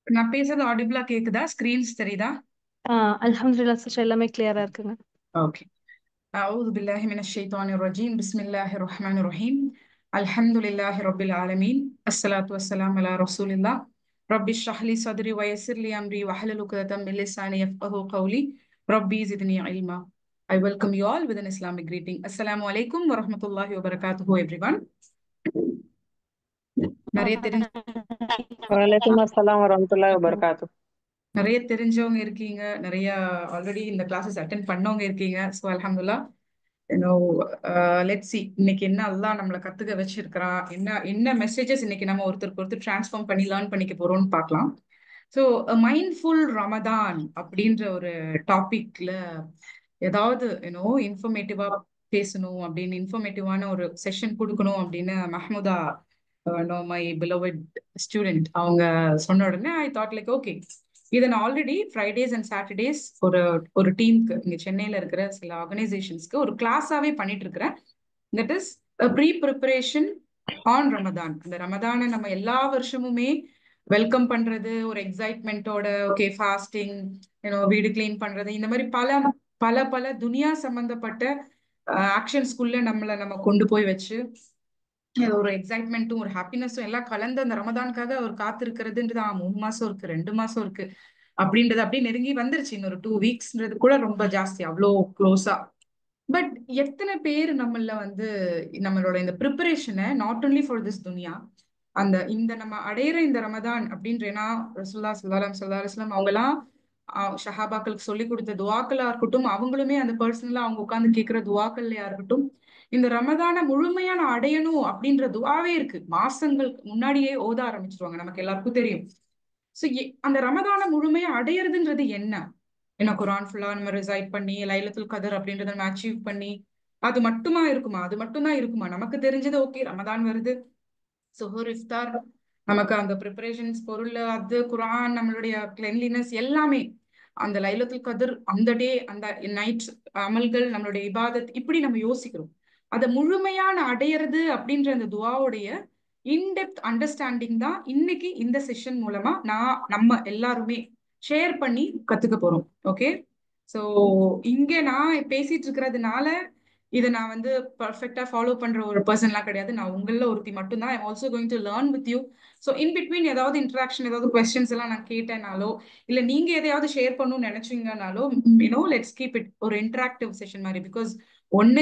நான் பேசுறது ஆடிபிளா கேக்குதா? ஸ்கிரீன்ஸ் தெரியுதா? அல்ஹம்துலில்லாஹ் சிஸ்டர், எல்லாமே கிளியரா இருக்குங்க. Okay. أعوذ بالله من الشيطان الرجيم بسم الله الرحمن الرحيم الحمد لله رب العالمين الصلاة والسلام على رسول الله ربي اشرح لي صدري ويسر لي أمري واحلل عقدة من لساني يفقهوا قولي ربي زدني علما. I welcome you all with an Islamic greeting. Assalamu alaikum wa rahmatullahi wa barakatuhu everyone. நிறைய தெரிஞ்ச வலைக்கும் அஸ்ஸலாம் வரஹ்மத்துல்லாஹி வபரகாத்துஹ். நிறைய தெரிஞ்சவங்க இருக்கீங்க, நிறைய ஆல்ரெடி இந்த கிளாஸஸ் அட்டென்ட் பண்ணவங்க இருக்கீங்க. ஸோ அல்ஹம்துலில்லாஹ். லெட்ஸ் சி இன்னைக்கு என்ன அல்லாஹ் நம்மளை கத்துக்க வச்சிருக்கிறான், என்ன என்ன மெசேஜஸ் இன்னைக்கு நம்ம ஒருத்தருக்கு ஒருத்தர் டிரான்ஸ்ஃபார்ம் பண்ணி லேர்ன் பண்ணிக்க போறோம்னு பார்க்கலாம். ஸோ மைண்ட்ஃபுல் ரமதான் அப்படின்ற ஒரு டாபிக்ல ஏதாவது இன்ஃபர்மேட்டிவா பேசணும் அப்படின்னு, இன்ஃபர்மேட்டிவான ஒரு செஷன் கொடுக்கணும் அப்படின்னு மஹ்முதா, மை பிலோவட் ஸ்டூடெண்ட், அவங்க சொன்ன உடனே ஐ தாட் லைக் ஓகே, இதை நான் ஆல்ரெடி ஃப்ரைடேஸ் அண்ட் சாட்டர்டேஸ் ஒரு ஒரு டீமுக்கு இங்க சென்னையில இருக்கிற சில ஆர்கனைசேஷன்ஸ்க்கு ஒரு கிளாஸாவே பண்ணிட்டு இருக்கிறேன். That is pre preparation on Ramadan. இந்த ரமதானை நம்ம எல்லா வருஷமுமே வெல்கம் பண்றது ஒரு எக்ஸைட்மெண்ட்டோட, ஓகே ஃபாஸ்டிங், வீடு கிளீன் பண்றது, இந்த மாதிரி பல பல பல துனியா சம்பந்தப்பட்ட ஆக்ஷன்ஸ்குள்ள நம்மளை நம்ம கொண்டு போய் வச்சு ஒரு எக்ஸைட்மெண்ட்டும் ஒரு ஹாப்பினஸும் எல்லாம் கலந்து அந்த ரமதானுக்காக அவர் காத்திருக்கிறதுன்றது 3 மாசம் இருக்கு, 2 மாசம் இருக்கு அப்படின்றது அப்படியே நெருங்கி வந்துருச்சு. இன்னொரு 2 வீக்ஸ்ன்றது கூட ரொம்ப ஜாஸ்தி, அவ்வளோ க்ளோஸா. பட் எத்தனை பேர் நம்மள நம்மளோட இந்த ப்ரிப்பரேஷனை நாட் ஒன்லி ஃபார் திஸ் துனியா, இந்த நம்ம அடையிற இந்த ரமதான் அப்படின்றேன்னா ரசூலுல்லாஹ் ஸல்லல்லாஹு அலைஹி வஸல்லம் அவங்கலாம் ஷஹாபாக்களுக்கு சொல்லி கொடுத்த துவாக்களா இருக்கட்டும், அவங்களுமே அந்த பர்சனலா அவங்க உட்கார்ந்து கேட்கிற துவாக்கள்லையா இருக்கட்டும், இந்த ரமதான முழுமையா நான் அடையணும் அப்படின்ற துவாவே இருக்கு. மாசங்களுக்கு முன்னாடியே ஓத ஆரம்பிச்சிருவாங்க, நமக்கு எல்லாருக்கும் தெரியும். சோ அந்த ரமதான முழுமையா அடையிறதுன்றது என்ன? ஏன்னா குரான் ஃபுல்லா நம்ம ரிசைட் பண்ணி லைலத்துல் கதர் அப்படின்றத நம்ம அச்சீவ் பண்ணி அது மட்டுமா இருக்குமா? அது மட்டும்தான் இருக்குமா? நமக்கு தெரிஞ்சது ஓகே, ரமதான் வருது, சுஹூர் இஃப்தார், நமக்கு அந்த ப்ரிப்பரேஷன்ஸ் பொருள், அது குரான், நம்மளுடைய கிளென்லினஸ் எல்லாமே, அந்த லைலத்துல் கதர், அந்த டே, அந்த நைட் அமல்கள், நம்மளுடைய இபாதத், இப்படி நம்ம யோசிக்கிறோம். அதை முழுமையான அடையிறது அப்படின்ற அந்த துவாவுடைய இன்டெப்த் அண்டர்ஸ்டாண்டிங் தான் இன்னைக்கு இந்த செஷன் மூலமா நம்ம எல்லாருமே ஷேர் பண்ணி கத்துக்க போறோம். ஓகே, சோ இங்க நான் பேசிட்டு இருக்கிறதுனால இதை நான் பர்ஃபெக்டா ஃபாலோ பண்ற ஒரு பர்சன்லாம் கிடையாது. நான் உங்கள ஒருத்தி மட்டும்தான். I'm also going to learn with you. So in between ஏதாவது இன்ட்ராக்ஷன், ஏதாவது கொஸ்டின்ஸ் எல்லாம் நான் கேட்டேனாலோ, இல்ல நீங்க எதையாவது ஷேர் பண்ணணும்னு நினைச்சீங்கனாலோ, லெட்ஸ் கீப் இட் ஒரு இன்டராக்டிவ் செஷன் மாதிரி. பிகாஸ்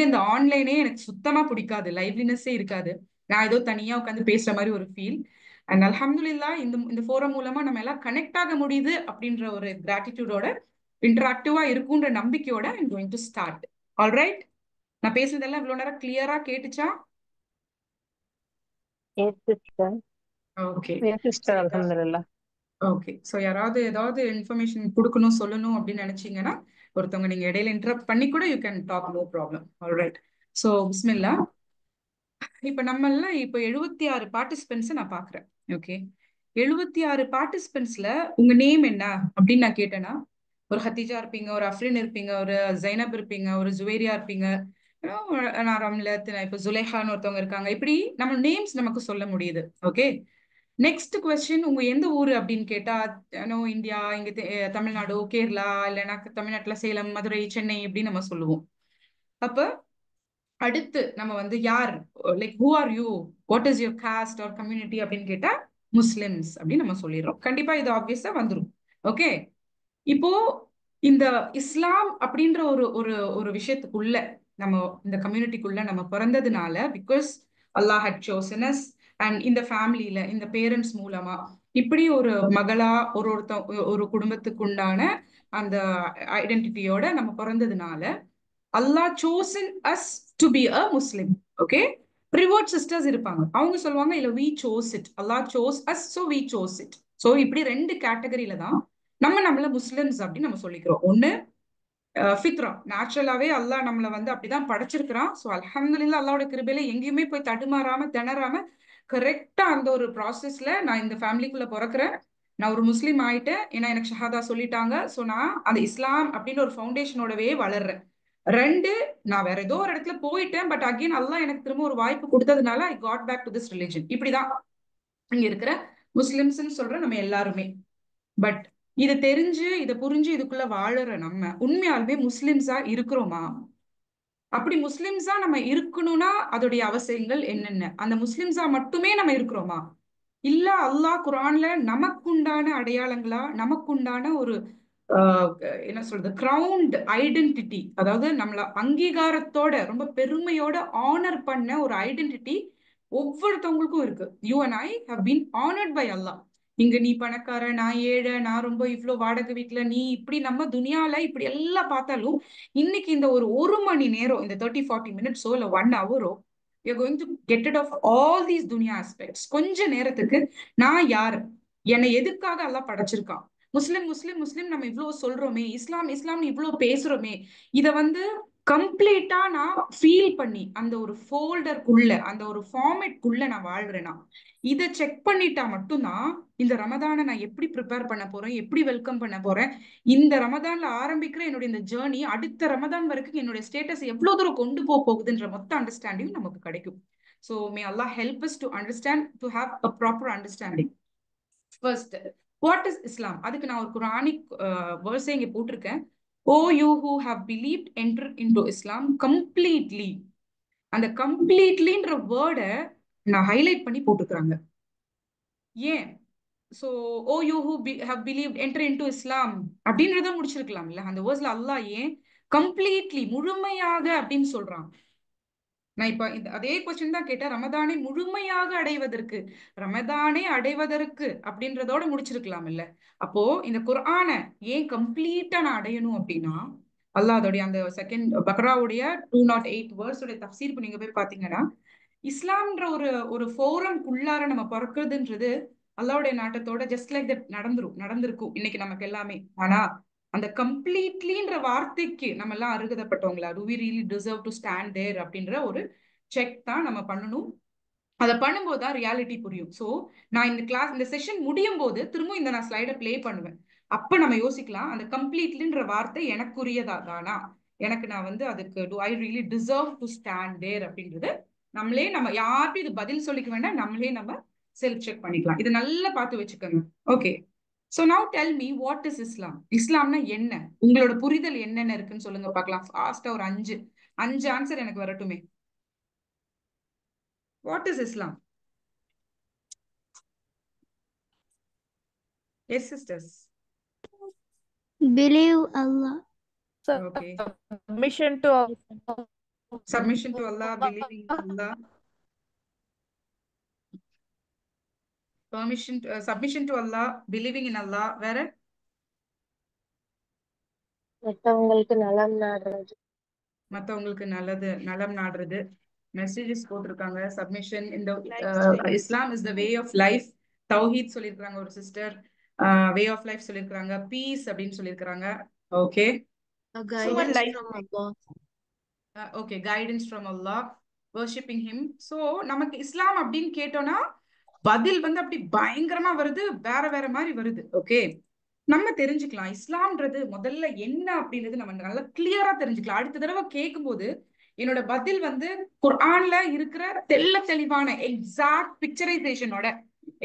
இந்த ஆன்லைனே எனக்கு சுத்தமா பிடிக்காது, லைவ்லினஸே இருக்காது, நான் ஏதோ தனியா உட்காந்து பேசுற மாதிரி ஒரு ஃபீல். அண்ட் அல்ஹம்துலில்லாஹ் இந்த இந்த ஃபோரம் மூலமா நம்ம எல்லாம் கனெக்ட் ஆக முடியுது அப்படின்ற ஒரு கிராட்டிடியூடோட, இன்டராக்டிவா இருக்குன்ற நம்பிக்கையோட I'm going to start. Alright, நான் பேசுனதெல்லாம் இவ்வளவு நேரம் கிளியரா கேட்டுச்சா? Yes sister. Okay. Yes sister, அல்ஹம்துலில்லாஹ். ஓகே, ஸோ யாராவது ஏதாவது இன்ஃபர்மேஷன் கொடுக்கணும், சொல்லணும் அப்படின்னு நினைச்சீங்கன்னா ஒருத்தவங்க நீங்க இடையில இன்டரப்ட் பண்ணி கூட you can talk, no problem. Alright, so பிஸ்மில்லா. இப்ப நம்மள இப்ப 76 பார்ட்டிசிபென்ட்ஸ் நான் பாக்குறேன். ஓகே, 76 பார்ட்டிசிபென்ட்ஸ்ல உங்க நேம் என்ன அப்படின்னு நான் கேட்டேன்னா, ஒரு ஹத்திஜா இருப்பீங்க, ஒரு அஃப்ரின் இருப்பீங்க, ஒரு ஜைனப் இருப்பீங்க, ஒரு ஜுவேரியா இருப்பீங்க, நான் ரம்லத், இப்ப ஜுலேஹான்னு ஒருத்தவங்க இருக்காங்க. இப்படி நம்ம நேம்ஸ் நமக்கு சொல்ல முடியுது. ஓகே, நெக்ஸ்ட் கொஸ்டின், உங்க எந்த ஊரு அப்படின்னு கேட்டா, இந்தியா, இங்க தமிழ்நாடு, கேரளா, இல்லைன்னா தமிழ்நாட்டுல சேலம், மதுரை, சென்னை இப்படின்னு நம்ம சொல்லுவோம். அப்ப அடுத்து நம்ம யார், like who are you, what is your caste or community அப்படின்னு கேட்டா முஸ்லிம்ஸ் அப்படின்னு நம்ம சொல்லிடுறோம். கண்டிப்பா இது ஆப்வியஸா வந்துரும். ஓகே, இப்போ இந்த இஸ்லாம் அப்படின்ற ஒரு ஒரு ஒரு விஷயத்துக்குள்ள, நம்ம இந்த கம்யூனிட்டிக்குள்ள நம்ம பிறந்ததுனால, because Allah had chosen us, and இந்த ஃபேமிலியில இந்த பேரண்ட்ஸ் மூலமா இப்படி ஒரு மகளா ஒரு குடும்பத்துக்கு உண்டான அந்த ஐடென்டிட்டியோட நம்ம பிறந்ததுனால அல்லாஹ் chosen us to be a Muslim. Okay, reward sisters இருப்பாங்க, அவங்க சொல்லுவாங்க இல்ல we chose it, Allah chose us so we chose it. So இப்படி ரெண்டு கேட்டகரியில தான் நம்மள முஸ்லிம்ஸ் அப்படின்னு நம்ம சொல்லிக்கிறோம். ஒண்ணு ஃபித்ரா, நேச்சுரலாவே அல்லாஹ் நம்மள அப்படிதான் படைச்சிருக்கிறான். ஸோ அல்ஹம்துலில்லாஹ் அல்லாவோட கிருபையில எங்கேயுமே போய் தடுமாறாம திணறாம கரெக்டா அந்த ஒரு ப்ராசஸ்ல நான் இந்த ஃபேமிலிக்குள்ள பிறக்கிறேன், நான் ஒரு முஸ்லீம் ஆயிட்டேன், ஏன்னா எனக்கு ஷஹாதா சொல்லிட்டாங்க. ஸோ நான் அந்த இஸ்லாம் அப்படின்னு ஒரு ஃபவுண்டேஷனோடவே வளர்றேன். ரெண்டு, நான் வேற ஏதோ ஒரு இடத்துல போயிட்டேன், பட் அகைன் அல்லாஹ் எனக்கு திரும்ப ஒரு வாய்ப்பு கொடுத்ததுனால I got back to this religion. இப்படிதான் இங்க இருக்கிற முஸ்லிம்ஸ்ன்னு சொல்ற நம்ம எல்லாருமே. பட் இதை தெரிஞ்சு இதை புரிஞ்சு இதுக்குள்ள வாழுற நம்ம உண்மையாலுமே முஸ்லிம்ஸா இருக்கிறோமா? அப்படி முஸ்லிம்ஸா நம்ம இருக்கணும்னா அதோடைய அவசியங்கள் என்னென்ன? அந்த முஸ்லிம்ஸா மட்டுமே நம்ம இருக்கிறோமா? இல்ல அல்லாஹ் குர்ஆன்ல நமக்குண்டான அடையாளங்களா, நமக்குண்டான ஒரு ஆஹ் என்ன சொல்றது, கிரவுண்ட் ஐடென்டிட்டி, அதாவது நம்மள அங்கீகாரத்தோட ரொம்ப பெருமையோட ஆனர் பண்ண ஒரு ஐடென்டிட்டி ஒவ்வொருத்தவங்களுக்கும் இருக்கு. You and I have been honoured by Allah. இங்க நீ பணக்கார, நான் ஏழை, நான் ரொம்ப இவ்ளோ வாடகை வீட்டுல, நீ இப்படி நம்ம துனியால இப்படி எல்லாம் பார்த்தாலும் இன்னைக்கு இந்த ஒரு மணி நேரம், இந்த 30-40 மினிட்ஸோ இல்ல 1 ஹவரோ, you're going to get rid of all these dunya aspects. கொஞ்ச நேரத்துக்கு நான் யாரு, என்னை எதுக்காக அல்லாஹ் படைச்சிருக்கான், முஸ்லிம் முஸ்லிம் முஸ்லிம் நம்ம இவ்வளவு சொல்றோமே, இஸ்லாம் இஸ்லாம் இவ்வளவு பேசுறோமே, இத வந்து கம்ப்ளீட்டா நான் ஃபீல் பண்ணி அந்த ஒரு ஃபோல்டருக்குள்ள, அந்த ஒரு ஃபார்மேட்குள்ள நான் வாழ்றேனா, இதை செக் பண்ணிட்டா மட்டும்தான் இந்த ரமதானை நான் எப்படி ப்ரிப்பேர் பண்ண போறேன், எப்படி வெல்கம் பண்ண போறேன், இந்த ரமதான்ல ஆரம்பிக்கிற என்னுடைய இந்த ஜேர்னி அடுத்த ரமதான் வரைக்கும் என்னுடைய ஸ்டேட்டஸ் எவ்வளவு தூரம் கொண்டு போக போகுதுன்ற மொத்த அண்டர்ஸ்டாண்டிங் நமக்கு கிடைக்கும். So may Allah help us to understand, to have a proper understanding. First, what is Islam? அதுக்கு நான் ஒரு குரானிக் வேர்ஸை இங்க போட்டிருக்கேன். O you who have believed enter into Islam completely. அந்த கம்ப்ளீட்லின்ற வேர்டை நான் ஹைலைட் பண்ணி போட்டுக்கிறாங்க. ஏன்? So O you who have believed enter into Islam அப்படின்றத முடிச்சிருக்கலாம்ல. அந்த வேர்ஸ்ல அல்லாஹ் ஏன் கம்ப்ளீட்லி முழுமையாக அப்படின்னு சொல்றான்? நான் இப்ப அதே கொஸ்டின் தான் கேட்டேன். ரமதானை முழுமையாக அடைவதற்கு, ரமதானை அடைவதற்கு அப்படின்றதோட முடிச்சிருக்கலாம் இல்ல. அப்போ இந்த குர்ஆனை ஏன் கம்ப்ளீட்டா நான் அடையணும் அப்படின்னா, அல்லாஹ் அதோடைய அந்த செகண்ட் பக்ராவுடைய 208 வேர்ஸோட தஃப்சீர் நீங்க போய் பாத்தீங்கன்னா, இஸ்லாம்ன்ற ஒரு ஒரு ஃபோரம்குள்ளார நம்ம பிறக்குறதுன்றது அல்லாவுடைய நாட்டத்தோட ஜஸ்ட் லைக் தட் நடந்திருக்கும் இன்னைக்கு நமக்கு எல்லாமே. ஆனா அந்த கம்ப்ளீட்லின்ற வார்த்தைக்கு நம்ம எல்லாம் அருகதைப்பட்டவங்களா, do we really deserve to stand there அப்படின்ற ஒரு செக் தான் நம்ம பண்ணணும். அதை பண்ணும்போது தான் ரியாலிட்டி புரியும். ஸோ நான் இந்த கிளாஸ், இந்த செஷன் முடியும் போது திரும்ப இந்த நான் ஸ்லைடை பிளே பண்ணுவேன். அப்ப நம்ம யோசிக்கலாம், அந்த கம்ப்ளீட்லின்ற வார்த்தை எனக்குரியதா தானா, எனக்கு நான் வந்து அதுக்கு to I really deserve to stand there அப்படின்றது நம்மளே, நம்ம யார்ட்டும் இது பதில் சொல்லிக்க வேண்டாம், நம்மளே நம்ம செல்ஃப் செக் பண்ணிக்கலாம். இது நல்லா பார்த்து வச்சுக்கோங்க. Okay, so now tell me what is Islam. இஸ்லாம்னா என்ன? உங்களோட புரிதல் என்னென்ன இருக்குன்னு சொல்லுங்க பார்க்கலாம். ஃபாஸ்டா ஒரு அஞ்சு ஆன்சர் எனக்கு வரட்டுமே. What is Islam? Yes sisters. Believe Allah. Okay. Submission to Submission to Allah, believing in Allah. Submission to Allah, believing in Allah. வேற? மற்றவங்களுக்கு நலம் நாடுறது. மற்றவங்களுக்கு நலம் நாடுறது. மெசேஜஸ் போட்டிருக்காங்க. சப்மிஷன் இந்த Islam is the way of life. தௌஹீத் சொல்லியிருக்காங்க ஒரு சிஸ்டர். வே ஆஃப் லைஃப் சொல்லியிருக்காங்க. பீஸ் அப்படின்னு சொல்லியிருக்காங்க. Okay, okay, guidance from Allah, worshipping him. So நமக்கு இஸ்லாம் அப்படின்னு கேட்டோம்னா பதில் வந்து அப்படி பயங்கரமா வருது, வேற வேற மாதிரி வருது. ஓகே, நம்ம தெரிஞ்சுக்கலாம் இஸ்லாம்ன்றது முதல்ல என்ன அப்படின்றது நம்ம நல்லா கிளியரா தெரிஞ்சுக்கலாம். அடுத்த தடவை கேட்கும் போது என்னோட பதில் வந்து குர்ஆன்ல இருக்கிற தெளிவான எக்ஸாக்ட் பிக்சரைசேஷனோட,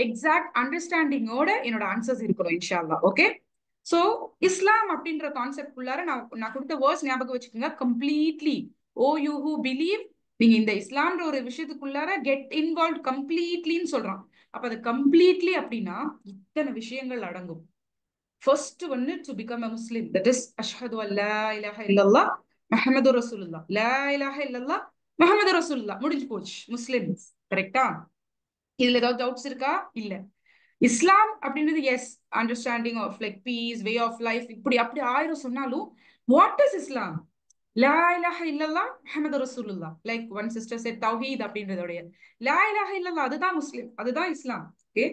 எக்ஸாக்ட் அண்டர்ஸ்டாண்டிங்கோட என்னோட ஆன்சர்ஸ் இருக்கணும் இன்ஷா அல்லாஹ். ஓகே, சோ இஸ்லாம் அப்படின்ற கான்செப்ட் குள்ளார நான் கொடுத்த வேர்ட்ஸ் ஞாபகம் வச்சுக்கோங்க. Completely, O you who believe, நீங்க இந்த இஸ்லாம்ன்ற ஒரு விஷயத்துக்குள்ளார கெட் இன்வால்வ் கம்ப்ளீட்லின்னு சொல்றான். அப்ப அது கம்ப்ளீட்லி அப்படின்னா இத்தனை விஷயங்கள் அடங்கும். ஃபர்ஸ்ட் ஒன்னு, to become a Muslim, that is அஷ்ஹது அல்லா இலாஹ இல்லல்லாஹ் முஹம்மது ரசூலுல்லாஹ். லா இலாஹ இல்லல்லாஹ் முஹம்மது ரசூலுல்லாஹ், முடிஞ்சு போச்சு, முஸ்லிம். கரெக்டா? இதுல ஏதாவது டவுட்ஸ் இருக்கா? இல்ல. இஸ்லாம் அப்படின்றது yes, understanding of like peace, way of life, இப்படி அப்படி ஆயிரம் சொன்னாலும் வாட் இஸ் இஸ்லாம்? லா இலாஹ இல்லல்லாஹ் முஹம்மது ரசூலுல்லாஹ். லைக் ஒன் சிஸ்டர் செட் தௌஹீத் அப்படின்றதோடைய லா இலாஹ இல்லல்லாஹ், அதுதான் முஸ்லிம், அதுதான் இஸ்லாம். ஓகே,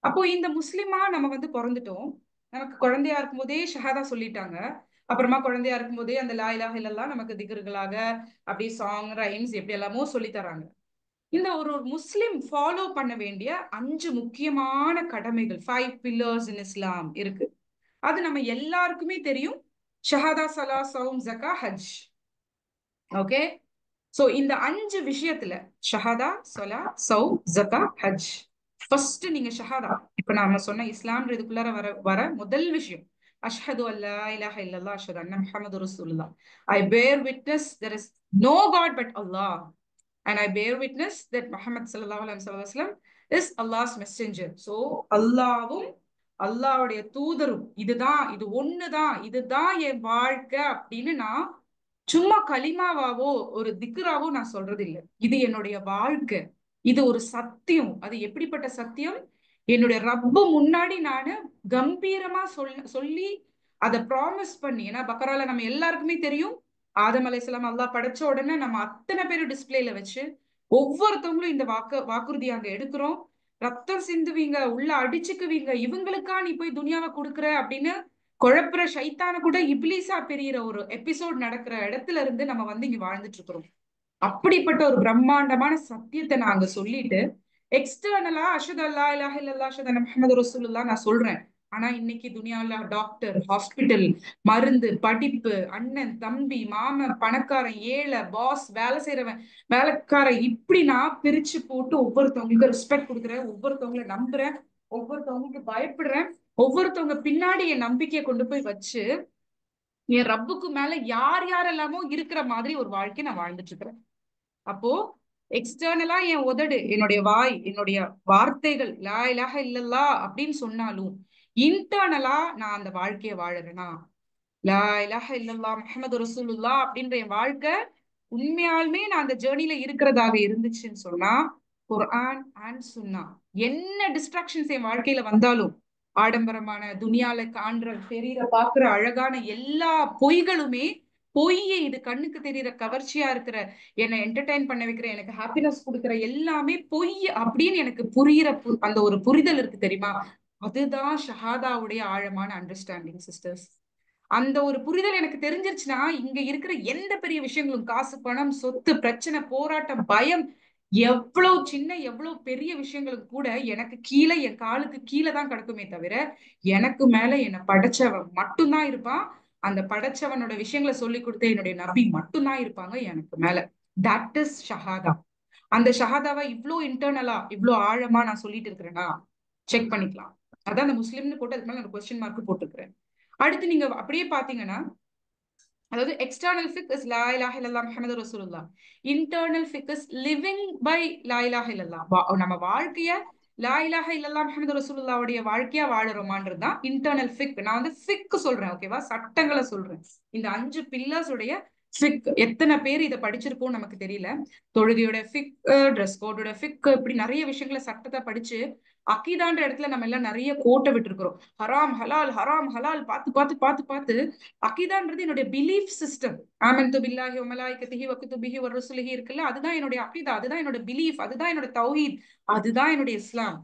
அப்போ இந்த முஸ்லிமா நம்ம வந்து பிறந்துட்டோம். நமக்கு குழந்தையா இருக்கும் போதே ஷஹாதா சொல்லிட்டாங்க. அப்புறமா குழந்தையா இருக்கும் போதே அந்த லா இலாஹ இல்லல்லாஹ் நமக்கு திக்ர்களாக அப்படியே சாங் ரைம்ஸ் எப்படி எல்லாமோ சொல்லி தராங்க. இந்த ஒரு முஸ்லிம் ஃபாலோ பண்ண வேண்டிய 5 முக்கியமான கடமைகள், 5 பில்லர்ஸ் இன் இஸ்லாம் இருக்கு. அது நம்ம எல்லாருக்குமே தெரியும். ஷஹாதா, சலா, சௌம், ஜக்கா, ஹஜ். ஓகே, சோ இந்த 5 விஷயத்துல ஷஹாதா, சலா, சௌம், ஜக்கா, ஹஜ், ஃபர்ஸ்ட் நீங்க ஷஹாதா, இப்ப நாம சொன்ன இஸ்லாம்ன்றதுக்குள்ளார வர வர முதல் விஷயம் அஷ்ஹது அல்லா இலாஹ இல்லல்லாஹ் அஷ்ஹது அன்ன முஹம்மது ரசூலுல்லாஹ். ஐ பேர் witness there is no god but Allah, and I bear witness that Muhammad sallallahu alaihi wasallam is Allah's messenger. So அல்லாவும் அல்லாஹ்வுடைய தூதரும் இதுதான், இது ஒண்ணுதான், இதுதான் என் வாழ்க்கை அப்படின்னு நான் சும்மா கலிமாவாவோ ஒரு திக்ராவோ நான் சொல்றது இல்லை. இது என்னுடைய வாழ்க்கை, இது ஒரு சத்தியம். அது எப்படிப்பட்ட சத்தியம்? என்னுடைய ரப்பு முன்னாடி நானு கம்பீரமா சொல்லி அதை ப்ராமிஸ் பண்ணி, ஏன்னா பக்கரால நம்ம எல்லாருக்குமே தெரியும், ஆதம் அலைஹிஸ்ஸலாம் அல்லாஹ் படைச்ச உடனே நம்ம அத்தனை பேரும் டிஸ்பிளேல வச்சு ஒவ்வொருத்தவங்களும் இந்த வாக்குறுதி அங்க எடுக்கிறோம். ரத்தம் சிந்துவீங்க, உள்ள அடிச்சுக்குவீங்க, இவங்களுக்கா நீ போய் துனியாவை கொடுக்குற அப்படின்னு குழப்புற ஷைத்தான கூட இப்லீஸா பெரியற ஒரு எபிசோட் நடக்கிற இடத்துல இருந்து நம்ம வந்து இங்க வாழ்ந்துட்டு இருக்கிறோம். அப்படிப்பட்ட ஒரு பிரம்மாண்டமான சத்தியத்தை நான் அங்க சொல்லிட்டு எக்ஸ்டர்னலா அஷ்ஹது அல்லா இலாஹ இல்லல்லாஹ் அஷ்ஹது அன்ன முஹம்மது ரசூலுல்லாஹ் நான் சொல்றேன். ஆனா இன்னைக்கு துனியால டாக்டர், ஹாஸ்பிட்டல், மருந்து, படிப்பு, அண்ணன், தம்பி, மாமன், பணக்காரன், ஏழை, பாஸ், வேலை செய்யறவன், வேலைக்காரன், இப்படி நான் பிரிச்சு போட்டு ஒவ்வொருத்தவங்களுக்கு ரெஸ்பெக்ட் கொடுக்குறேன், ஒவ்வொருத்தவங்களை நம்புறேன், ஒவ்வொருத்தவங்களுக்கு பயப்படுறேன், ஒவ்வொருத்தவங்க பின்னாடி என் நம்பிக்கையை கொண்டு போய் வச்சு என் ரப்புக்கு மேல யார் யாரெல்லாமோ இருக்கிற மாதிரி ஒரு வாழ்க்கை நான் வாழ்ந்துட்டு இருக்கிறேன். அப்போ எக்ஸ்டர்னலா என் உதடு, என்னுடைய வாய், என்னுடைய வார்த்தைகள் லா இலாஹ இல்லல்லாஹ் அப்படின்னு சொன்னாலும் இன்டர்னலா நான் அந்த வாழ்க்கைய வாழறேனா, லா இலாஹ இல்லல்லாஹ் முஹம்மது ரசூலுல்லாஹ் அப்படின்ற என் வாழ்க்கை உண்மையாலுமே நான் அந்த ஜேர்னில இருக்கிறதாக இருந்துச்சுன்னு சொன்னா, குர்ஆன் அண்ட் சுன்னா என்ன டிஸ்ட்ராக்ஷன்ஸ் என் வாழ்க்கையில வந்தாலும், ஆடம்பரமான துனியால காண்ற தெரியற பாக்குற அழகான எல்லா பொய்களுமே பொய், இது கண்ணுக்கு தெரியற கவர்ச்சியா இருக்கிற, என்னை என்டர்டைன் பண்ண வைக்கிற, எனக்கு ஹாப்பினஸ் கொடுக்குற எல்லாமே பொய் அப்படின்னு எனக்கு புரியுற அந்த ஒரு புரிதல் இருக்கு தெரியுமா? அதுதான் ஷஹாதாவுடைய ஆழமான அண்டர்ஸ்டாண்டிங் சிஸ்டர்ஸ். அந்த ஒரு புரிதல் எனக்கு தெரிஞ்சிருச்சுன்னா இங்க இருக்கிற எந்த பெரிய விஷயங்களும், காசு, பணம், சொத்து, பிரச்சனை, போராட்டம், பயம், எவ்வளவு சின்ன எவ்வளவு பெரிய விஷயங்களுக்கு கூட எனக்கு கீழே, என் காலுக்கு கீழே தான் கிடக்குமே தவிர எனக்கு மேல என்னை படைச்சவன் மட்டும்தான் இருப்பான். அந்த படைச்சவனோட விஷயங்களை சொல்லி கொடுத்த என்னுடைய நபி மட்டும்தான் இருப்பாங்க எனக்கு மேல. தட் இஸ் ஷஹாதா. அந்த ஷஹாதாவை இவ்வளோ இன்டர்னலா இவ்வளோ ஆழமா நான் சொல்லிட்டு இருக்கிறேன்னா செக் பண்ணிக்கலாம். அதான் அந்த முஸ்லிம்னு போட்டு அதுக்கு மேல நான் கொஸ்டின் மார்க் போட்டிருக்கிறேன். அடுத்து நீங்க அப்படியே பாத்தீங்கன்னா, அதாவது எக்ஸ்டர்னல் ஃபிக் இஸ் லா இலாஹ இல்லல்லாஹ் முஹம்மது ரசூலுல்லாஹ், இன்டர்னல் ஃபிக் இஸ் லிவிங் பை லா இலாஹ இல்லல்லாஹ். நம்ம வாழ்க்கைய லா இலாஹ இல்லல்லாஹ் முஹம்மது ரசூலுல்லாஹ்வுடைய வாழ்க்கையா வாழறோமான்றது தான் இன்டர்னல் ஃபிக். நான் வந்து ஃபிக் சொல்றேன், ஓகேவா, சட்டங்களை சொல்றேன். இந்த 5 பில்லர்ஸ் உடைய ஃபிக் எத்தனை பேர் இதை படிச்சிருப்போம் நமக்கு தெரியல. தொழுகையோட ஃபிக், ட்ரெஸ் கோடோட ஃபிக், இப்படி நிறைய விஷயங்களை சட்டத்தை படிச்சு அக்கீதான்ற இடத்துல நம்ம எல்லாம் நிறைய கோட்டை விட்டுருக்கிறோம். ஹராம் ஹலால், ஹராம் ஹலால் பார்த்து பார்த்து பார்த்து பார்த்து அக்கீதான்றது என்னுடைய பிலீஃப் சிஸ்டம். ஆமன்து பில்லாஹி வ மலாயிகத்திஹி வ குதுபிஹி வ ருசுலிஹி இருக்குல்ல, அதுதான் என்னுடைய அக்கீதா, அதுதான் என்னோட பிலீஃப், அதுதான் என்னோட தௌஹீத், அதுதான் என்னுடைய இஸ்லாம்.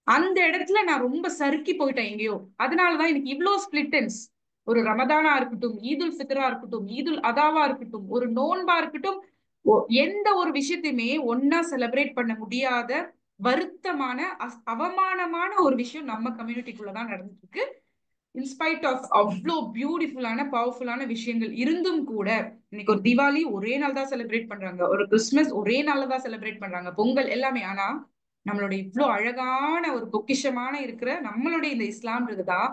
அந்த இடத்துல நான் ரொம்ப சறுக்கி போயிட்டேன் எங்கேயோ. அதனாலதான் எனக்கு இவ்வளவு ஸ்பிளிட்டன்ஸ். ஒரு ரமதானா இருக்கட்டும், ஈதுல் ஃபித்ரா இருக்கட்டும், ஈதுல் அதாவா இருக்கட்டும், ஒரு நோன்பா இருக்கட்டும், எந்த ஒரு விஷயத்தையுமே ஒன்னா செலிப்ரேட் பண்ண முடியாத வருத்தமான அவமானமான ஒரு விஷயம் நம்ம கம்யூனிட்டிக்குள்ளதான் நடந்துட்டு இருக்கு. இன்ஸ்பைட் ஆஃப் அவ்வளோ பியூட்டிஃபுல்லான பவர்ஃபுல்லான விஷயங்கள் இருந்தும் கூட இன்னைக்கு ஒரு திவாலி ஒரே நாள் தான் செலிப்ரேட் பண்றாங்க, ஒரு கிறிஸ்துமஸ் ஒரே நாள்ல தான் செலிப்ரேட் பண்றாங்க, பொங்கல் எல்லாமே. ஆனா நம்மளுடைய இவ்வளோ அழகான ஒரு பொக்கிஷமான இருக்கிற நம்மளுடைய இந்த இஸ்லாம்ன்றதுதான்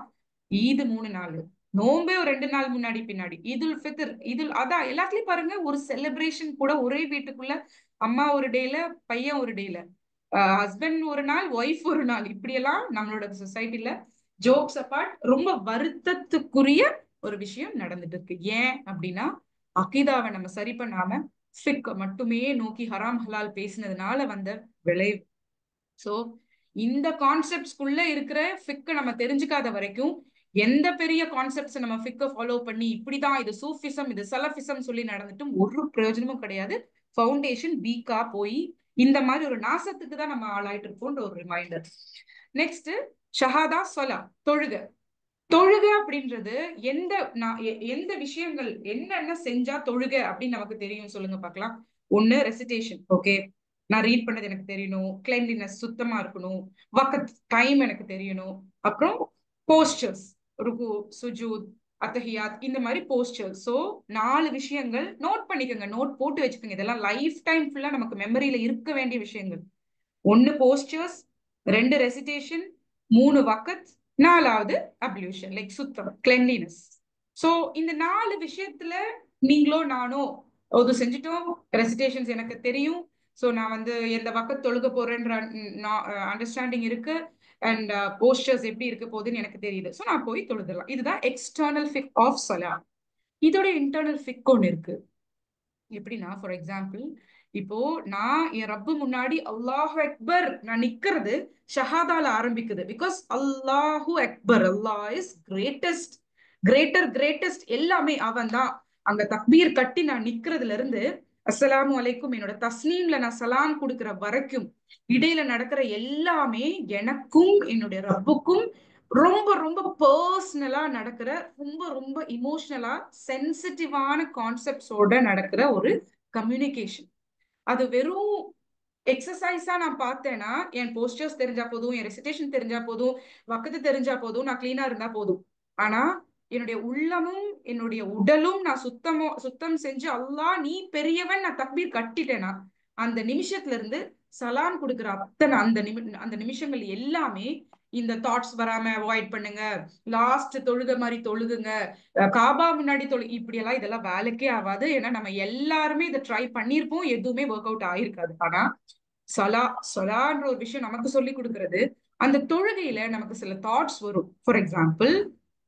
ஈது 3 நாள், நோம்பே ஒரு 2 நாள் முன்னாடி பின்னாடி, ஈதுல் ஃபித்ர், ஈதுல் அதா, எல்லாத்துலயும் பாருங்க ஒரு செலிப்ரேஷன் கூட. ஒரே வீட்டுக்குள்ள அம்மா ஒரு டேல, பையன் ஒரு டேல, ஹஸ்பண்ட் ஒரு நாள், ஒய்ஃப் ஒரு நாள், இப்படியெல்லாம் நம்மளோட சொசைட்டில ஜோக்ஸ் அப்பார்ட் ரொம்ப வருத்தத்துக்குரிய ஒரு விஷயம் நடந்துட்டு இருக்கு. ஏன் அப்படின்னா அகீதாவை நம்ம சரி பண்ணாம ஃபிக் மட்டுமே நோக்கி ஹராம் ஹலால் பேசினதுனால வந்த விளைவு. சோ இந்த கான்செப்ட்ஸ்குள்ள இருக்கிற ஃபிக்க நம்ம தெரிஞ்சுக்காத வரைக்கும் எந்த பெரிய கான்செப்ட்ஸ் நம்ம ஃபிக்க ஃபாலோ பண்ணி இப்படிதான் இது சூஃபிசம் இது சலஃபிசம் சொல்லி நடந்துட்டும் ஒரு பிரயோஜனமும் கிடையாது. ஃபவுண்டேஷன் வீக்கா போய் இந்த மாதிரி ஒரு நாசத்துக்கு தான் நம்ம ஆளாயிட்டு இருக்கோம்ன்ற ஒரு ரிமைண்டர். நெக்ஸ்ட் ஷஹாதா சொலா, தொழுகை. தொழுகை அப்படின்றது எந்த விஷயங்கள் என்னென்ன செஞ்சா தொழுகை அப்படின்னு நமக்கு தெரியும் சொல்லுங்க பார்க்கலாம். ஒண்ணு ரெசிடேஷன், ஓகே, நான் ரீட் பண்ணது எனக்கு தெரியணும். கிளென்லினஸ், சுத்தமா இருக்கணும். வக்கத் டைம் எனக்கு தெரியணும். அப்புறம் போஸ்டர்ஸ், ருக்கு, சுஜூத், அத்தஹியாத், இந்த மாதிரி போஸ்டர். ஸோ 4 விஷயங்கள் நோட் பண்ணிக்கோங்க, நோட் போட்டு வச்சுக்கோங்க. இதெல்லாம் லைஃப் டைம் ஃபுல்லா நமக்கு மெமரியில இருக்க வேண்டிய விஷயங்கள். ஒண்ணு போஸ்டர்ஸ், 2 ரெசிடேஷன், 3 வக்கத், 4வது அப்ளியூஷன், லைக் சுத்தம், கிளென்லினஸ். சோ இந்த 4 விஷயத்துல நீங்களோ நானோ அது செஞ்சுட்டோம். ரெசிடேஷன்ஸ் எனக்கு தெரியும். சோ நான் வந்து எந்த வக்கத் தொழுக போறேன்ற அண்டர்ஸ்டாண்டிங் இருக்கு. அண்ட் போஸ்டர்ஸ் எப்படி இருக்க போகுதுன்னு எனக்கு தெரியுது. சோ நான் போய் தொழுதலாம். இதுதான் எக்ஸ்டர்னல் ஃபிக் ஆஃப் சலா. இதோட இன்டர்னல் ஃபிக் ஒன்று இருக்கு. எப்படின்னா, ஃபார் எக்ஸாம்பிள், இப்போ நான் என் ரப்பு முன்னாடி அல்லாஹு அக்பர் நான் நிக்கிறது ஷஹாதால ஆரம்பிக்குது. பிகாஸ் அல்லாஹு அக்பர், அல்லாஹ் இஸ் கிரேட்டஸ்ட், கிரேட்டஸ்ட், எல்லாமே அவன் தான். அங்க தக்பீர் கட்டி நான் நிக்கிறதுல இருந்து அஸ்ஸலாமு அலைக்கும் என்னோட தஸ்லீம்ல நான் சலாம் கொடுக்கிற வரைக்கும் இடையில நடக்கிற எல்லாமே எனக்கும் என்னுடைய ரப்புக்கும் ரொம்ப ரொம்ப பர்சனலா நடக்கிற, ரொம்ப ரொம்ப இமோஷனலா சென்சிட்டிவான கான்செப்ட்ஸோட நடக்கிற ஒரு கம்யூனிகேஷன். அது வெறும் எக்ஸசைஸா நான் பார்த்தேன்னா என் போஸ்டர்ஸ் தெரிஞ்சா போதும், என் ரெசிடேஷன் தெரிஞ்சா போதும், வக்கத்து தெரிஞ்சா போதும், நான் கிளீனா இருந்தா போதும். ஆனா என்னுடைய உள்ளமும் என்னுடைய உடலும் நான் சுத்தம் செஞ்சு அல்லாஹ் நீ பெரியவன் நான் தக்பீர் கட்டிட்டேனா அந்த நிமிஷத்துல இருந்து சலாம் கொடுக்குற அத்தனை அந்த நிமிஷங்கள் எல்லாமே இந்த தாட்ஸ் வராம அவாய்ட் பண்ணுங்க, லாஸ்ட் தொழுக மாதிரி தொழுகுங்க, காபா முன்னாடி இப்படி எல்லாம் இதெல்லாம் வேலைக்கே ஆகாது. ஏன்னா நம்ம எல்லாருமே இதை ட்ரை பண்ணிருப்போம், எதுவுமே ஒர்க் அவுட் ஆயிருக்காது. ஆனா சொலான்ற ஒரு விஷயம் நமக்கு சொல்லி கொடுக்கறது, அந்த தொழுகையில நமக்கு சில தாட்ஸ் வரும். ஃபார் எக்ஸாம்பிள்,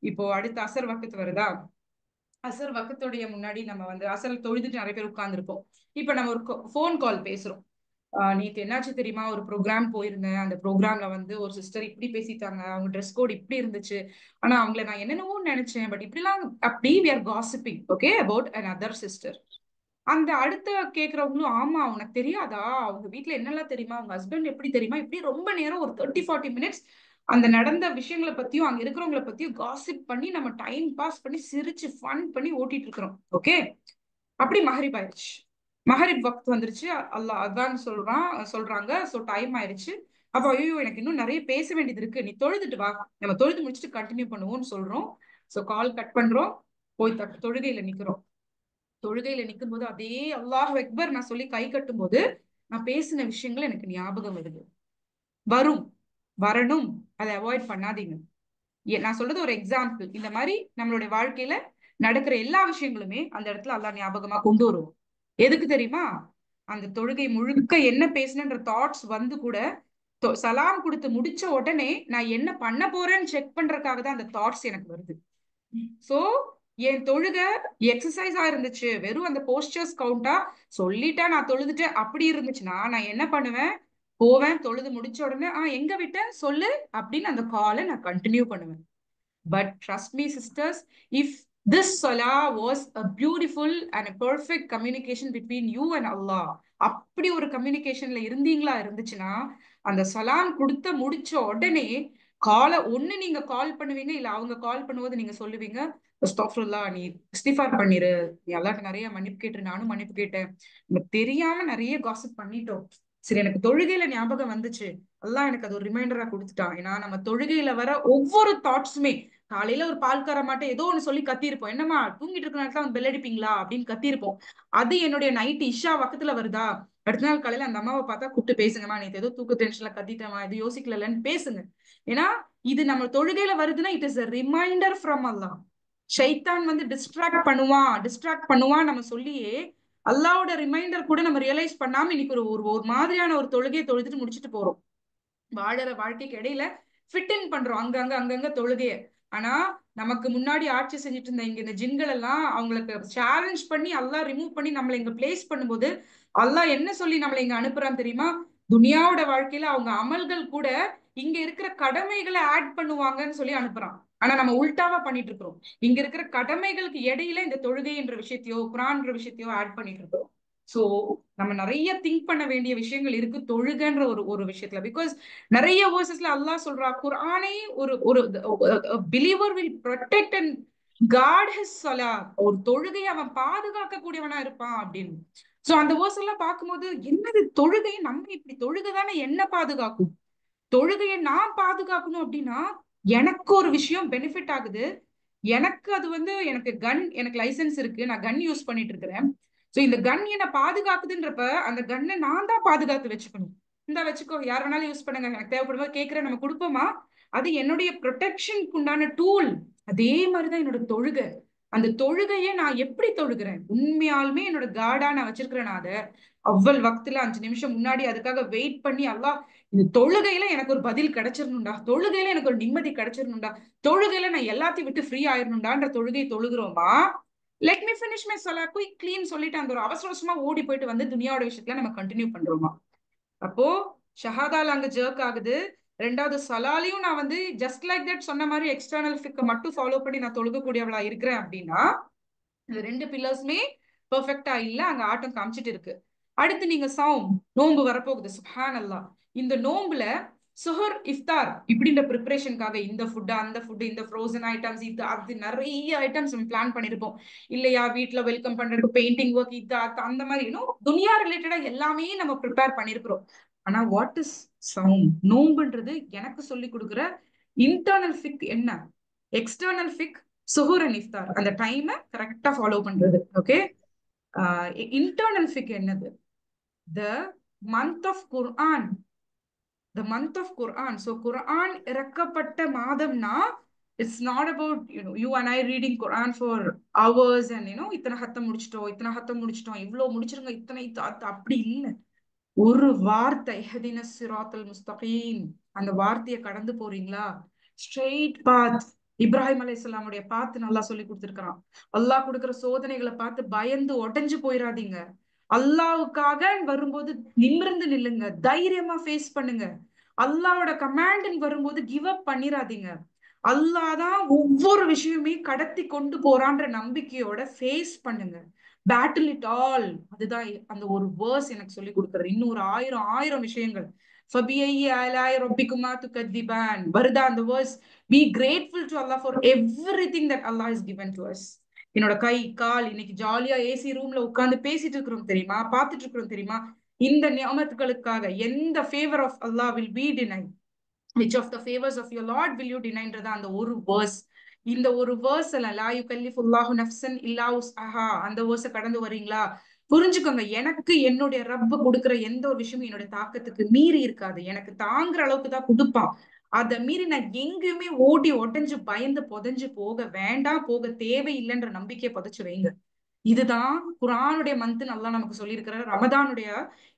இப்போ அடுத்த அசர் வக்கத்து வருதா, அசர் வக்கத்துடைய முன்னாடி நம்ம வந்து அசர் தொழுதுட்டு நிறைய பேர் உட்கார்ந்துருப்போம். இப்ப நம்ம ஒரு போன் கால் பேசுறோம். நேற்று என்னாச்சு தெரியுமா, ஒரு ப்ரோக்ராம் போயிருந்தேன், அந்த ப்ரோக்ராம்ல வந்து ஒரு சிஸ்டர் இப்படி பேசிட்டாங்க, அவங்க ட்ரெஸ் கோட் இப்படி இருந்துச்சு, ஆனா அவங்கள நான் என்னென்னவோ நினைச்சேன், பட் இப்படிலாம் அப்படி we are gossiping, okay, about another sister. அந்த அடுத்த கேக்குறவங்களும், ஆமா உனக்கு தெரியாதா அவங்க வீட்டுல என்னெல்லாம் தெரியுமா, அவங்க ஹஸ்பண்ட் எப்படி தெரியுமா, இப்படி ரொம்ப நேரம் ஒரு 30-40 மினிட்ஸ் அந்த நடந்த விஷயங்களை பத்தியும் அங்க இருக்கிறவங்களை பத்தியும் காசிப் பண்ணி நம்ம டைம் பாஸ் பண்ணி சிரிச்சு ஃபன் பண்ணி ஓட்டிட்டு இருக்கிறோம். ஓகே, அப்படி மஹரிப் ஆயிடுச்சு. மஹரிப் வக்த் வந்துருச்சு, அல்லாஹ் அதான் சொல்றாங்க. சோ டைம் ஆயிடுச்சு. அப்ப ஐயோ எனக்கு இன்னும் நிறைய பேச வேண்டியது இருக்கு, நீ தொழுதுட்டு வா, நம்ம தொழுது முடிச்சுட்டு கண்டினியூ பண்ணுவோம்னு சொல்றோம். சோ கால் கட் பண்றோம், போய் தொழுகையில நிக்கிறோம். தொழுகையில நிக்கும் போது அதே அல்லாஹ் அக்பர் நான் சொல்லி கை கட்டும் போது நான் பேசின விஷயங்கள் எனக்கு ஞாபகம் வருது, வரணும். அதை அவாய்ட் பண்ணாதீங்க. நான் சொல்றது ஒரு எக்ஸாம்பிள். இந்த மாதிரி நம்மளுடைய வாழ்க்கையில நடக்கிற எல்லா விஷயங்களுமே அந்த இடத்துல அல்லாஹ் ஞாபகமா கொண்டு வருவோம். எதுக்கு தெரியுமா, அந்த தொழுகை முழுக்க என்ன பேசணுன்ற தாட்ஸ் வந்து கூட சலாம் கொடுத்து முடிச்ச உடனே நான் என்ன பண்ண போறேன்னு செக் பண்றதுக்காக தான் அந்த தாட்ஸ் எனக்கு வருது. சோ என் தொழுகை எக்ஸசைஸா இருந்துச்சு, வெறும் அந்த போஸ்டர்ஸ் கவுண்டா சொல்லிட்டா நான் தொழுதுட்டேன் அப்படி இருந்துச்சுன்னா நான் என்ன பண்ணுவேன், போவேன், தொழுது முடிச்ச உடனே எங்க விட்டேன் சொல்லு அப்படின்னு அந்த காலை நான் கண்டினியூ பண்ணுவேன். But trust me, sisters, if this salah was a beautiful and a perfect communication between you and Allah, அப்படி ஒரு கம்யூனிகேஷன்ல இருந்துச்சுன்னா அந்த சலாம் கொடுத்த முடிச்ச உடனே ஒண்ணு நீங்க கால் பண்ணுவீங்க, இல்ல அவங்க கால் பண்ணும்போது நீங்க சொல்லுவீங்க, அஸ்தக்ஃபிருல்லாஹ், நீ இஸ்திஃபார் பண்ணிரு, நீ அல்லாஹ்ட்ட நிறைய மன்னிப்பு கேட்டு, நானும் மன்னிப்பு கேட்டேன், எனக்கு தெரியாம நிறைய காசிப் பண்ணிட்டோம், சரி எனக்கு தொழுகையில ஞாபகம் வந்துச்சு, அல்லாஹ் எனக்கு அது ஒரு ரிமைண்டரா கொடுத்துட்டான். ஏன்னா நம்ம தொழுகையில வர ஒவ்வொரு தாட்ஸுமே, காலையில ஒரு பால்கார மாட்ட ஏதோ ஒண்ணு சொல்லி கத்திருப்போம், என்னமா தூங்கிட்டு இருக்கிற நேரத்துல வந்து பெல் அடிப்பீங்களா அப்படின்னு கத்திருப்போம். அது என்னுடைய நைட் இஷா பக்கத்துல வருதா, அடுத்த நாள் காலையில அந்த அம்மாவை பார்த்தா கூப்பிட்டு பேசுங்கம்மா, நேற்று ஏதோ தூக்க டென்ஷன்ல கத்திட்டேமா, இது யோசிக்கலன்னு பேசுங்க. ஏன்னா இது நம்ம தொழுகையில வருதுன்னா it is a reminder from Allah. ஷைத்தான் வந்து டிஸ்ட்ராக்ட் பண்ணுவான் நம்ம சொல்லியே அல்லாவோட ரிமைண்டர் கூட நம்ம ரியலைஸ் பண்ணாம இன்னைக்கு ஒரு மாதிரியான ஒரு தொழுகையை தொழுதுட்டு முடிச்சுட்டு போறோம். வாழற வாழ்க்கைக்கு இடையில ஃபிட் இன் பண்றோம் அங்கங்க தொழுகைய. ஆனா நமக்கு முன்னாடி ஆட்சி செஞ்சுட்டு இருந்த இங்க இந்த ஜின்கள் எல்லாம் அவங்களுக்கு சேலஞ்ச் பண்ணி அல்லாஹ் ரிமூவ் பண்ணி நம்மளை இங்க பிளேஸ் பண்ணும்போது அல்லாஹ் என்ன சொல்லி நம்மளை இங்க அனுப்புறான் தெரியுமா, துனியாவோட வாழ்க்கையில அவங்க அமல்கள் கூட இங்க இருக்கிற கடமைகளை ஆட் பண்ணுவாங்கன்னு சொல்லி அனுப்புறான். ஆனா நம்ம உல்டாவா பண்ணிட்டு இருக்கிறோம், இங்க இருக்கிற கடமைகளுக்கு இடையில இந்த தொழுகைன்ற விஷயத்தையோ குரான்ற விஷயத்தையோ ஆட் பண்ணிட்டு இருக்கிறோம். சோ நம்ம நிறைய திங்க் பண்ண வேண்டிய விஷயங்கள் இருக்கு தொழுகன்ற ஒரு விஷயத்துல. பிகாஸ் நிறைய வேர்சஸ்ல அல்லாஹ் சொல்றா, குர்ஆனை ஒரு believer will protect and guard his ஸலாத், ஒரு தொழுகையை அவன் பாதுகாக்க கூடியவனா இருப்பான் அப்படின்னு. சோ அந்த வேர்ஸ் எல்லாம் பார்க்கும்போது என்னது தொழுகை, நம்ம இப்படி தொழுகை தானே என்ன பாதுகாக்கும், தொழுகையை நான் பாதுகாக்கணும் அப்படின்னா எனக்கு ஒரு விஷயம் பெனிஃபிட் ஆகுது, எனக்கு அது வந்து எனக்கு லைசன்ஸ் இருக்கு, நான் கன் யூஸ் பண்ணிட்டு இருக்கிறேன். சோ இந்த கன் என்ன பாதுகாக்குதுன்றப்ப அந்த கன்னை நான் தான் பாதுகாத்து வச்சுக்கணும். இந்தா வச்சுக்கோ, யார் வேணாலும் யூஸ் பண்ணுங்க, எனக்கு தேவைப்படும் போது கேட்கிறேன், நம்ம கொடுப்போமா? அது என்னுடைய ப்ரொடெக்ஷனுக்கு உண்டான டூல். அதே மாதிரிதான் என்னோட தொழுகை. அந்த தொழுகையை நான் எப்படி தொழுகிறேன்? உண்மையாலுமே என்னோட காடா நான் வச்சிருக்கிறேன். அதை அவ்வளவு வக்துல 5 நிமிஷம் முன்னாடி அதுக்காக வெயிட் பண்ணி, அல்லாஹ் இந்த தொழுகையில எனக்கு ஒரு பதில் கிடைச்சிடணும்டா, தொழுகையில எனக்கு ஒரு நிம்மதி கிடைச்சிடணும்டா, தொழுகையில நான் எல்லாத்தையும் விட்டு ஃப்ரீ ஆயிடணும்டான்ற தொழுகை தொழுகிறோமா? லெட் மீ ஃபினிஷ் மை சலா, குயிக் க்ளீன் சொல்லிட்டு அந்த ஒரு அவசர அவசரமா ஓடி போயிட்டு வந்து துனியாவோட விஷயத்துல நம்ம கண்டினியூ பண்றோமா? அப்போ ஷஹாதால அங்க ஜர்க் ஆகுது. ரெண்டாவது சலாலையும் நான் வந்து ஜஸ்ட் லைக் தட் சொன்ன மாதிரி எக்ஸ்டர்னல் ஃபிக்க மட்டும் ஃபாலோ பண்ணி நான் தொழுகக்கூடியவளா இருக்கிறேன் அப்படின்னா, இந்த 2 பில்லர்ஸுமே பெர்ஃபெக்டா இல்ல, அங்க ஆட்டம் காமிச்சிட்டு இருக்கு. அடுத்து நீங்க சௌம், நோன்பு வரப்போகுது. சுப்ஹானல்லாஹ். இந்த நோன்புல சுஹர், இஃப்தார் இப்படின்ற ப்ரிப்பரேஷனுக்காக இந்த ஃபுட் அந்த ஃபுட், இந்த ஃப்ரோசன் ஐட்டம்ஸ், இது அது நிறைய ஐட்டம்ஸ் நம்ம பிளான் பண்ணிருப்போம் இல்லையா? வீட்டுல வெல்கம் பண்றதுக்கு பெயிண்டிங் ஒர்க், இது அந்த மாதிரி இன்னும் துனியா ரிலேட்டடா எல்லாமே நம்ம ப்ரிப்பேர் பண்ணிருக்கிறோம். ஆனா வாட் இஸ் சௌம்? நோன்புன்றது எனக்கு சொல்லி கொடுக்குற இன்டர்னல் ஃபிக் என்ன? எக்ஸ்டர்னல் ஃபிக் சுஹூர் அண்ட் இஃப்தார், அந்த டைமை கரெக்டா ஃபாலோ பண்றது. ஓகே, இன்டர்னல் ஃபிக் என்னது? The month of Quran, the month of Quran. So Quran இறக்கப்பட்ட மாதம்னா it's not about you and I reading Quran for hours and இத்தனை ஹத்தம் முடிச்சிட்டோம், இத்தனை ஹத்தம் முடிச்சிட்டோம், இவ்வளவு முடிச்சிருங்க, இத்தனை அப்படி இல்லை. ஒரு வார்த்தை ஹதின சிராத்தல் முஸ்தகீம், அந்த வார்த்தையை கடந்து போறீங்களா? ஸ்ட்ரெயிட் பாத். இப்ராஹிம் அலைஹிஸ்ஸலாமுடைய பாத்து நல்லா சொல்லி கொடுத்திருக்கிறான். அல்லாஹ் கொடுக்கிற சோதனைகளை பார்த்து பயந்து உடைஞ்சு போயிடாதீங்க. அல்லாவுக்காக வரும்போது நிமிர்ந்து நில்லுங்க, தைரியமா ஃபேஸ் பண்ணுங்க. அல்லாவோட கமாண்ட் வரும்போது கிவ் அப் பண்ணிராதீங்க. அல்லாதான் ஒவ்வொரு விஷயமே கடத்தி கொண்டு போறான்ற நம்பிக்கையோட ஃபேஸ் பண்ணுங்க. Battle it all. அதுதான் அந்த ஒரு வேர்ஸ் எனக்கு சொல்லி கொடுக்குறது. இன்னொரு ஆயிரம் விஷயங்கள். வருதா அந்த verse? Be grateful to Allah for everything that Allah is given to us. என்னோட கை கால் இன்னைக்கு ஜாலியா ஏசி ரூம்ல உட்கார்ந்து பேசிட்டு இருக்கிறோம் தெரியுமா, பார்த்துட்டு இருக்கிறோம் தெரியுமா? இந்த நியமத்துகளுக்காக எந்த favour of Allah will be denied? which of the favors of your lord will you deny-ன்றதா அந்த ஒரு வேர்ஸ். இந்த ஒரு வேர்ஸ் லா யுகல்லிஃபுல்லாஹு நஃப்ஸன் இல்லா உஸ்அஹா, அந்த வேர்ஸை கடந்து வரீங்களா? புரிஞ்சுக்கோங்க, எனக்கு என்னுடைய ரப்பு கொடுக்குற எந்த ஒரு விஷயமும் என்னுடைய தாக்கத்துக்கு மீறி இருக்காது. எனக்கு தாங்குற அளவுக்கு தான் கொடுப்பான். அதை மீறி நான் எங்கேயுமே ஓடி ஒட்டஞ்சு பயந்து புதைஞ்சு போக வேண்டாம், போக தேவையில்லைன்ற நம்பிக்கையை புதைச்சு வைங்க. இதுதான் குர்ஆனுடைய மந்த் நல்லா நமக்கு சொல்லியிருக்கிற ரமதானுடைய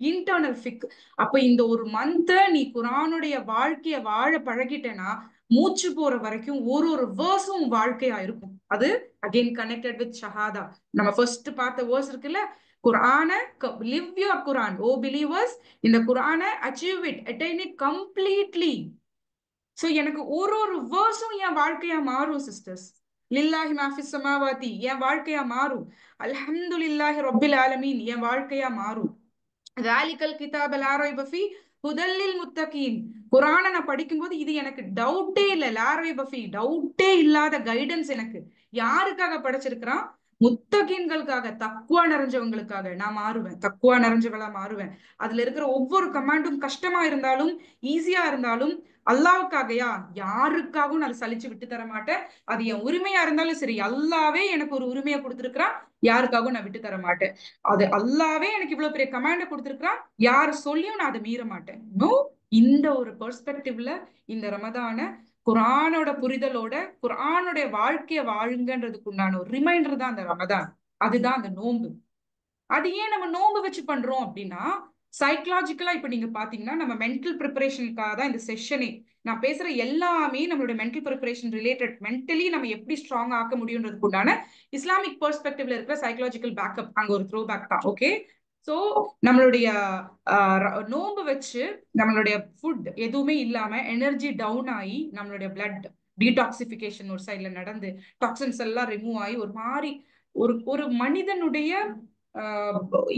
இன்டர்னல் ஃபிக். அப்ப இந்த ஒரு மந்த் நீ குர்ஆனுடைய வாழ்க்கைய வாழ பழகிட்டேன்னா மூச்சு போற வரைக்கும் ஒரு வேர்ஸும் வாழ்க்கையா இருக்கும். அது அகைன் கனெக்டட் வித் ஷஹாதா. நம்ம ஃபர்ஸ்ட் பார்த்த வேர்ஸ் இருக்குல்ல, குர்ஆனை live your Quran, O believers, இந்த குர்ஆனை achieve it, attain it completely. So எனக்கு ஒரு வேர்ஸும் என் வாழ்க்கையா மாறும் சிஸ்டர்ஸ். லில்லாஹி மாஃபிஸ் ஸமாவாதி என் வாழ்க்கையா மாறும். அல்ஹம்துலில்லாஹி ரப்பில் ஆலமீன் என் வாழ்க்கையா மாறும். ராலிகல் கிதாப லா ரைப ஃபீ ஹுதல் லில் முத்தகீன். குர்ஆனை நான் படிக்கும்போது இது எனக்கு டவுட்டே இல்ல, லா ரைப ஃபீ டவுட்டே இல்லாத கைடன்ஸ். எனக்கு யாருக்காக படைச்சிருக்கிறான்? முத்தகீன்களுக்காக, தக்வா நிறைஞ்சவங்களுக்காக நான் மாறுவேன், தக்வா நிறைஞ்சவளா மாறுவேன். அதுல இருக்கிற ஒவ்வொரு கமாண்டும் கஷ்டமா இருந்தாலும் ஈஸியா இருந்தாலும் அல்லாவுக்காகயா, யாருக்காகவும் நான் சலிச்சு விட்டு தர மாட்டேன். அது என் உரிமையா இருந்தாலும் சரி, அல்லாவே எனக்கு ஒரு உரிமையை கொடுத்திருக்கிறான், யாருக்காகவும் நான் விட்டு தர மாட்டேன். அது அல்லாவே எனக்கு இவ்வளவு பெரிய கமாண்ட கொடுத்திருக்கிறான், யாரு சொல்லியும் நான் அதை மீற மாட்டேன். நோ, இந்த ஒரு பெர்ஸ்பெக்டிவ்ல இந்த ரமதான குர்ஆனோட புரிதலோட குர்ஆனுடைய வாழ்க்கைய வாழுங்கன்றதுக்கு உண்டான ஒரு ரிமைண்டர் தான் அந்த ரமதான். அதுதான் அந்த நோன்பு. அது ஏன் நம்ம நோன்பு வச்சு பண்றோம் அப்படின்னா, சைக்கலாஜிக்கலா இப்ப நீங்க பாத்தீங்கன்னா நம்ம மென்டல் ப்ரிப்பரேஷனுக்காக தான் இந்த செஷனே. நான் பேசுற எல்லாமே நம்மளோட மென்டல் ப்ரிப்பரேஷன் ரிலேட்டட். மென்டலி நம்ம எப்படி ஸ்ட்ராங் ஆக்க முடியும்ன்றதுக்கு உண்டான இஸ்லாமிக் பெர்ஸ்பெக்டிவ்ல இருக்கிற சைக்கலாஜிக்கல் பேக்கப், அங்க ஒரு த்ரோ பேக் தான். ஓகே, சோ நம்மளுடைய நோன்பு வச்சு நம்மளுடைய ஃபுட் எதுவுமே இல்லாம எனர்ஜி டவுன் ஆகி நம்மளுடைய பிளட் டீடாக்சிபிகேஷன் ஒரு சைட்ல நடந்து டாக்ஸின்ஸ் எல்லாம் ரிமூவ் ஆகி ஒரு மாதிரி ஒரு மனிதனுடைய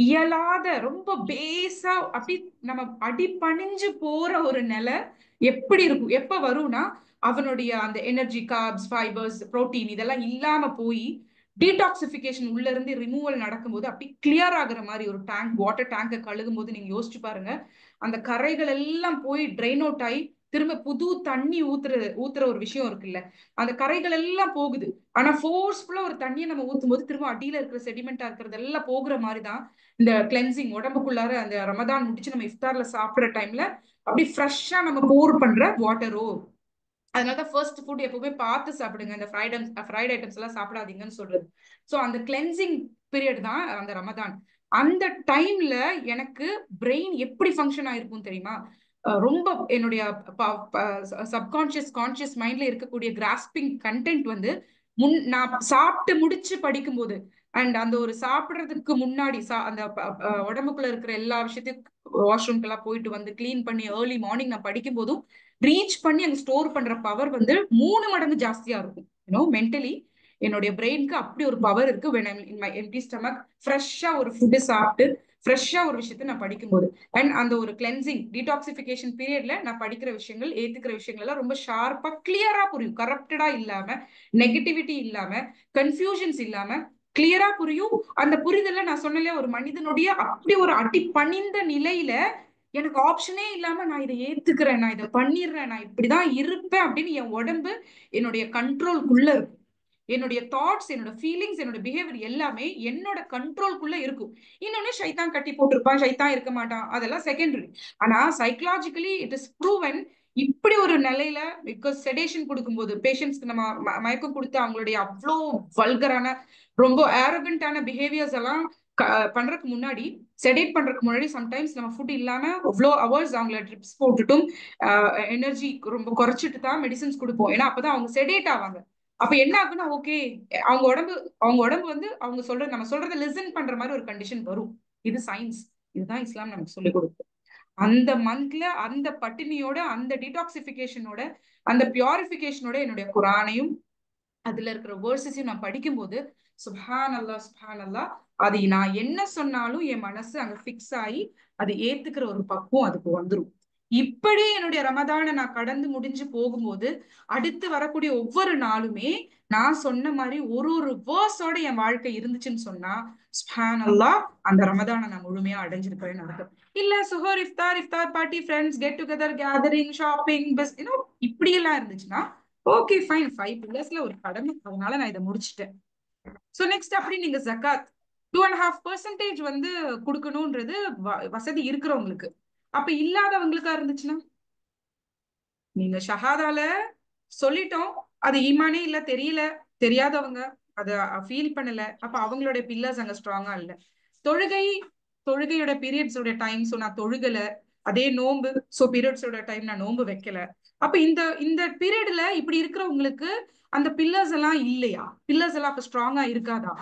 இயலாத ரொம்ப பேஸா அப்படி நம்ம அடிபணிஞ்சு போற ஒரு நிலை எப்படி இருக்கும், எப்ப வரும்னா அவனுடைய அந்த எனர்ஜி, கார்ப்ஸ், ஃபைபர்ஸ், புரோட்டீன் இதெல்லாம் இல்லாம போய் டீடாக்சிபிகேஷன் உள்ள இருந்து ரிமூவல் நடக்கும்போது அப்படி கிளியர் ஆகுற மாதிரி ஒரு டேங்க், வாட்டர் டேங்கை கழுகும் போது நீங்க யோசிச்சு பாருங்க, அந்த கரைகள் எல்லாம் போய் ட்ரெயின் அவுட் ஆகி திரும்ப புது தண்ணி ஊத்துற ஒரு விஷயம் இருக்குல்ல, அந்த கரைகள் எல்லாம் போகுது. ஆனா ஃபோர்ஸ்ஃபுல்லா ஒரு தண்ணியை நம்ம ஊத்தும் போது திரும்ப அடியில இருக்கிற செடிமெண்டா இருக்கிறது எல்லாம் போகிற மாதிரிதான் இந்த கிளென்சிங் உடம்புக்குள்ளார அந்த ரமதான் முடிச்சு நம்ம இஃப்தார்ல சாப்பிடுற டைம்ல அப்படி ஃப்ரெஷ்ஷா நம்ம போர் பண்ற வாட்டரோ. அதனாலதான் ஃபர்ஸ்ட் ஃபுட் எப்பவுமே பார்த்து சாப்பிடுங்க, இந்த ஃப்ரைட் ஐட்டம்ஸ் எல்லாம் சாப்பிடாதீங்கன்னு சொல்றது. சோ அந்த கிளென்சிங் பீரியட் தான் அந்த ரமதான். அந்த டைம்ல எனக்கு பிரெயின் எப்படி ஃபங்க்ஷன் ஆயிருக்கும் தெரியுமா? ரொம்ப என்னுடைய சப்கான்சியஸ் கான்சியஸ் மைண்ட்ல இருக்கக்கூடிய கிராஸ்பிங் கண்டென்ட் வந்து நான் சாப்பிட்டு முடிச்சு படிக்கும்போது அண்ட் அந்த ஒரு சாப்பிடுறதுக்கு முன்னாடி அந்த உடம்புக்குள்ள இருக்கிற எல்லா விஷயத்தையும் வாஷ்ரூம்க்கு எல்லாம் போயிட்டு வந்து கிளீன் பண்ணி ஏர்லி மார்னிங் நான் படிக்கும் போதும் ரீச் பண்ணி அங்க ஸ்டோர் பண்ற பவர் வந்து 3 மடங்கு ஜாஸ்தியா இருக்கும். மென்டலி என்னுடைய பிரெயினுக்கு அப்படி ஒரு பவர் இருக்கு. when I'm in my empty stomach ஃப்ரெஷ்ஷா ஒரு ஃபுட்டு சாப்பிட்டு ஃப்ரெஷ்ஷா ஒரு விஷயத்தை நான் படிக்கும்போது அண்ட் அந்த ஒரு கிளென்சிங் டீடாக்சிபிகேஷன் பீரியட்ல நான் படிக்கிற விஷயங்கள் ஏத்துக்கிற விஷயங்கள் எல்லாம் ரொம்ப ஷார்ப்பா கிளியரா புரியும். கரப்டடா இல்லாம, நெகட்டிவிட்டி இல்லாம, கன்ஃபியூஷன்ஸ் இல்லாம கிளியரா புரியும். அந்த புரிதல்ல நான் சொன்னல ஒரு மனிதனுடைய அப்படி ஒரு அடி பணிந்த நிலையில எனக்கு ஆப்ஷனே இல்லாம நான் இதை ஏத்துக்கிறேன், நான் இதை பண்ணிடுறேன், நான் இப்படிதான் இருப்பேன் அப்படின்னு என் உடம்பு என்னுடைய கண்ட்ரோல்குள்ள இருக்கும். என்னுடைய தாட்ஸ், என்னோட ஃபீலிங்ஸ், என்னோட பிஹேவியர் எல்லாமே என்னோட கண்ட்ரோல்குள்ள இருக்கும். இன்னொன்னு ஷைத்தான் கட்டி போட்டிருப்பான், ஷைத்தான் இருக்க மாட்டான், அதெல்லாம் செகண்டரி. ஆனா சைக்கலாஜிக்கலி இட் இஸ் ப்ரூவன் இப்படி ஒரு நிலையில பிகாஸ் செடேஷன் கொடுக்கும்போது பேஷண்ட்ஸ்க்கு நம்ம மயக்கம் கொடுத்து அவங்களுடைய அவ்வளோ வல்கரான ரொம்ப ஏரோகண்டான பிஹேவியர்ஸ் எல்லாம் பண்றதுக்கு முன்னாடி செடேட் பண்றதுக்கு முன்னாடி சம்டைம்ஸ் நம்ம ஃபுட் இல்லாம அவ்வளோ ஹவர்ஸ் அவங்கள ட்ரிப்ஸ் போட்டுட்டும் எனர்ஜி ரொம்ப குறைச்சிட்டு தான் மெடிசன்ஸ் கொடுப்போம். ஏன்னா அப்பதான் அவங்க செடேட் ஆவாங்க. அப்ப என்ன ஆகுன்னா ஓகே அவங்க உடம்பு வந்து அவங்க நம்ம சொல்றதை லிசன் பண்ற மாதிரி ஒரு கண்டிஷன் வரும். இது சயின்ஸ், இதுதான் இஸ்லாம் நமக்கு சொல்லிக் கொடுக்கும். அந்த மந்த்ல அந்த பட்டினியோட அந்த டிடாக்சிபிகேஷனோட அந்த பியூரிபிகேஷனோட என்னுடைய குரானையும் அதுல இருக்கிற வேர்சஸையும் நான் படிக்கும்போது சுப்ஹான் அல்லா அது நான் என்ன சொன்னாலும் என் மனசு அங்க ஃபிக்ஸ் ஆகி அது ஏத்துக்கிற ஒரு பக்குவம் அதுக்கு வந்துடும். இப்படி என்னுடைய ரமதானை நான் கடந்து முடிஞ்சு போகும்போது அடுத்து வரக்கூடிய ஒவ்வொரு நாளுமே நான் சொன்ன மாதிரி ஒரு வேர்ஸோட என் வாழ்க்கை இருந்துச்சுன்னு சொன்னா சுப்ஹான் அல்லாஹ் அந்த ரமதானை நான் முழுமையா அடைஞ்சிருக்கிறேன்னு அர்த்தம். இல்ல சுஹர் இஃப்தார் party friends get together gathering shopping bus இப்படி எல்லாம் இருந்துச்சுன்னா ஓகே ஃபைன் 5 பில்லர்ஸ்ல ஒரு கடமை, அதனால நான் இதை முடிச்சிட்டேன். சோ நெக்ஸ்ட் அப்படி நீங்க ஜகாத் 2.5% வந்து கொடுக்கணும்ன்றது வசதி இருக்கிறவங்களுக்கு. அப்ப இல்லாதவங்களுக்கா இருந்துச்சுன்னா நீங்க ஷஹாதால சொல்லிட்டோம், அது ஈமானே இல்ல, தெரியாதவங்க அத ஃபீல் பண்ணல, அப்ப அவங்களுடைய பில்லர்ஸ் அங்க ஸ்ட்ராங்கா இல்ல. தொழுகையோட பீரியட்ஸோட டைம் சோ நான் தொழுகல, அதே நோம்பு சோ பீரியட்ஸோட டைம் நான் நோம்பு வைக்கல. அப்ப இந்த பீரியட்ல இப்படி இருக்கிறவங்களுக்கு அந்த பில்லர்ஸ் எல்லாம் இல்லையா? பில்லர்ஸ் எல்லாம் அப்ப ஸ்ட்ராங்கா இருக்காதா?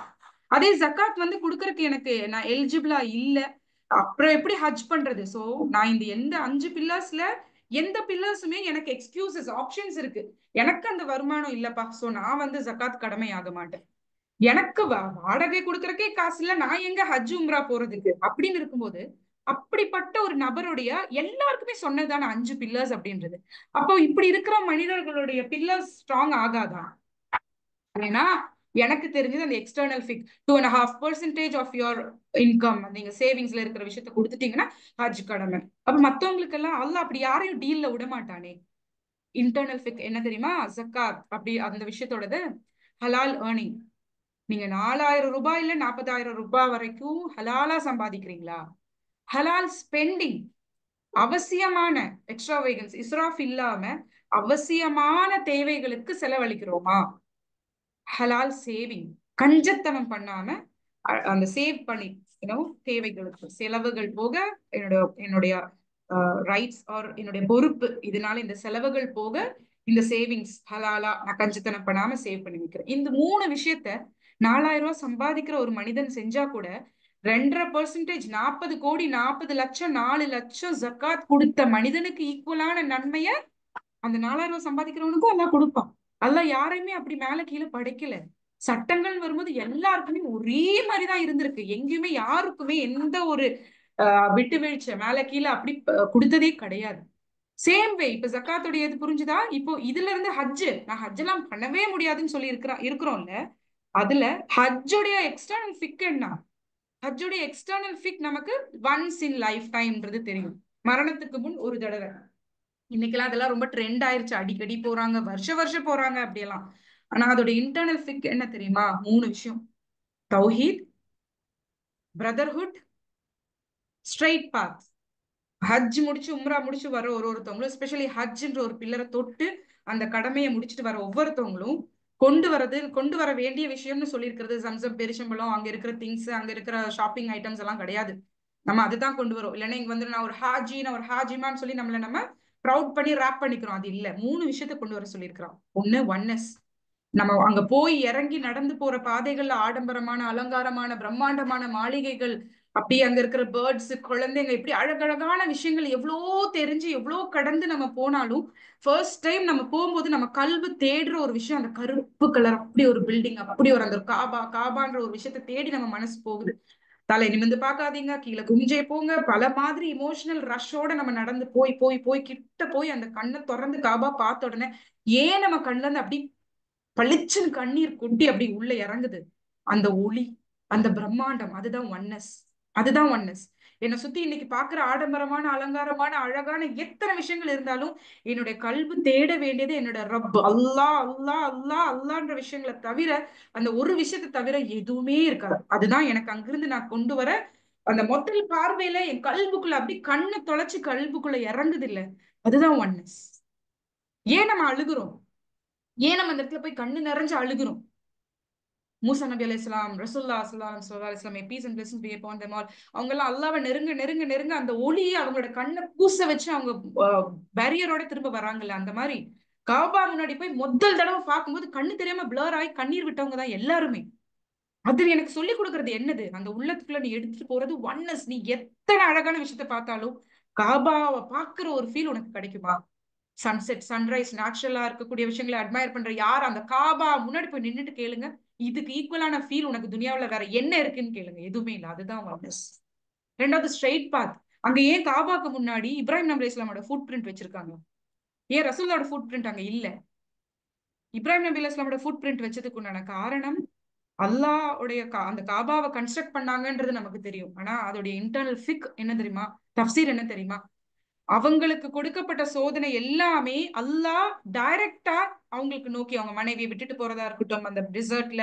அதே ஜக்காத் வந்து கொடுக்கறதுக்கு எனக்கு நான் எலிஜிபிளா இல்ல, அப்புறம் எப்படி ஹஜ் பண்றது? சோ நான் இந்த எந்த 5 பில்லர்ஸ்ல எந்த பில்லர்ஸுமே எனக்கு எக்ஸ்கியூசஸ் ஆப்ஷன்ஸ் இருக்கு. எனக்கு அந்த வருமானம் இல்லப்பா, சோ நான் வந்து ஜக்காத் கடமை ஆக மாட்டேன். எனக்கு வாடகை கொடுக்கறக்கே காசு இல்ல, நான் எங்க ஹஜ் உம்ரா போறதுக்கு அப்படின்னு இருக்கும்போது அப்படிப்பட்ட ஒரு நபருடைய எல்லாருக்குமே சொன்னதான 5 பில்லர்ஸ் அப்படின்றது. அப்போ இப்படி இருக்கிற மனிதர்களுடைய பில்லர்ஸ் ஸ்ட்ராங் ஆகாதா? ஏன்னா எனக்கு தெரிஞ்சது அந்த எக்ஸ்டர்னல் ஃபிக் 2.5% ஆஃப் யுவர் இன்கம் நீங்க சேவிங்ஸ்ல இருக்கிற விஷயத்த கொடுத்துட்டீங்கன்னா ஹஜ் கடமை. அப்ப மத்தவங்களுக்கு எல்லாம் அல்லாஹ் அப்படி யாரையும் டீல்ல விட மாட்டானே. இன்டர்னல் ஃபிக் என்ன தெரியுமா? ஜக்காத் அப்படி அந்த விஷயத்தோடது ஹலால் ஏர்னிங். நீங்க 4000 ரூபாய் இல்ல 40,000 ரூபாய் வரைக்கும் ஹலாலா சம்பாதிக்கிறீங்களா? ஹலால் ஸ்பெண்டிங் அவசியமான எக்ஸ்ட்ராவேகன்ஸ் இஸ்ராஃப் இல்லாம அவசியமான தேவைகளுக்கு செலவழிக்கிறோமா? ஹலால் சேவிங் கஞ்சத்தனம் பண்ணாம அந்த சேவ் பண்ணி தேவைகளுக்கு செலவுகள் போக என்னுடைய ரைட்ஸ் ஆர் என்னுடைய பொறுப்பு, இதனால இந்த செலவுகள் போக இந்த சேவிங்ஸ் ஹலாலா நான் கஞ்சத்தனம் பண்ணாம சேவ் பண்ணி வைக்கிறேன். இந்த 3 விஷயத்த 4000 ரூபாய் சம்பாதிக்கிற ஒரு மனிதன் செஞ்சா கூட 2.5% 40 கோடி 40 லட்சம் 4 லட்சம் ஜக்காத் கொடுத்த மனிதனுக்கு ஈக்குவலான நன்மைய அந்த 4000 ரூபாய் சம்பாதிக்கிறவனுக்கும் எல்லாம் கொடுப்பான். அல்லாஹ் யாரையுமே அப்படி மேல கீழே படைக்கல. சட்டங்கள் வரும்போது எல்லாருக்குமே ஒரே மாதிரிதான் இருந்திருக்கு. எங்கேயுமே யாருக்குமே எந்த ஒரு விட்டு வீழ்ச்சி மேல கீழே அப்படி கொடுத்ததே கிடையாது. சேம் வே இப்ப ஜக்காத்துடைய இது புரிஞ்சுதா? இப்போ இதுல இருந்து நான் ஹஜ் எல்லாம் பண்ணவே முடியாதுன்னு சொல்லி இருக்கிறோம்ல, அதுல ஹஜ்ஜுடைய எக்ஸ்டர்னல் ஃபிக் என்ன? ஹஜ்ஜுடைய எக்ஸ்டர்னல் ஃபிக் நமக்கு ஒன்ஸ் இன் லைஃப் டைம்ன்றது தெரியும். மரணத்துக்கு முன் ஒரு தடவை இன்னைக்கெல்லாம் அதெல்லாம் ரொம்ப ட்ரெண்ட் ஆயிருச்சு. அடிக்கடி போறாங்க, வருஷம் போறாங்க அப்படியெல்லாம். ஆனா அதோட இன்டர்னல் ஃபிக் என்ன தெரியுமா? 3 விஷயம். தௌஹீத், பிரதர்ஹுட், ஸ்ட்ரைட் பாத். ஹஜ் முடிச்சு உம்ரா முடிச்சு வர ஒருத்தவங்களும், எஸ்பெஷலி ஹஜ்ன்ற ஒரு பில்லரை தொட்டு அந்த கடமையை முடிச்சுட்டு வர ஒவ்வொருத்தவங்களும் கொண்டு வர வேண்டிய விஷயம்னு சொல்லியிருக்கிறது சம்சம், பெருச்சம்பழம், அங்க இருக்கிற திங்ஸ், அங்க இருக்கிற ஷாப்பிங் ஐட்டம்ஸ் எல்லாம் கிடையாது. நம்ம அதுதான் கொண்டு வரோம். இல்லைன்னா இங்க வந்து நான் ஒரு ஹாஜிமான்னு சொல்லி நம்ம ப்ரௌட் பண்ணி ரேப் பண்ணிக்கிறோம். அது இல்ல. 3 விஷயத்த கொண்டு வர சொல்லியிருக்கிறோம். ஒண்ணு ஒன்னஸ். நம்ம அங்க போய் இறங்கி நடந்து போற பாதைகள்ல ஆடம்பரமான, அலங்காரமான, பிரம்மாண்டமான மாளிகைகள், அப்படியே அங்க இருக்கிற பேர்ட்ஸ், குழந்தைங்க, இப்படி அழகழகான விஷயங்கள் எவ்வளோ தெரிஞ்சு எவ்வளோ கடந்து நம்ம போனாலும் ஃபர்ஸ்ட் டைம் நம்ம போகும்போது நம்ம கல்வி தேடுற ஒரு விஷயம் அந்த கருப்பு கலர், அப்படி ஒரு பில்டிங், அப்படி ஒரு அந்த காபான்ற ஒரு விஷயத்தை தேடி நம்ம மனசு போகுது. தலை நிமிர்ந்து பார்க்காதீங்க, கீழே குமிஞ்சே போங்க, பல மாதிரி இமோஷனல் ரஷ்ஷோட நம்ம நடந்து போய் போய் போய் கிட்ட போய் அந்த கண்ணை திறந்து காபா பார்த்த உடனே ஏன் நம்ம கண்ணுல இருந்து அப்படி பளிச்சுன்னு கண்ணீர் கொட்டி அப்படி உள்ள இறங்குது? அந்த ஒளி, அந்த பிரம்மாண்டம், அதுதான் ஒன்னஸ். அதுதான் ஒன்னஸ். என்னை சுத்தி இன்னைக்கு பாக்குற ஆடம்பரமான, அலங்காரமான, அழகான எத்தனை விஷயங்கள் இருந்தாலும் என்னுடைய கல்வி தேட வேண்டியது என்னோட ரப் அல்லாஹ் அல்லாஹ் அல்லாஹ் அல்லான்ற விஷயங்களை தவிர, அந்த ஒரு விஷயத்தை தவிர எதுவுமே இருக்காது. அதுதான் எனக்கு அங்கிருந்து நான் கொண்டு வர அந்த முதல் பார்வையில என் கல்புக்குள்ள அப்படி கண்ணு தொலைச்சு கல்புக்குள்ள இறங்குது இல்ல, அதுதான் ஒன்னஸ். ஏன் நம்ம அழுகுறோம்? ஏன் நம்ம அந்த இடத்துல போய் கண்ணு நிறைஞ்சு அழுகுறோம்? மூசா நபி அலைஹிஸ் ஸலாம், ரசூலுல்லாஹ் ஸல்லல்லாஹு அலைஹி வஸல்லம், peace and blessings be upon them all, அவங்க எல்லாம் அல்லாஹ்வை நெருங்க நெருங்க நெருங்க அந்த ஒளியை அவங்களோட கண்ணை கூச வச்சு அவங்க பேரியரோட திரும்ப வராங்கல்ல, அந்த மாதிரி காபா முன்னாடி போய் முதல் தடவை பார்க்கும்போது கண்ணு தெரியாம பிளர் ஆகி கண்ணீர் விட்டவங்க தான் எல்லாருமே. அது எனக்கு சொல்லி கொடுக்கறது என்னது? அந்த உள்ளத்துக்குள்ள நீ எடுத்துட்டு போறது ஒன்னஸ். நீ எத்தனை அழகான விஷயத்த பார்த்தாலும் காபாவை பாக்குற ஒரு ஃபீல் உனக்கு கிடைக்குமா? சன்செட், சன்ரைஸ், நேச்சுரலா இருக்கக்கூடிய விஷயங்களை அட்மயர் பண்ற யார் அந்த காபா முன்னாடி போய் நின்னுட்டு கேளுங்க, இதுக்கு ஈக்குவலான ஃபீல் உனக்கு துனியாவுல வேற என்ன இருக்குன்னு கேளுங்க. எதுவுமே இல்லை. அதுதான் ஒன்னஸ். ரெண்டாவது ஸ்ட்ரெயிட் பாத். அங்க ஏன் காபாக்கு முன்னாடி இப்ராஹிம் நபி அலைஹிஸ்ஸலாமோட ஃபுட் பிரிண்ட் வச்சிருக்காங்க? ஏன் ரசூலோட ஃபுட் பிரிண்ட் அங்க இல்ல? இப்ராஹிம் நபி அலைஹிஸ்ஸலாமோட ஃபுட் பிரிண்ட் வச்சதுக்கு உண்டான காரணம், அல்லாஹ்வுடைய அந்த காபாவை கன்ஸ்ட்ரக்ட் பண்ணாங்கன்றது நமக்கு தெரியும். ஆனா அதோடைய இன்டர்னல் ஃபிக் என்ன தெரியுமா? தஃப்சீர் என்ன தெரியுமா? அவங்களுக்கு கொடுக்கப்பட்ட சோதனை எல்லாமே அல்லாஹ் டைரக்டா அவங்களுக்கு நோக்கி, அவங்க மனைவியை விட்டுட்டு போறதா இருக்கட்டும், அந்த டிசர்ட்ல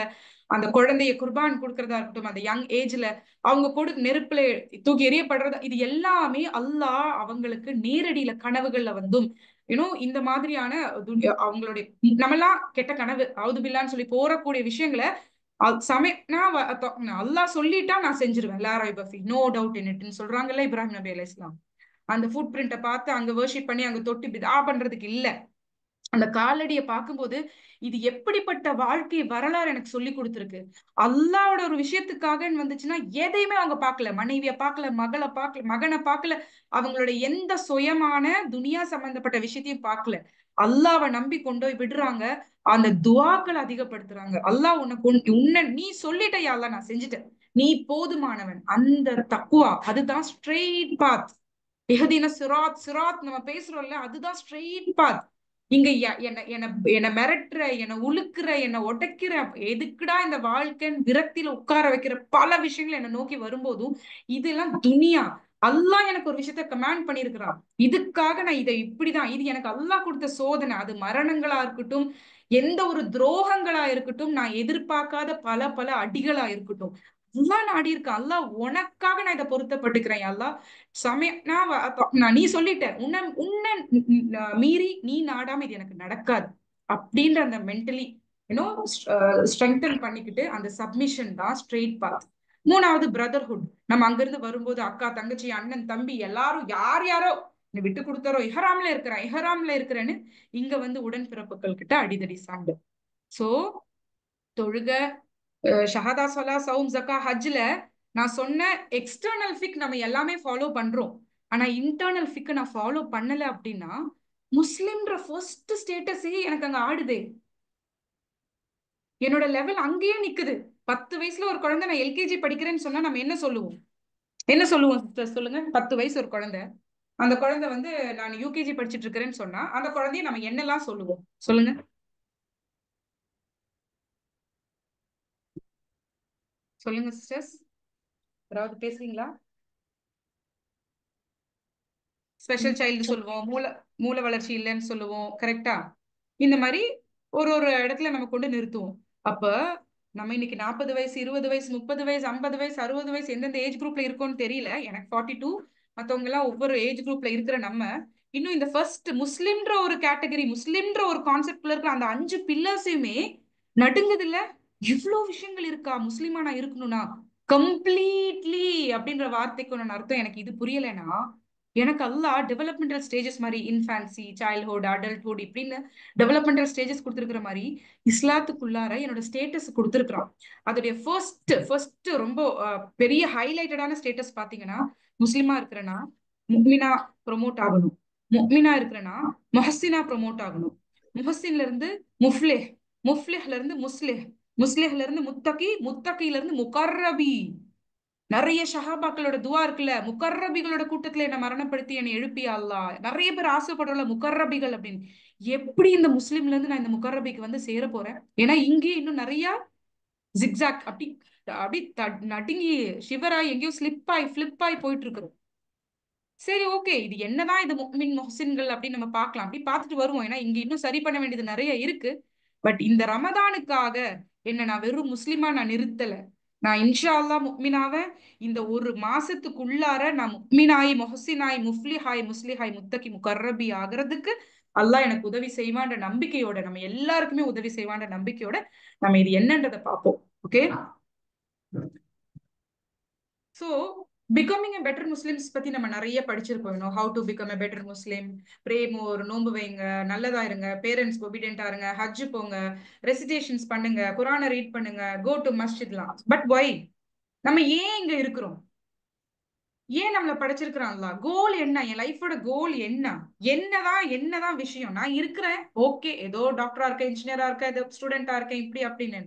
அந்த குழந்தைய குர்பான் கொடுக்கறதா இருக்கட்டும், அந்த யங் ஏஜ்ல அவங்க நெருப்புல தூக்கி எறியப்படுறதா, இது எல்லாமே அல்லாஹ் அவங்களுக்கு நேரடியில கனவுகள்ல வந்தும் இந்த மாதிரியான அவங்களுடைய நம்மெல்லாம் கெட்ட கனவு அவுதுபில்லான்னு சொல்லி போறக்கூடிய விஷயங்களை அல்லாஹ் சொல்லிட்டா நான் செஞ்சிருவேன். லா ரைப ஃபீ, நோ டவுட் இன் இட்னு சொல்றாங்கல்ல இப்ராஹிம் நபி அலைஹிஸ்ஸலாம். அந்த ஃபுட் பிரிண்ட்டை பார்த்து அங்க வர்ஷிப் பண்ணி அங்க தொட்டு பிதா பண்றதுக்கு இல்ல. அந்த காலடியை பார்க்கும்போது இது எப்படிப்பட்ட வாழ்க்கை வரலாறு எனக்கு சொல்லி கொடுத்துருக்கு. அல்லாவோட ஒரு விஷயத்துக்காகன்னு வந்துச்சுன்னா எதையுமே அவங்க பார்க்கல. மனைவிய பார்க்கல, மகளை பார்க்கல, மகனை பார்க்கல, அவங்களோட எந்த சுயமான துனியா சம்பந்தப்பட்ட விஷயத்தையும் பார்க்கல. அல்லாவை நம்பி கொண்டு போய் விடுறாங்க. அந்த துவாக்களை அதிகப்படுத்துறாங்க. அல்லாஹ் உன்னை நீ சொல்லிட்டயா, அல்லாஹ் நான் செஞ்சுட்டேன், நீ போதுமானவன். அந்த தக்குவா, அதுதான் ஸ்ட்ரெயிட் பாத். எஹதின சிராத், சிராத் நம்ம பேசுறோம்ல, அதுதான் ஸ்ட்ரெயிட் பாத். இங்க என்ன என்ன என்ன மிரட்டுற, என்ன உழுக்குற, என்ன உடைக்கிற, எதுக்குடா இந்த வாழ்க்கைன்னு விரக்தியில உட்கார வைக்கிற பல விஷயங்கள் என்ன நோக்கி வரும்போதும் இதெல்லாம் துனியா. அல்லாஹ் எனக்கு ஒரு விஷயத்த கமாண்ட் பண்ணிருக்கிறான், இதுக்காக நான் இதை இப்படிதான், இது எனக்கு அல்லாஹ் கொடுத்த சோதனை. அது மரணங்களா இருக்கட்டும், எந்த ஒரு துரோகங்களா இருக்கட்டும், நான் எதிர்பார்க்காத பல பல அடிகளா இருக்கட்டும், அல்லாஹ் நாடி இருக்கான். அல்லாஹ் உனக்காக நான் இதை பொருத்தப்பட்டுக்கிறேன். அல்லாஹ் நீ சொல்லிட்ட, உன்னை உன்னை மீறி நீ நாடாம இது எனக்கு நடக்காது அப்படின்ற அந்த மென்டலி ஸ்ட்ரெங்தன் பண்ணிக்கிட்டு அந்த சப்மிஷன் தான் ஸ்ட்ரெயிட் பாத். மூணாவது பிரதர்ஹுட். நம்ம அங்கிருந்து வரும்போது அக்கா, தங்கச்சி, அண்ணன், தம்பி எல்லாரும் யார் யாரோ நீ விட்டு கொடுத்தாரோ, இஹராம்ல இருக்கிறேன்னு இங்க வந்து உடன்பிறப்புகள் கிட்ட அடிதடி சாண்டு. சோ தொழுக, ஷஹாதா, சொலா, சவும், ஜக்கா, ஹஜ்ல நான் சொன்ன எக்ஸ்டர்னல் ஃபிக் நம்ம எல்லாமே ஃபாலோ பண்றோம். ஆனா இன்டர்னல் ஃபிக் நான் ஃபாலோ பண்ணல அப்படின்னா முஸ்லிம்ன்ற ஃபர்ஸ்ட் ஸ்டேட்டஸே எனக்கு அங்க ஆடுதே. என்னோட லெவல் அங்கேயே நிக்குது. 10 வயசுல ஒரு குழந்தை நான் எல்கேஜி படிக்கிறேன்னு சொன்னா நம்ம என்ன சொல்லுவோம்? என்ன சொல்லுவோம் சிஸ்டர் சொல்லுங்க? 10 வயசு ஒரு குழந்தை, அந்த குழந்தை வந்து நான் யூகேஜி படிச்சிட்டு இருக்கிறேன்னு சொன்னா அந்த குழந்தைய நம்ம என்னெல்லாம் சொல்லுவோம் சொல்லுங்க? சொல்லுங்க சிஸ்டர்ஸ், யாராவது பேசுறீங்களா? ஸ்பெஷல் சைல்டு சொல்லுவோம், மூளை வளர்ச்சி இல்லைன்னு சொல்லுவோம். கரெக்டா? இந்த மாதிரி ஒரு ஒரு இடத்துல நம்ம கொண்டு நிறுத்துவோம். அப்ப நம்ம இன்னைக்கு 40 வயசு, 20 வயசு, 30 வயசு, 50 வயசு, 60 வயசு எந்தெந்த ஏஜ் குரூப்ல இருக்கோம்னு தெரியல. எனக்கு 42, மத்தவங்க எல்லாம் ஒவ்வொரு ஏஜ் குரூப்ல இருக்கிற நம்ம இன்னும் இந்த ஃபர்ஸ்ட் முஸ்லிம்ன்ற ஒரு கேட்டகரி, முஸ்லிம்ன்ற ஒரு கான்செப்ட்ல இருக்கிற அந்த 5 பில்லர்ஸையுமே நடுங்குது இல்ல. இவ்வளவு விஷயங்கள் இருக்கா முஸ்லிமா நான் இருக்கணும்னா? கம்ப்ளீட்லி அப்படின்ற வார்த்தைக்கு நான் அர்த்தம் எனக்கு இது புரியலைன்னா, எனக்கு அல்லாஹ் டெவலப்மெண்டல் ஸ்டேஜஸ் மாதிரி இன்ஃபான்சி, சைல்ட்ஹுட், அடல்ட்ஹுட் இப்படின்னு டெவலப்மெண்டல் ஸ்டேஜஸ் கொடுத்துருக்கிற மாதிரி இஸ்லாத்துக்குள்ளார என்னோட ஸ்டேட்டஸ் கொடுத்துருக்கான். அதோடைய ஃபர்ஸ்ட் ரொம்ப பெரிய ஹைலைட்டடான ஸ்டேட்டஸ் பாத்தீங்கன்னா, முஸ்லிமா இருக்கிறனா முக்மினா ப்ரொமோட் ஆகணும், முக்மினா இருக்கிறனா மொஹசினா ப்ரொமோட் ஆகணும், முஹசின்ல இருந்து முஃப்லிஹ், முஃப்லிஹ்ல இருந்து முஸ்லிஹ், முஸ்லிஹ்ல இருந்து முத்தகி, முத்தகில இருந்து முகர்ரபி. நிறைய ஷஹாபாக்களோட துவா இருக்குல்ல, முகர்ரபிகளோட கூட்டத்துல என்ன மரணப்படுத்தி என்னை எழுப்பியா அல்லாஹ். நிறைய பேர் ஆசைப்படுறல முகர்ரபிகள் அப்படின்னு. எப்படி இந்த முஸ்லிம்ல இருந்து நான் இந்த முகர்ரபிக்கு வந்து சேர போறேன்? ஏன்னா இங்கே இன்னும் நிறைய ஜிக்ஸாக் அப்படி அப்படி நடுங்கி ஷிவராய் எங்கேயோ ஃபிளிப் ஆகி போயிட்டு இருக்கிறோம். சரி, ஓகே, இது என்னதான் இது முஃமின் முஹ்சின்கள் அப்படின்னு நம்ம பார்க்கலாம், அப்படி பார்த்துட்டு வருவோம். ஏன்னா இங்க இன்னும் சரி பண்ண வேண்டியது நிறைய இருக்கு. பட் இந்த ரமதானுக்காக என்ன நான் வெறும் முஸ்லிமா நான் நிறுத்தல. நான் இன்ஷா அல்லாஹ் முக்மினாவ இந்த ஒரு மாசத்துக்குள்ளார நான் முக்மினாய், மொஹசினாய், முஃப்லிஹாய், முஸ்லிஹாய், முத்தகி, முகர்ரபி ஆகிறதுக்கு அல்லாஹ் எனக்கு உதவி செய்வான்ற நம்பிக்கையோட, நம்ம எல்லாருக்குமே உதவி செய்வான்ற நம்பிக்கையோட நம்ம இது என்னன்றதை பார்ப்போம். Okay, so becoming a better Muslims பத்தி நம்ம நிறைய படிச்சிருப்போம். How to become a better Muslim, pray more, நோன்பு வைங்க, நல்லதா இருங்க, பேரண்ட்ஸ் ஒபீடியண்டா இருங்க, ஹஜ் போங்க, ரெசிடேஷன்ஸ் பண்ணுங்க, குரானை ரீட் பண்ணுங்க, கோ டு மஸ்ஜித்லாம். பட் ஒய் நம்ம ஏன் இங்க இருக்கிறோம்? ஏன் நம்மள படைச்சிருக்கிறாங்களா? கோல் என்ன? என் லைஃபோட கோல் என்ன? என்னதான் விஷயம்? நான் இருக்கிறேன், ஓகே, ஏதோ டாக்டரா இருக்கேன், இன்ஜினியரா இருக்கேன், ஏதோ ஸ்டூடெண்டா இருக்கேன், இப்படி அப்படின்னு.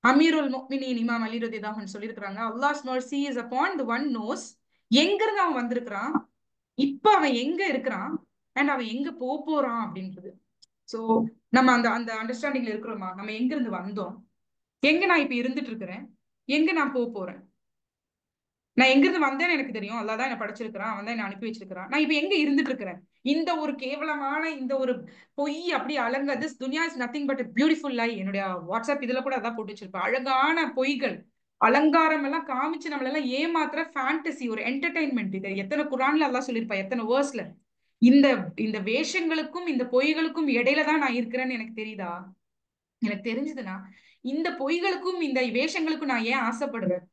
அமீருல் முஃமினீன் இமாம் அலி ரலியல்லாஹு அன்ஹு சொல்லியிருக்காங்க, அல்லாஹ்ஸ் mercy is upon the one knows எங்க இருந்து அவன் வந்திருக்கிறான், இப்ப அவன் எங்க இருக்கிறான், அண்ட் அவன் எங்க போறான் அப்படின்றது. சோ நம்ம அந்த அந்த அண்டர்ஸ்டாண்டிங்ல இருக்கிறோமா? நம்ம எங்க இருந்து வந்தோம், எங்க நான் இப்ப இருந்துட்டு இருக்கிறேன், எங்க நான் போறேன். நான் எங்க இருந்து வந்தேன்னு எனக்கு தெரியும், அல்லாஹ் தான் என்ன படைச்சிருக்கிறான், அவன் தான் என்ன அனுப்பி வச்சிருக்கிறான். நான் இப்ப எங்க இருந்துட்டு இருக்கிறேன்? இந்த ஒரு கேவலமான இந்த ஒரு பொய் அப்படி அலங்க, திஸ் துனியா is nothing but beautiful lie. என்னுடைய வாட்ஸ்அப் இதுல கூட அதான் போட்டு வச்சிருப்பேன். அழகான பொய்கள், அலங்காரம் எல்லாம் காமிச்சு நம்மள எல்லாம் ஏமாத்துற ஃபேண்டசி, ஒரு என்டர்டைன்மெண்ட். இது எத்தனை குரான்ல அல்லாஹ் சொல்லியிருப்பா, எத்தனை வேர்ஸ்ல. இந்த இந்த வேஷங்களுக்கும் இந்த பொய்களுக்கும் இடையில தான் நான் இருக்கிறேன்னு எனக்கு தெரியுதா? எனக்கு தெரிஞ்சதுன்னா இந்த பொய்களுக்கும் இந்த வேஷங்களுக்கும் நான் ஏன் ஆசைப்படுறேன்?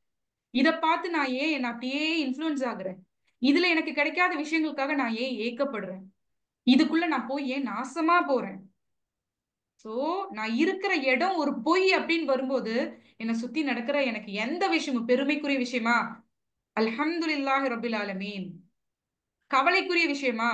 இத பார்த்து நான் ஏன் என்ன அப்படியே இன்ஃப்ளூயன்ஸ் ஆகுறேன்? இதுல எனக்கு கிடைக்காத விஷயங்களுக்காக நான் ஏன் ஏக்கப்படுறேன்? இதுக்குள்ள நான் போய் ஏன் நாசமா போறேன்? சோ நான் இருக்கிற இடம் ஒரு பொய் அப்படின்னு வரும்போது என்னை சுத்தி நடக்கிற எனக்கு எந்த விஷயமும் பெருமைக்குரிய விஷயமா? அல்ஹம்துலில்லாஹி ரபில் ஆலமீன். கவலைக்குரிய விஷயமா?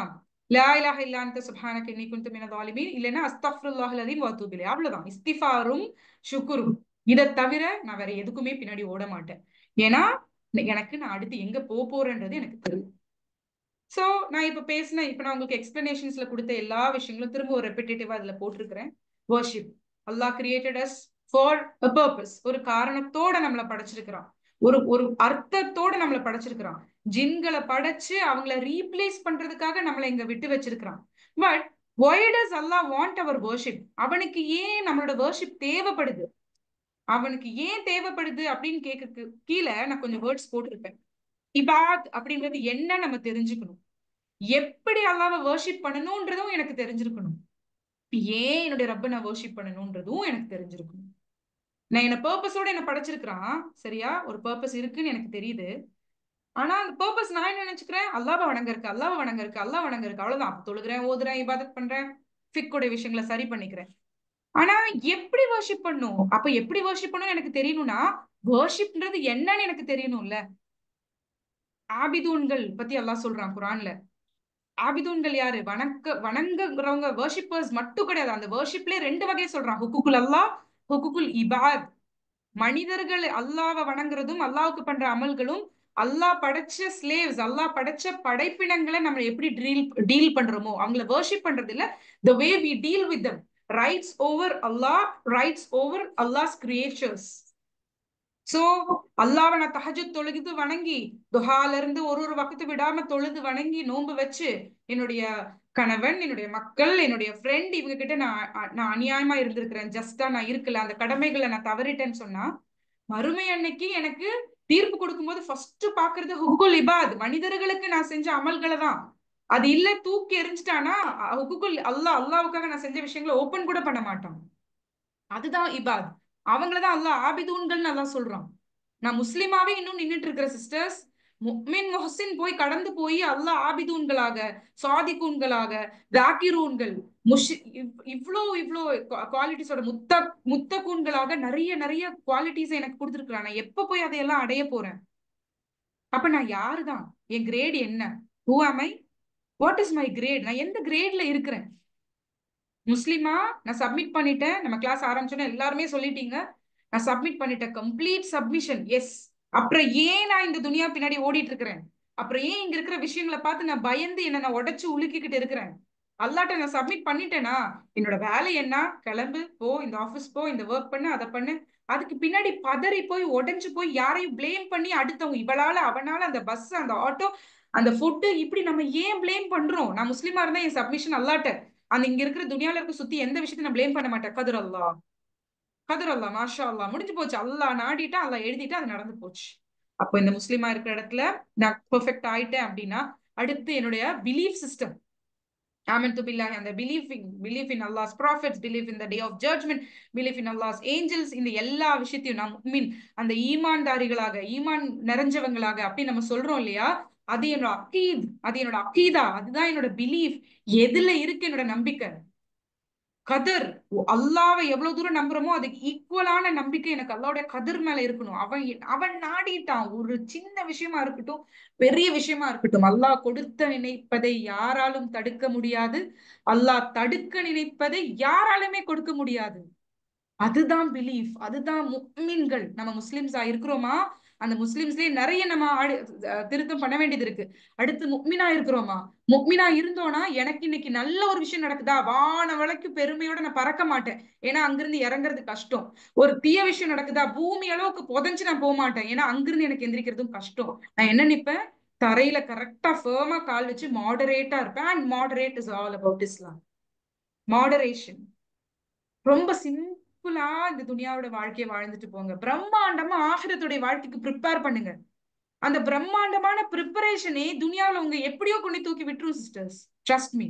லா இலாஹ இல்லா அன்த சுப்ஹானக இன்னி குன்து மினல் ஸாலிமீன், இல்லைன்னா அஸ்தக்ஃபிருல்லாஹல் அலீம் வ அத்தூபு இலைஹி. அவ்வளவுதான் இஸ்திஃபாரும் ஷுக்ரும். இதை தவிர நான் வேற எதுக்குமே பின்னாடி ஓட மாட்டேன். ஏன்னா எனக்கு நான் அடுத்து எங்க போறேன்றது எனக்கு தெரியும். சோ நான் இப்ப நான் உங்களுக்கு எக்ஸ்பிளனேஷன்ஸ்ல கொடுத்த எல்லா விஷயங்களும் திரும்ப ஒரு ரெப்பிட்டேட்டிவா அதுல போட்டிருக்கிறேன். Worship. Allah created us for a purpose. ஒரு காரணத்தோட நம்மளை படைச்சிருக்கிறான், ஒரு ஒரு அர்த்தத்தோட நம்மளை படைச்சிருக்கிறான். ஜின்களை படைச்சு அவங்கள ரீப்ளேஸ் பண்றதுக்காக நம்மளை இங்க விட்டு வச்சிருக்கிறான். But why does Allah want our worship? அவனுக்கு ஏன் நம்மளோட வர்ஷிப் தேவைப்படுது? அவனுக்கு ஏன் தேவைப்படுது அப்படின்னு கேட்கறதுக்கு கீழே நான் கொஞ்சம் வேர்ட்ஸ் போட்டிருப்பேன். இபாத் அப்படின்றது என்ன நம்ம தெரிஞ்சுக்கணும். எப்படி அல்லாஹ்வை வர்ஷிப் பண்ணணும்ன்றதும் எனக்கு தெரிஞ்சிருக்கணும். ஏன் என்னுடைய ரப்ப நான் வர்ஷிப் பண்ணணும்ன்றதும் எனக்கு தெரிஞ்சிருக்கணும். நான் என்ன பர்பஸோட என்ன படைச்சிருக்கிறான், சரியா? ஒரு பர்பஸ் இருக்குன்னு எனக்கு தெரியுது. ஆனா அந்த பர்பஸ் நான் என்ன நினைச்சுக்கிறேன், அல்லாஹ்வை வணங்க இருக்கு, அல்லாஹ்வை வணங்க இருக்கு, அல்லாஹ் வணங்க இருக்கு, அவ்வளவுதான். தொழுகிறேன், ஓதுறேன், இபாதத் பண்றேன், ஃபிக்குடைய விஷயங்களை சரி பண்ணிக்கிறேன். ஆனா எப்படி வர்ஷிப் பண்ணும்? அப்ப எப்படி வர்ஷிப் பண்ணணும் எனக்கு தெரியணும்னா வர்ஷிப்ன்றது என்னன்னு எனக்கு தெரியணும்ல. ஆபிதூன்கள் பத்தி அல்லாஹ் சொல்றான் குரான்ல. ஆபிதூன்கள் யாரு? வணங்குறவங்க, வர்ஷிப்பர்ஸ் மட்டும் கிடையாது. அந்த வர்ஷிப்ல 2 வகையை சொல்றான், ஹுக்குகுல் அல்லாஹ், ஹுக்குகுல் இபாத். மனிதர்கள் அல்லாஹ்வை வணங்குறதும் அல்லாஹ்வுக்கு பண்ற அமல்களும், அல்லாஹ் படைச்ச ஸ்லேவ்ஸ், அல்லாஹ் படைச்ச படைப்பினங்களை நம்ம எப்படி டீல் பண்றோமோ, அவங்கள வர்ஷிப் பண்றது இல்ல, the way we deal with them. Rights over Allah, rights over Allah's creatures. So அல்லாஹ்வை நான் தஹஜ்ஜுத் தொழுது வணங்கி துஹால இருந்து ஒரு வக்து விடாம தொழுது வணங்கி நோன்பு வச்சு என்னுடைய கணவன், என்னுடைய மக்கள், என்னுடைய ஃப்ரெண்ட் இவங்க கிட்ட நான் அநியாயமா இருந்திருக்கிறேன், ஜஸ்டா நான் இருக்கல, அந்த கடமைகளை நான் தவறிட்டேன்னு சொன்னா மறுமை அன்னைக்கு எனக்கு தீர்ப்பு கொடுக்கும்போது ஃபர்ஸ்ட் பாக்குறது ஹுக்குல் இபாத், மனிதர்களுக்கு நான் செஞ்ச அமல்களை தான். அது இல்ல தூக்கி எரிஞ்சிட்டானா ஹுக்குல் அல்லாவுக்காக நான் செஞ்ச விஷயங்களை ஓபன் கூட பண்ண மாட்டான். அதுதான் இபாத். அவங்களதான் அல்லாஹ் ஆபிதூன்கள் அல்லாஹ் சொல்றான். நான் முஸ்லிமாவே இன்னும் நின்னுட்டு இருக்கிற சிஸ்டர்ஸ், முஃமின் முஹ்சின் போய் கடந்து போய் அல்லாஹ் ஆபிதூன்களாக, சாதிகூன்களாக, தாக்கிரூன்கள், இவ்ளோ இவ்ளோ குவாலிட்டிஸோட முத்தகூன்களாக நிறைய நிறைய குவாலிட்டிஸ் எனக்கு கொடுத்துருக்கான். நான் எப்ப போய் அதையெல்லாம் அடைய போறேன்? அப்ப நான் யாருதான்? என் கிரேட் என்ன? Who am I? What is my grade? நான் எந்த கிரேட்ல இருக்கிறேன்? முஸ்லிமா நான் சப்மிட் பண்ணிட்டேன். நம்ம கிளாஸ் ஆரம்பிச்சோன்னா எல்லாருமே சொல்லிட்டீங்க, நான் சப்மிட் பண்ணிட்டேன். Complete submission, yes. அப்புறம் ஏன் நான் இந்த துனியா பின்னாடி ஓடிட்டு இருக்கிறேன்? அப்புறம் ஏன் இங்க இருக்கிற விஷயங்களை பார்த்து நான் பயந்து என்ன நான் உடைச்சு உலுக்கிக்கிட்டு இருக்கிறேன்? அல்லாட்ட நான் சப்மிட் பண்ணிட்டேனா, என்னோட வேலை என்ன? கிளம்பு, போ, இந்த ஆபீஸ் போ, இந்த ஒர்க் பண்ணு, அதை பண்ணு. அதுக்கு பின்னாடி பதறி போய் உடைஞ்சு போய் யாரையும் பிளேம் பண்ணி அடுத்தவங்க இவளால அவனால அந்த பஸ், அந்த ஆட்டோ, அந்த ஃபுட்டு, இப்படி நம்ம ஏன் பிளேம் பண்றோம்? நான் முஸ்லிமா இருந்தா என் சப்மிஷன் அல்லாட்ட அந்த இங்க இருக்கிற துனியால இருக்க சுத்தி எந்த விஷயத்தையும் நான் பிளேம் பண்ண மாட்டேன். கதிர் அல்லா, கதிர் அல்லா, மாஷா அல்லா, முடிஞ்சு போச்சு. அல்லா நாடிட்டா, அல்லா எழுதிட்டா, அது நடந்து போச்சு. அப்போ இந்த முஸ்லிமா இருக்கிற இடத்துல நான் பெர்ஃபெக்ட் ஆயிட்டேன் அப்படின்னா அடுத்து என்னுடைய பிலீஃப் சிஸ்டம், ஆமன்து பில்லாஹி, அந்த belief in Allah's prophets, belief in the day of judgement, belief in Allah's angels, இந்த எல்லா விஷயத்தையும் நான் முஃமின், அந்த ஈமான்தாரிகளாக, ஈமான் நிறைஞ்சவங்களாக அப்படி நம்ம சொல்றோம் இல்லையா? அது என்னோட அக்கீத், அது என்னோட அக்கீதா, அதுதான் என்னோட பிலீஃப். எதுல இருக்கு என்னோட நம்பிக்கை? கதர், அல்லாவை எவ்வளவு தூரம் நம்புறோமோ அதுக்கு ஈக்குவலான நம்பிக்கை எனக்கு அல்லாவுடைய கதிர் மேல இருக்கணும். அவன் நாடிட்டான். ஒரு சின்ன விஷயமா இருக்கட்டும், பெரிய விஷயமா இருக்கட்டும், அல்லாஹ் கொடுத்த நினைப்பதை யாராலும் தடுக்க முடியாது. அல்லாஹ் தடுக்க நினைப்பதை யாராலுமே கொடுக்க முடியாது. அதுதான் பிலீஃப், அதுதான் முஃமின்கள். நம்ம முஸ்லிம்ஸா இருக்கிறோமா? அந்த முஸ்லிம்ஸ்லயே நிறைய நம்ம திருத்தம் பண்ண வேண்டியது இருக்கு. அடுத்து முஃமினா இருக்கிறோமா? முஃமினா இருந்தோம்னா எனக்கு இன்னைக்கு நல்ல ஒரு விஷயம் நடக்குதா, வான வரைக்கும் பெருமையோட நான் பறக்க மாட்டேன், ஏன்னா அங்கிருந்து இறங்குறது கஷ்டம். ஒரு தீய விஷயம் நடக்குதா, பூமி அளவுக்கு புதைஞ்சு நான் போக மாட்டேன், ஏன்னா அங்கிருந்து எனக்கு எந்திரிக்கிறதும் கஷ்டம். நான் என்ன நிப்பேன்? தரையில கரெக்டா ஃபேமா கால் வச்சு மாடரேட்டா இருப்பேன். And moderate is all about Islam. Moderation. ரொம்ப சிம்பிளா இந்த துனியாவோட வாழ்க்கையை வாழ்ந்துட்டு போங்க. பிரம்மாண்டமா ஆகிரத்துடைய வாழ்க்கைக்கு ப்ரிப்பேர் பண்ணுங்க. அந்த பிரம்மாண்டமான ப்ரிப்பரேஷனே துனியாவில் உங்க எப்படியோ கொண்டு தூக்கி விட்டுரும் சிஸ்டர்ஸ். Trust me.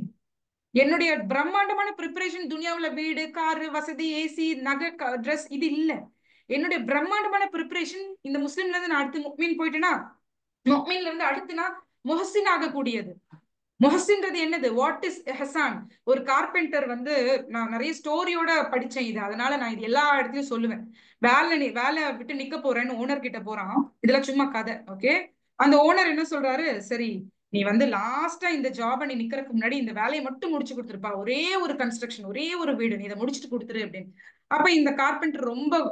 என்னுடைய பிரம்மாண்டமான ப்ரிப்பரேஷன் துனியாவுல வீடு, காரு, வசதி, ஏசி, நகை, ட்ரெஸ் இது இல்ல. என்னுடைய பிரம்மாண்டமான ப்ரிப்பரேஷன் இந்த முஸ்லிம்ல இருந்து நான் அடுத்து முஃமின் போயிட்டேன்னா, முஃமின்ல இருந்து அடுத்து நான் முஹ்சின் ஆகக்கூடியது. முஹ்சின்றது என்னது? வாட் இஸ் ஹசான்? ஒரு கார்பெண்டர் வந்து, நான் நிறைய ஸ்டோரியோட படிச்சேன் இது, அதனால நான் இது எல்லா இடத்துலயும் சொல்லுவேன். வேலை விட்டு நிக்க போறேன்னு ஓனர் கிட்ட போறான். இதெல்லாம் சும்மா கதை, ஓகே? அந்த ஓனர் என்ன சொல்றாரு, சரி நீ வந்து லாஸ்டா இந்த ஜாப நீ நிக்கிறதுக்கு முன்னாடி இந்த வேலையை மட்டும் முடிச்சு கொடுத்துருப்பா, ஒரே ஒரு கன்ஸ்ட்ரக்ஷன், ஒரே ஒரு வீடு, நீ இதை முடிச்சுட்டு கொடுத்துரு அப்படின்னு. அப்ப இந்த கார்பெண்டர் ரொம்ப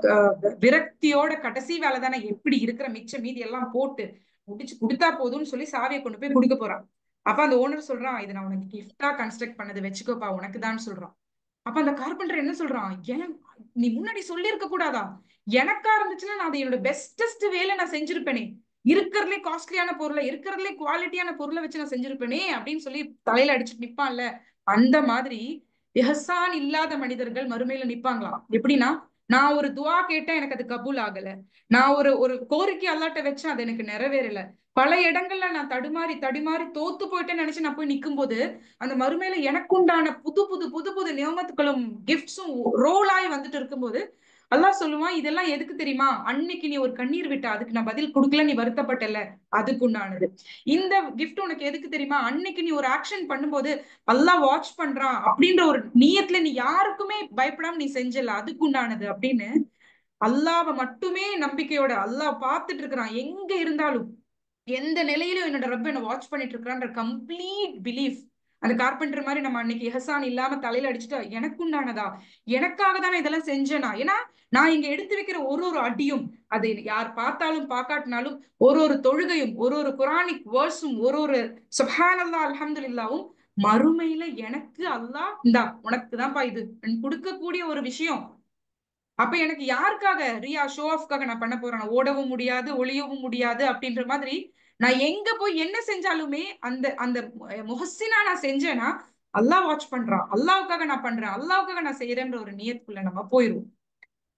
விரக்தியோட, கடைசி வேலை தானே, எப்படி இருக்கிற மிச்ச மீதி எல்லாம் போட்டு முடிச்சு கொடுத்தா போதும்னு சொல்லி சாவியை கொண்டு போய் கொடுக்க போறான். அப்ப அந்த ஓனர் சொல்றான், இது நான் உனக்கு கிஃப்டா கன்ஸ்ட்ரக்ட் பண்ணது, வச்சுக்கோப்பா, உனக்கு தான் சொல்றான். அப்ப அந்த கார்பெண்டர் என்ன சொல்றான், ஏன் நீ முன்னாடி சொல்லி இருக்க கூடாதா? எனக்கா இருந்துச்சுன்னா நான் அதை என்னோட பெஸ்டஸ்ட் வேலை நான் செஞ்சிருப்பேனே, இருக்கிறதுலே காஸ்ட்லியான பொருளை, இருக்கிறதுலே குவாலிட்டியான பொருளை வச்சு நான் செஞ்சிருப்பேனே அப்படின்னு சொல்லி தலையில அடிச்சுட்டு நிப்பான்ல. அந்த மாதிரி இஹ்சான் இல்லாத மனிதர்கள் மறுமையில நிப்பாங்களாம். எப்படின்னா, நான் ஒரு துவா கேட்டேன், எனக்கு அது கபூல் ஆகல. நான் ஒரு ஒரு கோரிக்கை அல்லாட்ட வச்சேன், அது எனக்கு நிறைவேறல. பல இடங்கள்ல நான் தடுமாறி தடுமாறி தோத்து போயிட்டேன்னு நினைச்சு நான் போய் நிக்கும் போது, அந்த மறுமையில எனக்குண்டான புது புது புது புது நியமத்துக்களும் கிஃப்ட்ஸும் ரோல் ஆகி வந்துட்டு இருக்கும்போது அல்லாஹ் சொல்லுவான், இதெல்லாம் எதுக்கு தெரியுமா? அன்னைக்கு நீ ஒரு கண்ணீர் விட்ட, அதுக்கு நான் பதில் கொடுக்கல, நீ வருத்தப்பட்டல, அதுக்குண்டானது. இந்த கிஃப்ட் உனக்கு எதுக்கு தெரியுமா? அன்னைக்கு நீ ஒரு ஆக்ஷன் பண்ணும்போது அல்லாஹ் வாட்ச் பண்றான் அப்படின்ற ஒரு நியத்துல நீ யாருக்குமே பயப்படாம நீ செஞ்சல, அதுக்குண்டானது அப்படின்னு. அல்லாஹ்வை மட்டுமே நம்பிக்கையோட, அல்லாஹ் பார்த்துட்டு இருக்கிறான் எங்க இருந்தாலும், எந்த நிலையிலும் என்னோட ரப்ப என்ன வாட்ச் பண்ணிட்டு இருக்கிறான்ற கம்ப்ளீட் பிலீஃப். அந்த கார்பெண்டர் மாதிரி நம்ம அன்னைக்கு இஹ்சான் இல்லாம தலையில அடிச்சுட்டா, எனக்கு உண்டானதா, எனக்காக தானே இதெல்லாம் செஞ்சேனா, ஏன்னா நான் இங்க எடுத்து வைக்கிற ஒரு ஒரு அடியும், அதை யார் பார்த்தாலும் பார்க்காட்டினாலும், ஒரு ஒரு தொழுகையும், ஒரு ஒரு குரானிக் வேர்ஸும், ஒரு ஒரு சுப்ஹானல்லாஹ் அல்ஹம்துலில்லாவும் மறுமையில எனக்கு அல்லாஹ் இந்தா உனக்கு தான்ப்பா இது கொடுக்கக்கூடிய ஒரு விஷயம். அப்ப எனக்கு யாருக்காக ரியா ஷோ ஆஃப்காக நான் பண்ண போறேன்? ஓடவும் முடியாது, ஒளியவும் முடியாது அப்படின்ற மாதிரி நான் எங்க போய் என்ன செஞ்சாலுமே அந்த அந்த முஹஸ்ஸினா நான் செஞ்சேன்னா அல்லாஹ் வாட்ச் பண்றான், அல்லாவுக்காக நான் பண்றேன், அல்லாவுக்காக நான் செய்யறேன்ற ஒரு நியத்துக்குள்ள நம்ம போயிருவோம்.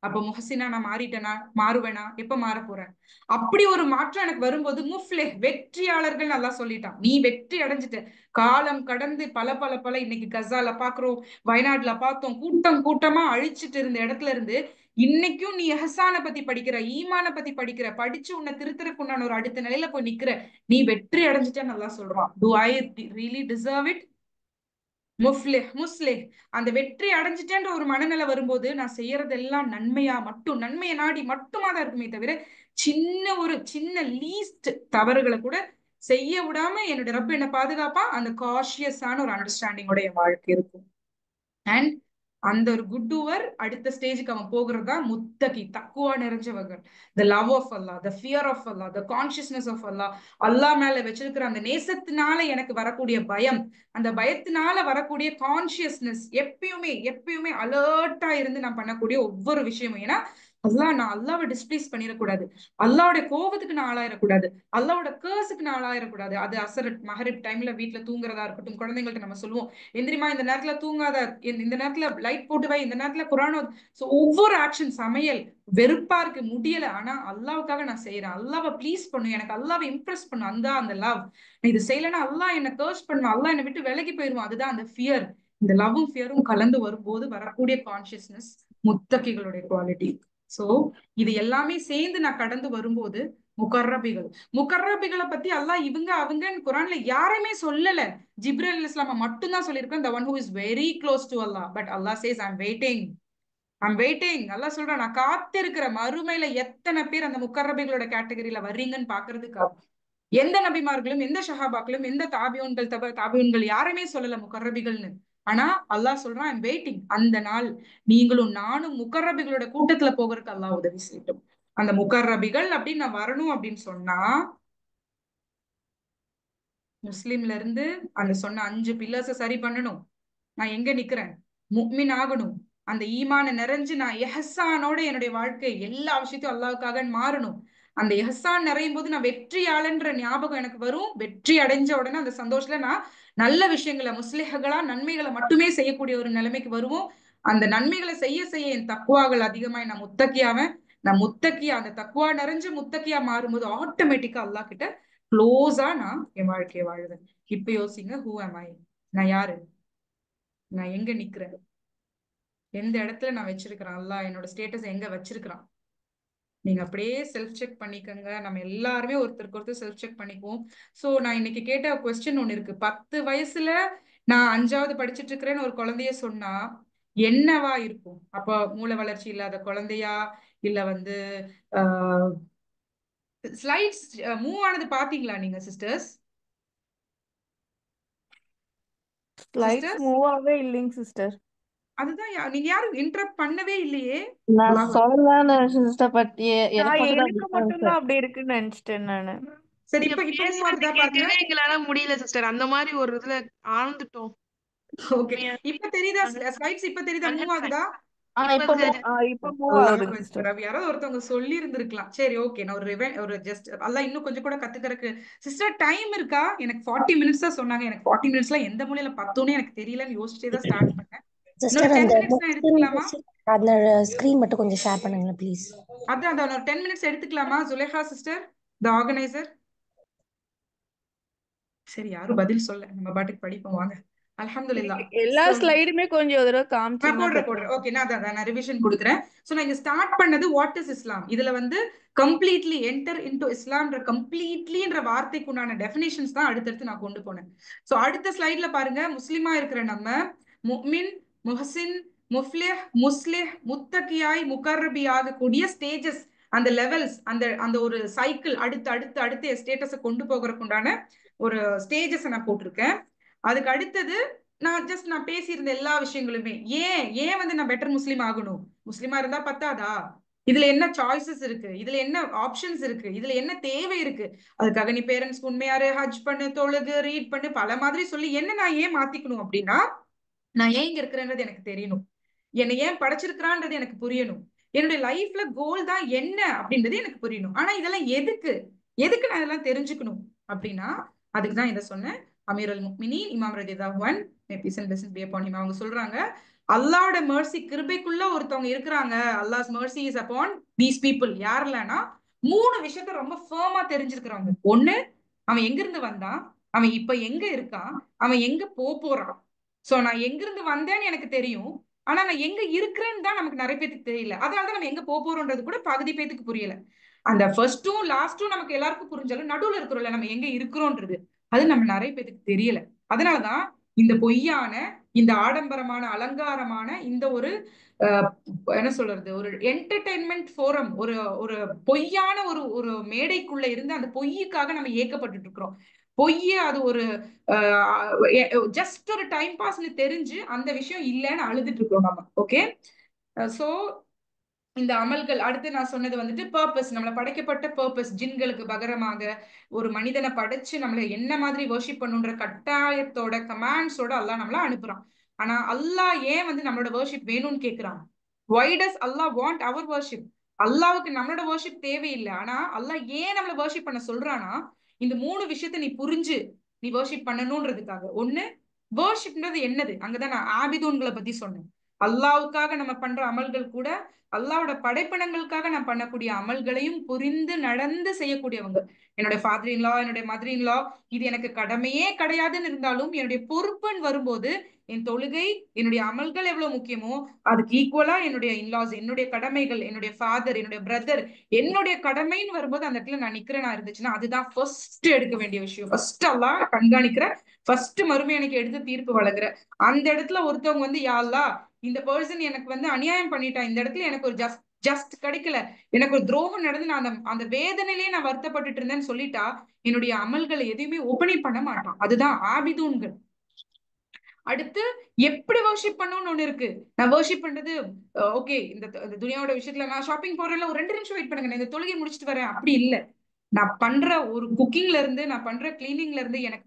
அப்ப முஹசினா நான் மாறிட்டேனா, மாறுவேனா, எப்ப மாற போறேன்? அப்படி ஒரு மாற்றம் எனக்கு வரும்போது முஃப்லே வெற்றியாளர்கள் நல்லா சொல்லிட்டான். நீ வெற்றி அடைஞ்சிட்ட. காலம் கடந்து பல பல பல இன்னைக்கு கசால பாக்குறோம், வயநாட்டுல பார்த்தோம், கூட்டம் கூட்டமா அழிச்சிட்டு இருந்த இடத்துல இருந்து இன்னைக்கும் நீ எஹசான பத்தி படிக்கிற, ஈமான பத்தி படிக்கிற, படிச்சு உன்னை திருத்தறக்கு உண்டான ஒரு அடுத்த நிலையில போய் நிக்கிற, நீ வெற்றி அடைஞ்சிட்டேன்னு நல்லா சொல்றான். Do I really deserve it? முஸ்லிஹ் அந்த வெற்றி அடைஞ்சிட்டேன்ற ஒரு மனநிலை வரும்போது நான் செய்யறதெல்லாம் நன்மையா மட்டும், நன்மையை நாடி மட்டுமா தான் இருக்குமே தவிர சின்ன லீஸ்ட் தவறுகளை கூட செய்ய விடாம என்னோட ரப்பு என்ன பாதுகாப்பா. அந்த காஷியஸான ஒரு அண்டர்ஸ்டாண்டிங்கோட என் வாழ்க்கை இருக்கும். அண்ட் அந்த ஒரு குட் டூவர் அடுத்த ஸ்டேஜுக்கு அவன் போகிறதா முத்தகி, தக்குவா நிறைஞ்சவர்கள். The love of Allah, the fear of Allah, the consciousness of Allah, Allah மேல வச்சிருக்கிற அந்த நேசத்தினால எனக்கு வரக்கூடிய பயம், அந்த பயத்தினால வரக்கூடிய கான்சியஸ்னஸ், எப்பயுமே எப்பயுமே அலர்ட்டா இருந்து நான் பண்ணக்கூடிய ஒவ்வொரு விஷயமும். ஏன்னா நான் அல்லாவை டிஸ்பிளீஸ் பண்ணிடக்கூடாது, அல்லாவுடைய கோபத்துக்கு நான் ஆளாயிடக்கூடாது, அல்லாவோட கேர்ஸுக்கு நான் ஆளாயிடக்கூடாது. அது அசர் மஹரிப் டைம்ல வீட்டுல தூங்குறதா இருக்கட்டும், குழந்தைங்கள்ட்ட நம்ம சொல்லுவோம், எந்திரிமா இந்த நேரத்துல தூங்காத, இந்த நேரத்துல லைட் போட்டு வை, இந்த நேரத்துல குரான். சோ ஒவ்வொரு ஆக்ஷன், சமையல் வெறுப்பா இருக்கு முடியல, ஆனா அல்லாவுக்காக நான் செய்யறேன், அல்லாவை ப்ளீஸ் பண்ணும், எனக்கு அல்லாவை இம்ப்ரெஸ் பண்ணும், அந்த லவ். இது செய்யலன்னா அல்லாஹ் என்ன கர்ஸ் பண்ணும், அல்லாஹ் என்னை விட்டு விலகி போயிருவான். அதுதான் அந்த ஃபியர். இந்த லவ்வும் ஃபியரும் கலந்து வரும்போது வரக்கூடிய கான்சியஸ்னஸ் முத்தகிகளுடைய குவாலிட்டி. சோ இது எல்லாமே சேர்ந்து நான் கடந்து வரும்போது முகர்ரபிகள், முகர்ரபிகளை பத்தி அல்லாஹ் இவங்க அவங்கன்னு குரான்ல யாரையுமே சொல்லல. ஜிப்ரீல் அலைஹிஸ்ஸலாம மட்டும் தான் சொல்லியிருக்கேன், the one who is very close to Allah. But Allah says I'm waiting, I'm waiting. அல்லாஹ் சொல்றான் நான் காத்திருக்கிற. மறுமையில எத்தனை பேர் அந்த முகர்ரபிகளோட கேட்டகரியில வர்றீங்கன்னு பாக்குறதுக்கு எந்த நபிமார்களும், எந்த ஷஹாபாக்களும், எந்த தாபியூன்கள் யாருமே சொல்லல முகர்ரபிகள்னு. ஆனா அல்லாஹ் சொல்றான் ஐம் வெயிட்டிங். அந்த நாள் நீங்களும் நானும் முகர்ரபிகளோட கூட்டத்துல போகிறதுக்கு அல்லாஹ் உதவி செய்யட்டும். அந்த முகர்ரபிகள் அப்படின்னு நான் வரணும் அப்படின்னு சொன்னா முஸ்லிம்ல இருந்து அந்த சொன்ன 5 பில்லர்ஸ சரி பண்ணணும். நான் எங்க நிக்கிறேன்? முஃமின் ஆகணும். அந்த ஈமான நிறைஞ்சு நான் எஹசானோட என்னுடைய வாழ்க்கை எல்லா விஷயத்தையும் அல்லாவுக்காக மாறணும். அந்த எஹசான் நிறையும் போது நான் வெற்றியாளன்ற ஞாபகம் எனக்கு வரும். வெற்றி அடைஞ்ச உடனே அந்த சந்தோஷத்துல நான் நல்ல விஷயங்களை, முஸ்லிஹகளா நன்மைகளை மட்டுமே செய்யக்கூடிய ஒரு நிலைமைக்கு வருவோம். அந்த நன்மைகளை செய்ய செய்ய என் தக்குவாகள் அதிகமாய் நான் முத்தக்கியாவேன். நான் முத்தக்கியா, அந்த தக்குவா நிறைஞ்சு முத்தக்கியா மாறும்போது ஆட்டோமேட்டிக்கா அல்லாஹ் கிட்ட க்ளோஸா நான் என் வாழ்க்கையை வாழுவேன். இப்ப யோசிங்க, ஹூ ஆம் ஐ? நான் யாரு? நான் எங்க நிக்கிறேன்? எந்த இடத்துல நான் வச்சிருக்கிறேன்? அல்லாஹ் என்னோட ஸ்டேட்டஸ் எங்க வச்சிருக்கிறான்? நீங்க அப்படியே செல்ஃப் செக் பண்ணிக்கோங்க. நம்ம எல்லாருமே ஒருத்தருக்கு ஒருத்தர் செல்ஃப் செக் பண்ணிக்குவோம். சோ நான் இன்னைக்கு கேட்ட கொஸ்டின் ஒண்ணு இருக்கு. 10 வயசுல நான் 5வது படிச்சுட்டு இருக்கிறேன்னு ஒரு குழந்தைய சொன்னா என்னவா இருக்கும்? அப்ப மூளை வளர்ச்சி இல்லாத குழந்தையா, இல்ல வந்து ஸ்லைட்ஸ் மூவ் ஆனது பாத்தீங்களா நீங்க சிஸ்டர்ஸ்? ஸ்லைட்ஸ் சிஸ்டர்ஸ் மூவ் ஆகவே இல்லைங்க சிஸ்டர். அதுதான் நீங்க யாரும் இன்டரப்ட் பண்ணவே இல்லையே. நான் அல்லாஹ் சொல்லலாம்னு சிஸ்டர், பட் எனக்கு நான் மட்டும் தான் எனக்கு டிஸ்டர்பன்ஸ். மட்டும்தான் அப்படி இருக்குன்னு நினைச்சிட்டேன் நானு. சரி, நீங்க இப்ப மூவ் பேசுறது ஆகுதா பாருங்க. கேட்கவே எங்களால முடியல சிஸ்டர். அந்த மாதிரி ஒரு இதுல ஆழ்ந்துட்டோம். ஓகே, உண்மையா. இப்ப தெரியுதா ஸ்லைட்ஸ்? இப்ப தெரியுதா? மூவ் 100%. ஆகுதா? இப்ப மூவ் அல்லாஹ் ஆகுதுங்க சிஸ்டர். அக்பர். யாராவது ஒருத்தவங்க சொல்லி இருந்திருக்கலாம். சரி, ஓகே. நான் ஒரு ஜஸ்ட் அல்லாஹ் இன்னும் கொஞ்சம் கூட கத்துக்கறக்கு. சிஸ்டர் டைம் இருக்கா? எனக்கு 40 மினிட்ஸ் தான் சொன்னாங்க. எனக்கு 40 மினிட்ஸ்ல எந்த மூலையில பத்தோன்னு எனக்கு தெரியலன்னு யோசிச்சே தான் ஸ்டார்ட் பண்ணேன். இன்னொரு சிஸ்டர் 10 அந்த மினிட்ஸ் நான் எடுத்துக்கலாமா? அந்த ஸ்கிரீன் மட்டும் கொஞ்சம் ஷேர் பண்ணுங்களேன் ப்ளீஸ். அதான் ஒரு 10 மினிட்ஸ் எடுத்துக்கலாமா ஜுலேஹா சிஸ்டர், த ஆர்கனைசர்? சரி, யாரும் பதில் சொல்ல, நம்ம பாட்டுக்கு படிப்போம் வாங்க. அல்ஹம்துலில்லாஹ். எல்லா ஸ்லைடுமே கொஞ்சம் ஒரு தடவை காமிச்சீங்கன்னா போடுறேன். better. ஓகே, நான் ரிவிஷன் கொடுக்குறேன். சோ நான் இங்க ஸ்டார்ட் பண்ணது வாட் இஸ் இஸ்லாம். இதுல வந்து கம்ப்ளீட்லி என்டர் இன்டு இஸ்லாம்ன்ற கம்ப்ளீட்லின்ற வார்த்தைக்கு உண்டான டெஃபினேஷன்ஸ் தான் அடுத்தடுத்து நான் கொண்டு போனேன். சோ அடுத்த ஸ்லைட்ல பாருங்க, முஸ்லிமா இருக்கிற நம்ம முஃமின், முஹ்சின், முஃப்லிஹ், முஸ்லிஹ், முத்தகியாய் முகர்ரபி ஆகக்கூடிய ஸ்டேஜஸ், அந்த லெவல்ஸ், அந்த அந்த ஒரு சைக்கிள் அடுத்து அடுத்து அடுத்து ஸ்டேட்டஸை கொண்டு போகிறதுக்கு உண்டான ஒரு ஸ்டேஜஸ் நான் போட்டிருக்கேன். அதுக்கு அடுத்தது நான் பேசியிருந்த எல்லா விஷயங்களுமே ஏன் வந்து நான் பெட்டர் முஸ்லீம் ஆகணும்? முஸ்லிமா இருந்தா பத்தாதா? இதுல என்ன சாய்ஸஸ் இருக்கு? இதுல என்ன ஆப்ஷன்ஸ் இருக்கு? இதுல என்ன தேவை இருக்கு? அதுக்காக நீ பேரண்ட்ஸ் உண்மையாரு, ஹஜ் பண்ணு, தொழுகு, ரீட் பண்ணு, பல மாதிரி சொல்லி என்ன நான் ஏன் மாத்திக்கணும் அப்படின்னா, நான் ஏன் இங்க இருக்கிறேன்றது எனக்கு தெரியணும். என்னை ஏன் படைச்சிருக்கிறான்றது எனக்கு புரியணும். என்னுடைய லைஃப்ல கோல் தான் என்ன அப்படின்றது எனக்கு புரியணும். ஆனா இதெல்லாம் எதுக்கு நான் இதெல்லாம் தெரிஞ்சுக்கணும் அப்படின்னா அதுக்கு தான் இதை சொன்னேன். அமீர் அல் முக்மினீன் இமாம் ரலியல்லாஹு அன்ஹு, may peace and blessings be upon him, அவங்க சொல்றாங்க, அல்லாஹ்வோட mercy கிருபைக்குள்ள ஒருத்தவங்க இருக்கிறாங்க. அல்லாஹ்ஸ் mercy is upon these people. யாரெல்லாம்னா 3 விஷயத்த ரொம்ப ஃபர்மா தெரிஞ்சிருக்கிறவங்க. ஒண்ணு, அவன் எங்க இருந்து வந்தான், அவன் இப்ப எங்க இருக்கான், அவன் எங்க போறான். சோ நான் எங்க இருந்து வந்தேன்னு எனக்கு தெரியும், ஆனா நான் எங்க இருக்கிறேன்னு தான் நமக்கு நிறைய பேத்துக்கு தெரியல. அதனாலதான் நம்ம எங்க போறோம்ன்றது கூட பகுதி பேத்துக்கு புரியல. அந்த ஃபர்ஸ்டும் லாஸ்டும் நமக்கு எல்லாருக்கும் புரிஞ்சாலும் நடுவுல இருக்கிறோம்ல நம்ம எங்க இருக்கிறோன்றது, அது நம்ம நிறைய பேத்துக்கு தெரியல. அதனாலதான் இந்த பொய்யான, இந்த ஆடம்பரமான, அலங்காரமான இந்த ஒரு என்ன சொல்றது, ஒரு என்டர்டைன்மெண்ட் ஃபோரம், ஒரு ஒரு பொய்யான ஒரு ஒரு மேடைக்குள்ள இருந்து அந்த பொய்யுக்காக நம்ம ஏக்கப்பட்டுட்டு இருக்கிறோம். பொய்ய அது ஒரு ஜஸ்ட் ஒரு டைம் பாஸ்னு தெரிஞ்சு அந்த விஷயம் இல்லைன்னு அழுதுட்டு இருக்கோம் நம்ம. ஓகே, சோ இந்த அமல்கள், அடுத்து நான் சொன்னது வந்துட்டு பர்பஸ், நம்மள படைக்கப்பட்ட பர்பஸ், ஜின்களுக்கு பகரமாக ஒரு மனிதனை படைச்சு நம்மள என்ன மாதிரி வர்ஷிப் பண்ணுன்ற கட்டாயத்தோட கமாண்ட்ஸோட அல்லாஹ் நம்மள அனுப்புறான். ஆனா அல்லாஹ் ஏன் வந்து நம்மளோட வர்ஷிப் வேணும்னு கேக்குறான்? Why does Allah want our worship? அல்லாவுக்கு நம்மளோட வர்ஷிப் தேவையில்லை. ஆனா அல்லாஹ் ஏன் நம்மள வர்ஷிப் பண்ண சொல்றானா, இந்த 3 விஷயத்த நீ புரிஞ்சு நீ வர்ஷிப் பண்ணணும்ன்றதுக்காக. ஒண்ணு, வர்ஷிப்ன்றது என்னது, அங்கதான் நான் ஆபிதூன்களை பத்தி சொன்னேன். அல்லாவுக்காக நம்ம பண்ற அமல்கள் கூட அல்லாவோட படைப்பனங்களுக்காக நான் பண்ணக்கூடிய அமல்களையும் புரிந்து நடந்து செய்யக்கூடியவங்க. என்னுடைய ஃபாதர் இன் லா, என்னுடைய மதர் இன் லா, இது எனக்கு கடமையே கிடையாதுன்னு இருந்தாலும் என்னுடைய பொறுப்புன்னு வரும்போது என் தொழுகை, என்னுடைய அமல்கள் எவ்வளவு முக்கியமோ அதுக்கு ஈக்குவலா என்னுடைய இன்லாஸ், என்னுடைய கடமைகள், என்னுடைய ஃபாதர், என்னுடைய பிரதர், என்னுடைய கடமைன்னு வரும்போது அந்த இடத்துல நான் நிக்கிறேனா இருந்துச்சுன்னா அதுதான் ஃபர்ஸ்ட் எடுக்க வேண்டிய விஷயம். ஃபர்ஸ்ட் அல்லாஹ் கண்காணிக்கிற, ஃபர்ஸ்ட் மறுமையனுக்கு எடுத்து தீர்ப்பு வழங்குற அந்த இடத்துல ஒருத்தவங்க வந்து, யா அல்லாஹ், இந்த பர்சன் எனக்கு வந்து அநியாயம் பண்ணிட்டான், இந்த இடத்துல எனக்கு ஒரு ஜஸ்ட் கிடைக்கல, எனக்கு ஒரு துரோகம் நடந்து நான் அந்த வேதனையிலேயே நான் வருத்தப்பட்டுட்டு இருந்தேன்னு சொல்லிட்டா என்னுடைய அமல்களை எதையுமே ஓபனே பண்ண மாட்டான். அதுதான் ஆபிதூன்கள். அடுத்து, எப்படி வர்ஷிப் பண்ணணும்னு ஒண்ணு இருக்கு. நான் வர்ஷிப் பண்றது ஓகே, இந்த துனியாவோட விஷயத்துல நான் ஷாப்பிங் போறேன்ல, ஒரு 2 நிமிஷம் வெயிட் பண்ணுங்க, நான் இந்த தொழுகை முடிச்சிட்டு வரேன், அப்படி இல்ல. நான் பண்ற ஒரு குக்கிங்ல இருந்து, நான் பண்ற கிளீனிங்ல இருந்து, எனக்கு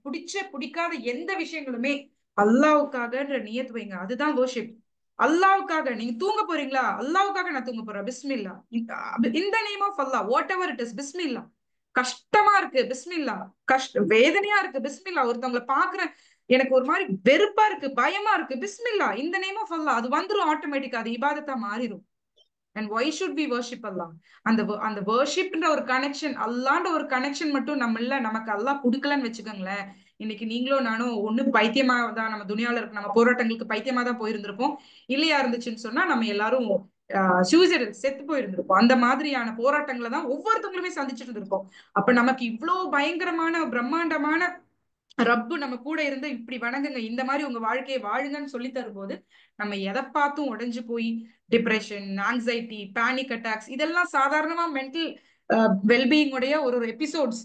பிடிக்காத எந்த விஷயங்களுமே அல்லாவுக்காகன்ற நியத் வைங்க. அதுதான் வர்ஷிப். அல்லாவுக்காக நீங்க தூங்க போறீங்களா, அல்லாவுக்காக நான் தூங்க போறேன், பிஸ்மில்லா, இந்த name of Allah, whatever it is, பிஸ்மில்லா. கஷ்டமா இருக்கு, பிஸ்மில்லா. வேதனையா இருக்கு, பிஸ்மில்லா. ஒருத்தவங்களை பாக்குறேன், எனக்கு ஒரு மாதிரி வெறுப்பா இருக்கு, பயமா இருக்கு, பிஸ்மில்லா, இந்த நேம் ஆஃப் அல்லாஹ். அது வந்துரும் ஆட்டோமேட்டிக்கா, அது இபாதத்தா மாறிடும். And why should we worship Allah? அந்த வர்ஷிப்ன்ற ஒரு கனெக்ஷன், அல்லான்ற ஒரு கனெக்ஷன் மட்டும் நமக்கு அல்லாஹ் கொடுக்கலன்னு வச்சுக்கோங்களேன், இன்னைக்கு நீங்களும் நானும் ஒண்ணு பைத்தியமா தான், நம்ம துனியால இருக்க நம்ம போராட்டங்களுக்கு பைத்தியமா தான் போயிருந்திருப்போம். இல்லையா இருந்துச்சுன்னு சொன்னா நம்ம எல்லாரும் சூசைட் செத்து போயிருந்திருப்போம். அந்த மாதிரியான போராட்டங்களை தான் ஒவ்வொருத்தவங்களுமே சந்திச்சுட்டு இருந்திருப்போம். அப்ப நமக்கு இவ்வளவு பயங்கரமான பிரம்மாண்டமான ரப்பு நம்ம கூட இருந்து இப்படி வணங்குங்க, இந்த மாதிரி உங்க வாழ்க்கையை வாழுங்கன்னு சொல்லி தரும்போது நம்ம எதை பார்த்தும் உடைஞ்சு போய் டிப்ரெஷன், ஆங்ஸைட்டி, பேனிக் அட்டாக்ஸ், இதெல்லாம் சாதாரணமா மென்டல் வெல்பீயிங் உடைய ஒரு எபிசோட்ஸ்.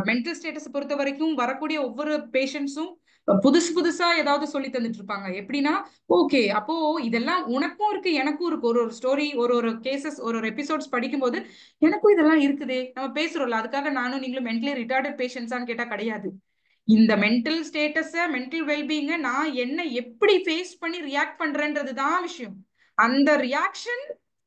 மென்டல் ஸ்டேட்டஸ் பொறுத்த வரைக்கும் வரக்கூடிய ஒவ்வொரு பேஷண்ட்ஸும் புதுசா ஏதாவது சொல்லி தந்துட்டு இருப்பாங்க. எப்படின்னா, ஓகே, அப்போ இதெல்லாம் உனக்கும் இருக்கு எனக்கும் இருக்கு. ஒரு ஸ்டோரி, ஒரு கேசஸ், ஒரு எபிசோட்ஸ் படிக்கும்போது எனக்கும் இதெல்லாம் இருக்குதே, நம்ம பேசுறோம்ல, அதுக்காக நானும் நீங்களும் மென்டலி ரிட்டார்டட் பேஷன்ஸான்னு கேட்டா கிடையாது. இந்த மென்டல் ஸ்டேட்டஸ, மென்டல் வெல்பீயிங்க நான் என்ன எப்படி ஃபேஸ் பண்ணி ரியாக்ட் பண்றேன்றது தான் விஷயம். அந்த ரியாக்ஷன்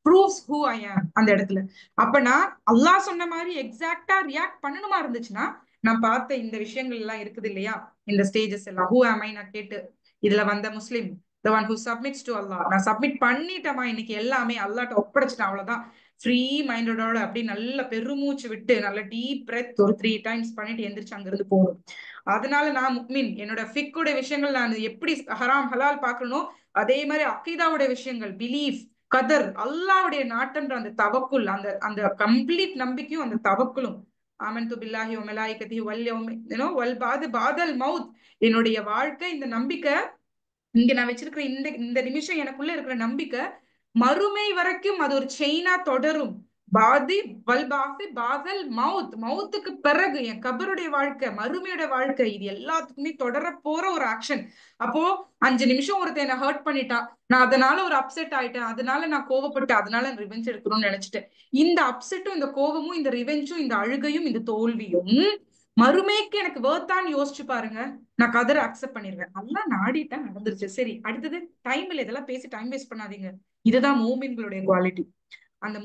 ப்ரூவ்ஸ் ஹூ ஐ ஆம் அந்த இடத்துல. அப்ப நான் அல்லாஹ் சொன்ன மாதிரி எக்ஸாக்டா ரியாக்ட் பண்ணணுமா இருந்துச்சுன்னா, நான் பார்த்த இந்த விஷயங்கள் எல்லாம் இருக்குது இல்லையா, இந்த ஸ்டேஜஸ் எல்லாம், ஹூ ஆம் ஐ நான் கேட்டு இதுல வந்த முஸ்லிம், the one who submits to Allah. நான் சப்மிட் பண்ணிட்டேமா, இன்னைக்கு எல்லாமே அல்லாஹ்ட்ட ஒப்படைச்சிட்டேன், அவ்வளவுதான். ஃப்ரீ மைண்டடோட அப்படி நல்ல பெருமூச்சு விட்டு நல்ல டீப் பிரெத் ஒரு 3 டைம்ஸ் பண்ணிட்டு எந்திரிச்சு அங்க இருந்து போகணும். அதனால நான் முக்மின், என்னோட ஃபிக்கோட விஷயங்கள் நான் எப்படி ஹராம் ஹலால் பார்க்கணும், அதே மாதிரி அக்கீதாவோட விஷயங்கள், பிலீஃப், கதர், அல்லாவுடைய நாட்டன்ற அந்த தவக்குல், அந்த அந்த கம்ப்ளீட் நம்பிக்கையும் அந்த தவக்குலும், ஆமன்து பில்லாஹி வ மலாயிகத்திஹி வல் யௌமி வல் பாதல் மவுத், என்னுடைய வாழ்க்கை இந்த நம்பிக்கை, இங்க நான் வச்சிருக்கிற இந்த நிமிஷம் எனக்குள்ள இருக்கிற நம்பிக்கை மறுமை வரைக்கும் அது ஒரு செயினா தொடரும். பாதி பாதல் மவுத், மவுத்துக்கு பிறகு என் கபருடைய வாழ்க்கை, மறுமையோட வாழ்க்கை, இது எல்லாத்துக்குமே தொடர போற ஒரு ஆக்ஷன். அப்போ 5 நிமிஷம் ஒருத்தர் என்ன ஹர்ட் பண்ணிட்டான், நான் அதனால ஒரு அப்செட் ஆயிட்டேன், அதனால நான் கோவப்பட்டேன், அதனால ரிவெஞ்ச் எடுக்கணும்னு நினைச்சிட்டேன். இந்த அப்செட்டும், இந்த கோவமும், இந்த ரிவெஞ்சும், இந்த அழுகையும், இந்த தோல்வியும் மறுமைக்கு எனக்கு வேர்த்தான்னு யோசிச்சு பாருங்க. நான் கதரை அக்செப்ட் பண்ணிருவேன். எல்லாம் நாடிட்டா நடந்துருச்சு. சரி, அடுத்தது டைம் இல்ல, இதெல்லாம் பேசி டைம் வேஸ்ட் பண்ணாதீங்க. இதுதான் மூமின்களுடைய குவாலிட்டி. அந்த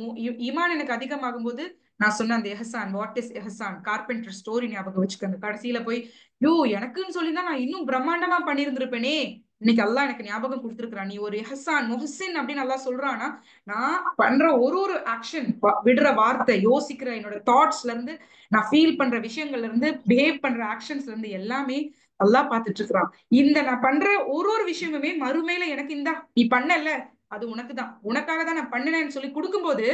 ஈமான் எனக்கு அதிகமாகும் போது நான் சொன்ன அந்த Ehsan, what is Ehsan, carpenter story ஞாபகம் வச்சுக்கோங்க. கடைசியில போய் யோ எனக்குன்னு சொல்லிதான் நான் இன்னும் பிரம்மாண்டமா பண்ணியிருந்திருப்பேனே. இன்னைக்கு அல்லாஹ் எனக்கு ஞாபகம் கொடுத்துருக்கான், நீ ஒரு எஹசான் முஹ்சின் அப்படின்னு நல்லா சொல்றான்னா, நான் பண்ற ஒரு ஒரு ஆக்ஷன், விடுற வார்த்தை, யோசிக்கிற என்னோட தாட்ஸ்ல இருந்து, நான் ஃபீல் பண்ற விஷயங்கள்ல இருந்து, பிஹேவ் பண்ற ஆக்ஷன்ஸ்ல இருந்து எல்லாமே அல்லாஹ் பார்த்துட்டு இருக்கிறான். இந்த நான் பண்ற ஒரு ஒரு விஷயமுமே மறுமையில எனக்கு இந்தா நீ பண்ணல, அது உனக்குதான், உனக்காக தான் நான் பண்ணினேன்னு சொல்லி கொடுக்கும்போது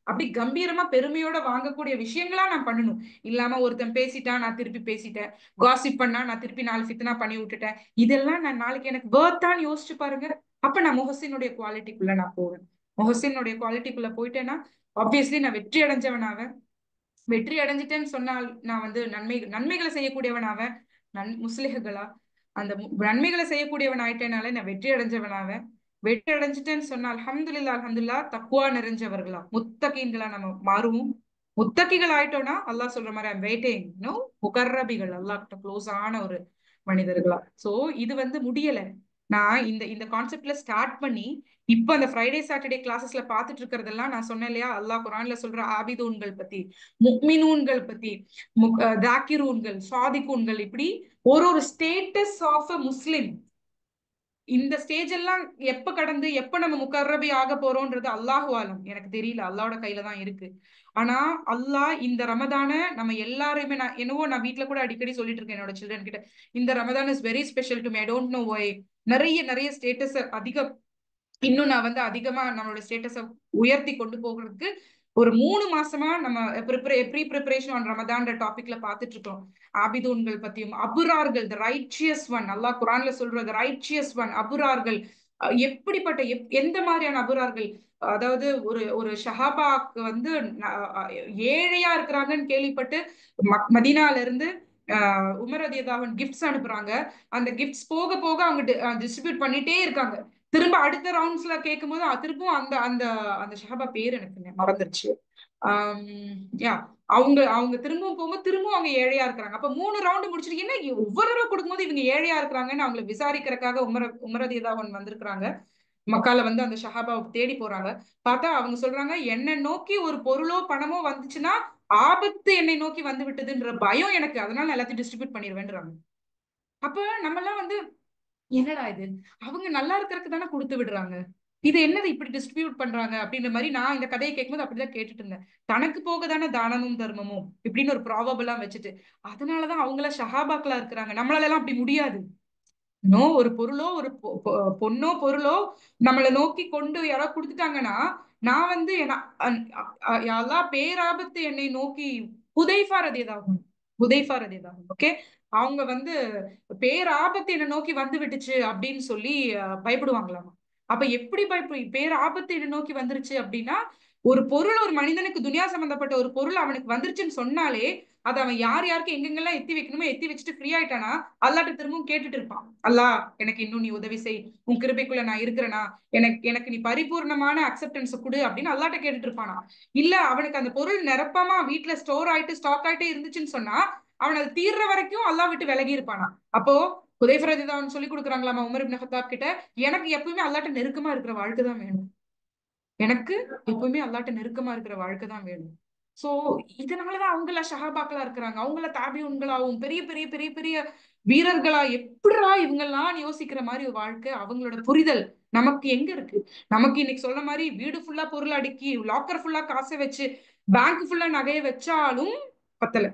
அப்படி கம்பீரமா பெருமையோட வாங்கக்கூடிய விஷயங்களா நான் பண்ணணும். இல்லாம ஒருத்தன் பேசிட்டான், நான் திருப்பி பேசிட்டேன், காசிப் பண்ணா நான் திருப்பி 4 ஃபித்னா பண்ணி விட்டுட்டேன், இதெல்லாம் நான் நாளைக்கு எனக்கு வேர்த்தான்னு யோசிச்சு பாருங்க. அப்ப நான் முஹசினுடைய குவாலிட்டிக்குள்ள நான் போவேன். முஹசினுடைய குவாலிட்டிக்குள்ள போயிட்டேன்னா ஆப்வியஸ்லி நான் வெற்றி அடைஞ்சவனாவேன். வெற்றி அடைஞ்சிட்டேன்னு சொன்னால் நான் வந்து நன்மைகளை செய்யக்கூடியவனாவேன். முஸ்லிஹுகளா அந்த நன்மைகளை செய்யக்கூடியவன் ஆயிட்டேனாலே நான் வெற்றி அடைஞ்சவனாவேன். வெற்றி அடைஞ்சிட்டேன்னு சொன்னா அல்ஹம்துலில்லாஹ் அல்ஹம்துலில்லாஹ் தக்வா நிறைஞ்சவர்களா, முத்தகீன்களா நம்ம மாறுவோம். முத்தகிகள் ஆயிட்டோம்னா அல்லாஹ் சொல்ற மாதிரி ஐம் வெயிட்டிங் நோ முகர்ரபிகள், அல்லாஹ் கிட்ட க்ளோஸ் ஆன ஒரு மனிதர்களா. சோ இது வந்து முடியல. நான் இந்த இந்த கான்செப்ட்ல ஸ்டார்ட் பண்ணி இப்ப அந்த ஃப்ரைடே சாட்டர்டே கிளாஸஸ்ல பாத்துட்டு இருக்கிறதெல்லாம் நான் சொன்னேன் இல்லையா, அல்லாஹ் குர்ஆன்ல சொல்ற ஆபிதூன்கள் பத்தி, முக்மினூன்கள் பத்தி, தாக்கிரூன்கள், சாதிகூன்கள், இப்படி ஒரு ஒரு ஸ்டேட்டஸ் ஆஃப் அ முஸ்லிம். இந்த ஸ்டேஜ் எல்லாம் எப்ப கடந்து எப்ப நம்ம முகர்ரபி ஆக போறோம்ன்றது அல்லாஹு ஆலம், எனக்கு தெரியல, அல்லாஹ்வோட கையில தான் இருக்கு. ஆனா அல்லாஹ் இந்த ரமதான நம்ம எல்லாருமே, நான் என்னவோ நான் வீட்ல கூட அடிக்கடி சொல்லிட்டு இருக்கேன் என்னோட சில்ட்ரன் கிட்ட, இந்த Ramadan is very special to me, I don't know why. நிறைய நிறைய ஸ்டேட்டஸ் அதிகம், இன்னும் நான் வந்து அதிகமா நம்மளோட ஸ்டேட்டஸ உயர்த்தி கொண்டு போகிறதுக்கு ஒரு 3 மாசமா நம்ம ப்ரீ ப்ரிப்பரேஷன் ஆன் ரமதான்ற டாபிக்ல பாத்துட்டு இருக்கோம். ஆபிதூன்கள் பத்தியும், அபுரார்கள், த ரைச்சியஸ் ஒன், அல்லாஹ் குர்ஆன்ல சொல்ற த ரைச்சியஸ் ஒன், அபுரார்கள் எப்படிப்பட்ட எந்த மாதிரியான அபுரார்கள். அதாவது ஒரு ஒரு ஷஹாபாக்கு வந்து ஏழையா இருக்கிறாங்கன்னு கேள்விப்பட்டு மதீனால இருந்து உமர் ரலியல்லாஹு அன்ஹு கிஃப்ட்ஸ் அனுப்புறாங்க. அந்த கிஃப்ட்ஸ் போக போக அவங்க டிஸ்ட்ரிபியூட் பண்ணிட்டே இருக்காங்க. திரும்ப அடுத்த ரவுண்ட்ஸ்ல கேட்கும்போது திரும்பவும் அந்த அந்த அந்த ஷஹாபா பேர் எனக்கு மறந்துருச்சு. யா அவங்க அவங்க திரும்பவும் போகும்போது திரும்பவும் அவங்க ஏழையா இருக்கிறாங்க. அப்ப 3 ரவுண்டு முடிச்சுட்டு என்ன ஒவ்வொரு தடவை கொடுக்கும்போது இவங்க ஏழையா இருக்கிறாங்கன்னு அவங்களை விசாரிக்கிறதுக்காக உமர் ரலியல்லாஹு அன்ஹு வந்திருக்கிறாங்க. மக்கால வந்து அந்த ஷஹாபாவை தேடி போறாங்க. பார்த்தா அவங்க சொல்றாங்க, என்னை நோக்கி ஒரு பொருளோ பணமோ வந்துச்சுன்னா ஆபத்து என்னை நோக்கி வந்து விட்டதுன்ற பயம் எனக்கு, அதனால நான் எல்லாத்தையும் டிஸ்ட்ரிபியூட் பண்ணிடுவேன்றாங்க. அப்ப நம்ம எல்லாம் வந்து என்னடா இது, அவங்க நல்லா இருக்கிறதுக்கு தானே கொடுத்து விடுறாங்க, இது என்னது இப்படி டிஸ்ட்ரிபியூட் பண்றாங்க அப்படின்ற மாதிரி நான் இந்த கதையை கேட்கும்போது அப்படிதான் கேட்டுட்டு இருந்தேன். தனக்கு போக தானே தானமும் தர்மமும் இப்படின்னு ஒரு ப்ராபபிளா வச்சுட்டு, அதனாலதான் அவங்கள ஷஹாபாக்களா இருக்கிறாங்க. நம்மளால எல்லாம் அப்படி முடியாது. ஒரு பொருளோ ஒரு பொண்ணோ பொருளோ நம்மளை நோக்கி கொண்டு யாரோ கொடுத்துட்டாங்கன்னா, நான் வந்து யாரெல்லாம் பேராபத்து என்னை நோக்கி, ஹுதைஃபா ரலியல்லாஹு, ஹுதைஃபா ரலியல்லாஹு, ஓகே, அவங்க வந்து பேராபத்து என்னை நோக்கி வந்து விட்டுச்சு அப்படின்னு சொல்லி பயப்படுவாங்களாமா. அப்ப எப்படி பேராபத்து என்னை நோக்கி வந்துருச்சு அப்படின்னா, ஒரு பொருள், ஒரு மனிதனுக்கு துனியா சம்பந்தப்பட்ட ஒரு பொருள் அவனுக்கு வந்துருச்சுன்னு சொன்னாலே அதை அவன் யார் யாருக்கு எங்கெங்கெல்லாம் எத்தி வைக்கணுமோ எத்தி வச்சுட்டு ஃப்ரீ ஆயிட்டானா அல்லாட்ட திரும்பவும் கேட்டுட்டு இருப்பான், அல்லாஹ் எனக்கு இன்னும் நீ உதவி செய், உன் கிருபைக்குள்ள நான் இருக்கிறேனா, எனக்கு நீ பரிபூர்ணமான அக்செப்டன்ஸ் கொடு அப்படின்னு அல்லாட்ட கேட்டுட்டு இருப்பானா. இல்ல அவனுக்கு அந்த பொருள் நிரப்பமா வீட்டுல ஸ்டோர் ஆயிட்டு ஸ்டாக் ஆயிட்டே இருந்துச்சுன்னு சொன்னா அவன் அது தீர்ற வரைக்கும் அல்லாஹ் விட்டு விலகி இருப்பானா. அப்போ ஹுதைஃபா ரலியல்லாஹு அன்ஹு சொல்லி கொடுக்குறாங்களாமா உமர் இப்னு கத்தாப் கிட்ட, எனக்கு எப்பவுமே அல்லாட்ட நெருக்கமா இருக்கிற வாழ்க்கை தான் வேணும், எனக்கு எப்பவுமே அல்லாட்ட நெருக்கமா இருக்கிற வாழ்க்கை தான் வேணும். சோ இதனாலதான் அவங்கள ஷஹாபாக்களா இருக்கிறாங்க, அவங்கள தாபியூன்களாவும் பெரிய பெரிய பெரிய பெரிய வீரர்களா எப்படிடா இவங்கெல்லாம் யோசிக்கிற மாதிரி ஒரு வாழ்க்கை, அவங்களோட புரிதல் நமக்கு எங்க இருக்கு. நமக்கு இன்னைக்கு சொல்ற மாதிரி வீடு ஃபுல்லா பொருள் அடுக்கி, லாக்கர் ஃபுல்லா காசை வச்சு, பேங்க் ஃபுல்லா நகையை வச்சாலும் பத்தல,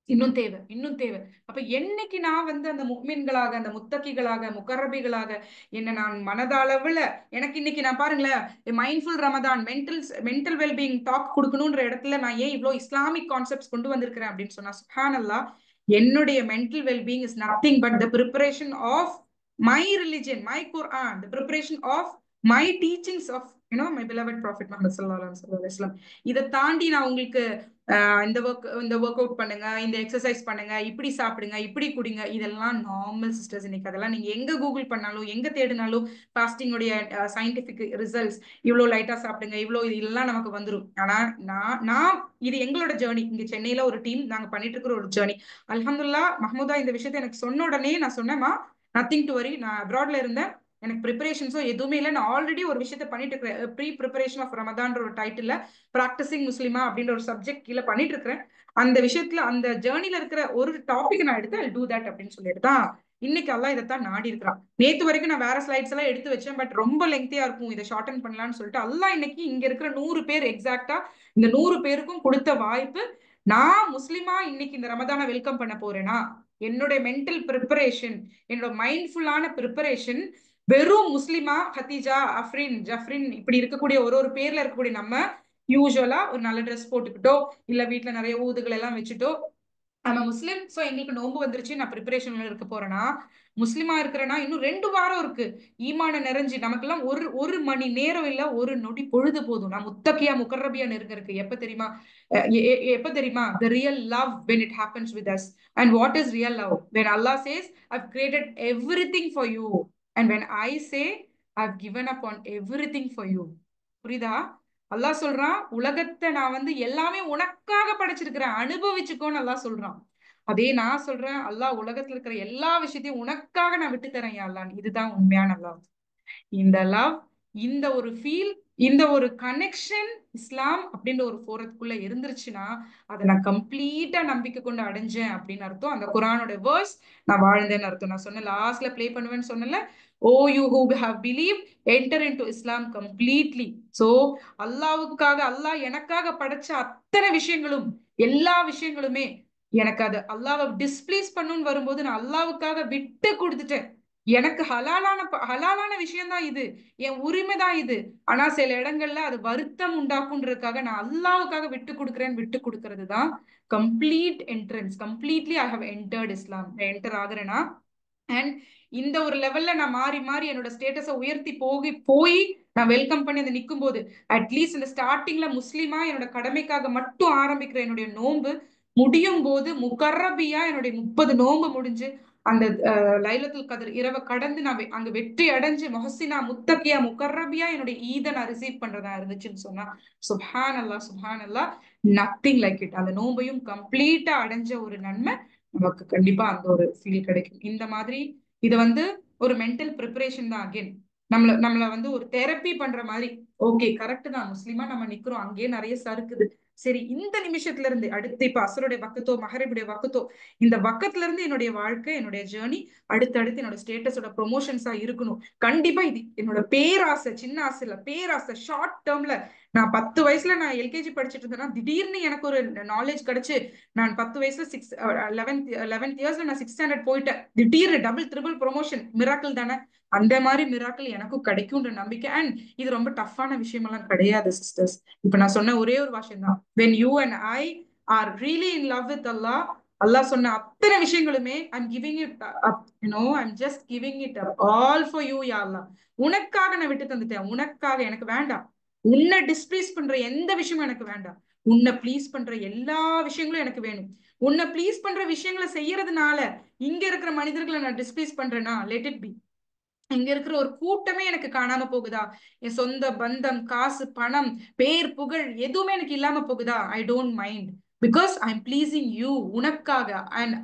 இன்னும் தேவை, இன்னும் தேவை. அப்ப என்னைக்கு நான் வந்து அந்த முக்மின்களாக, அந்த முத்தகிகளாக, முகரபிகளாக என்ன நான் மனதளவுல, எனக்கு இன்னைக்கு நான் பாருங்களேன், mindful Ramadan, mental wellbeing talk கொடுக்கணும்ன்ற இடத்துல நான் ஏன் இவ்வளவு இஸ்லாமிக் கான்செப்ட்ஸ் கொண்டு வந்திருக்கிறேன் அப்படின்னு சொன்னா, சுப்ஹானல்லாஹ், என்னுடைய mental wellbeing is nothing but the preparation of my religion, my Quran, the preparation of my teachings of my beloved prophet Muhammad sallallahu alaihi wasallam. இதை தாண்டி நான் உங்களுக்கு இந்த ஒர்க் அவுட் பண்ணுங்க, இந்த எக்ஸசைஸ் பண்ணுங்க, இப்படி சாப்பிடுங்க, இப்படி குடிங்க, இதெல்லாம் நார்மல் சிஸ்டர்ஸ். இன்னைக்கு அதெல்லாம் நீங்க எங்க கூகுள் பண்ணாலும் எங்க தேடினாலும் ஃபாஸ்டிங்கோடைய சயின்டிபிக் ரிசல்ட்ஸ், இவ்வளவு லைட்டா சாப்பிடுங்க, இவ்வளவு இதெல்லாம் நமக்கு வந்துரும். ஆனா நான் இது எங்களோட ஜேர்னி. இங்க சென்னையில ஒரு டீம் நாங்க பண்ணிட்டு இருக்கிற ஒரு ஜேர்னி. அல்ஹம்துலில்லாஹ் மஹ்மூதா இந்த விஷயத்தை எனக்கு சொன்ன உடனே நான் சொன்னேமா, நத்திங் டு வரி. நான் அப்ராட்ல இருந்தேன், எனக்கு ப்ரிப்பரேஷன்ஸோ எதுவுமே இல்லை. நான் ஆல்ரெடி ஒரு விஷயத்த பண்ணிட்டு இருக்கிறேன். ப்ரீ ப்ரிப்பரேஷன் ஆஃப் ரமதான்ற ஒரு டைட்டில் பிராக்டிசிங் முஸ்லிமா அப்படின்ற ஒரு சப்ஜெக்ட் கீழே பண்ணிட்டு இருக்கிறேன். அந்த விஷயத்துல அந்த ஜேர்னில இருக்கிற ஒரு டாபிக் நான் எடுத்து டூ தட் அப்படின்னு சொல்லிட்டு தான் இன்னைக்கு எல்லாம் இதைத்தான் நாடி இருக்கிறான். நேத்து வரைக்கும் நான் வேற ஸ்லைட்ஸ் எல்லாம் எடுத்து வச்சேன், பட் ரொம்ப லெங்தியா இருக்கும், இதை ஷார்டன் பண்ணலாம்னு சொல்லிட்டு அல்லா இன்னைக்கு இங்க இருக்கிற 100 பேர் எக்ஸாக்டா இந்த 100 பேருக்கும் கொடுத்த வாய்ப்பு. நான் முஸ்லிமா இன்னைக்கு இந்த ரமதானை வெல்கம் பண்ண போறேனா, என்னுடைய மென்டல் ப்ரிப்பரேஷன், என்னோட மைண்ட்ஃபுல்லான ப்ரிப்பரேஷன் வெறும் முஸ்லிமா ஹதீஜா, அஃப்ரின், ஜஃப்ரின் இப்படி இருக்கக்கூடிய ஒரு பேர்ல இருக்கக்கூடிய நம்ம யூஸ்வலா ஒரு நல்ல ட்ரெஸ் போட்டுக்கிட்டோ இல்ல வீட்டுல நிறைய ஊதுகள் எல்லாம் வச்சுட்டோ நம்ம முஸ்லிம், சோ எங்களுக்கு நோன்பு வந்துருச்சு நான் ப்ரிப்பரேஷன்ல இருக்க போறேன்னா, முஸ்லிமா இருக்கிறேன்னா இன்னும் 2 வாரம் இருக்கு. ஈமான நிறைஞ்சு நமக்கெல்லாம் ஒரு மணி நேரம் இல்ல, ஒரு நொடி பொழுது போதும். நான் முத்தக்கியா முகர்ரபியா இருக்கு. எப்ப தெரியுமா? எப்ப தெரியுமா? The real love when it happens with us. And what is real love? When Allah says, I've created everything for you. And when I say, I've given up on everything for you. புரியுதா? அல்லாஹ் சொல்றான், உலகத்தை நான் வந்து எல்லாமே உனக்காக படைச்சிருக்கிறேன், அனுபவிச்சுக்கோன்னு அல்லாஹ் சொல்றான். அதே நான் சொல்றேன், அல்லாஹ் உலகத்துல இருக்கிற எல்லா விஷயத்தையும் உனக்காக நான் விட்டு தரேன் யா அல்லாஹ். இதுதான் உண்மையான லவ். இந்த லவ், இந்த ஒரு ஃபீல், இந்த ஒரு கனெக்ஷன் இஸ்லாம் அப்படின்ற ஒரு போறதுக்குள்ள இருந்துருச்சுன்னா அதை நான் கம்ப்ளீட்டா நம்பிக்கை கொண்டு அடைஞ்சேன் அப்படின்னு அர்த்தம். அந்த குரானோட வேர்ஸ் நான் வாழ்ந்தேன்னு அர்த்தம். நான் சொன்ன லாஸ்ட்ல பிளே பண்ணுவேன்னு சொன்னல, O you who have believe enter into Islam completely. So அல்லாவுக்காக, அல்லாஹ் எனக்காக படைச்ச அத்தனை விஷயங்களும், எல்லா விஷயங்களுமே எனக்கு அது அல்லாவை டிஸ்பிளீஸ் பண்ணுன்னு வரும்போது நான் அல்லாவுக்காக விட்டு கொடுத்துட்டேன். எனக்கு ஹலாலான விஷயம் தான் இது, என் உரிமை தான் இது. ஆனா சில இடங்கள்ல அது வருத்தம் உண்டாக்குன்றதுக்காக நான் அல்லாவுக்காக விட்டு கொடுக்கறது தான் complete entrance. Completely I have entered Islam. Enter ஆகுறேன்னா, அண்ட் இந்த ஒரு லெவல்ல நான் மாறி மாறி என்னோட ஸ்டேட்டஸை உயர்த்தி போய் நான் வெல்கம் பண்ணி அதை நிற்கும் போது, அட்லீஸ்ட் இந்த ஸ்டார்டிங்ல முஸ்லிமா என்னோட கடமைக்காக மட்டும் ஆரம்பிக்கிற என்னுடைய நோன்பு முடியும் போது முகர்ரபியா என்னுடைய 30 நோன்பு முடிஞ்சு அந்த லைலத்துல் கத்ர் இரவை கடந்து நான் அங்க வெற்றி அடைஞ்சு மொஹசினா முத்தகியா முகர்ரபியா என்னுடைய ஈதை நான் ரிசீவ் பண்றதா இருந்துச்சுன்னு சொன்னா, சுப்ஹான் அல்லா சுப்ஹான் அல்லா, நத்திங் லைக் இட். அந்த நோன்பையும் கம்ப்ளீட்டா அடைஞ்ச ஒரு நன்மை நமக்கு கண்டிப்பா அந்த ஒரு ஃபீல் கிடைக்கும். இந்த மாதிரி இது வந்து ஒரு மென்டல் ப்ரிப்பரேஷன் தான். அகேன் நம்மள வந்து ஒரு தெரப்பி பண்ற மாதிரி. ஓகே கரெக்ட் தான், முஸ்லிமா நம்ம நிக்கிறோம், அங்கேயே நிறைய சறுக்குது. சரி, இந்த நிமிஷத்துல இருந்து அடுத்து இப்ப அசருடைய வக்கத்தோ மகரிபுடைய வக்கத்தோ, இந்த வக்கத்துல இருந்து என்னுடைய வாழ்க்கை, என்னுடைய ஜேர்னி அடுத்தடுத்து என்னோட ஸ்டேட்டஸோட ப்ரொமோஷன்ஸா இருக்கணும். கண்டிப்பா இது என்னோட பேராசை, சின்ன ஆசை இல்ல, பேராசை. ஷார்ட் டேர்ம்ல நான் 10 வயசுல நான் எல்கேஜி படிச்சுட்டு இருந்தேன்னா திடீர்னு எனக்கு ஒரு நாலேஜ் கிடைச்சு நான் 10 வயசுல 11th இயர்ஸ்ல நான் 6th ஸ்டாண்டர்ட் போயிட்டேன். திடீர்னு டபுள் ட்ரிபிள் ப்ரொமோஷன். மிராக்கிள் தானே? அந்த மாதிரி மிராக்கிள் எனக்கும் கிடைக்கும்ன்ற நம்பிக்கை. அண்ட் இது ரொம்ப டஃப்பான விஷயம் எல்லாம் கிடையாது சிஸ்டர்ஸ். இப்ப நான் சொன்ன ஒரே ஒரு விஷயம் தான், when you and I are really in love with Allah, அல்லாஹ் சொன்ன அத்தனை விஷயங்களுமே I'm giving it up, I'm just giving it up all for you ya Allah. உனக்காக நான் விட்டு தந்துட்டேன், உனக்காக. எனக்கு வேண்டாம் உன்னை டிஸ்பிளீஸ் பண்ற எந்த விஷயமும் எனக்கு வேண்டாம், உன்னை ப்ளீஸ் பண்ற எல்லா விஷயங்களும் எனக்கு வேணும். உன்னை ப்ளீஸ் பண்ற விஷயங்களை செய்யறதுனால இங்க இருக்கிற மனிதர்களை நான் டிஸ்பிளீஸ் பண்றேன்னா லெட் இட் பி. இங்க இருக்கிற ஒரு கூட்டமே எனக்கு காணாம போகுதா, என் சொந்த பந்தம், காசு, பணம், பேர், புகழ் எதுவுமே எனக்கு இல்லாம போகுதா, I don't mind, because I am pleasing you, உனக்காக. And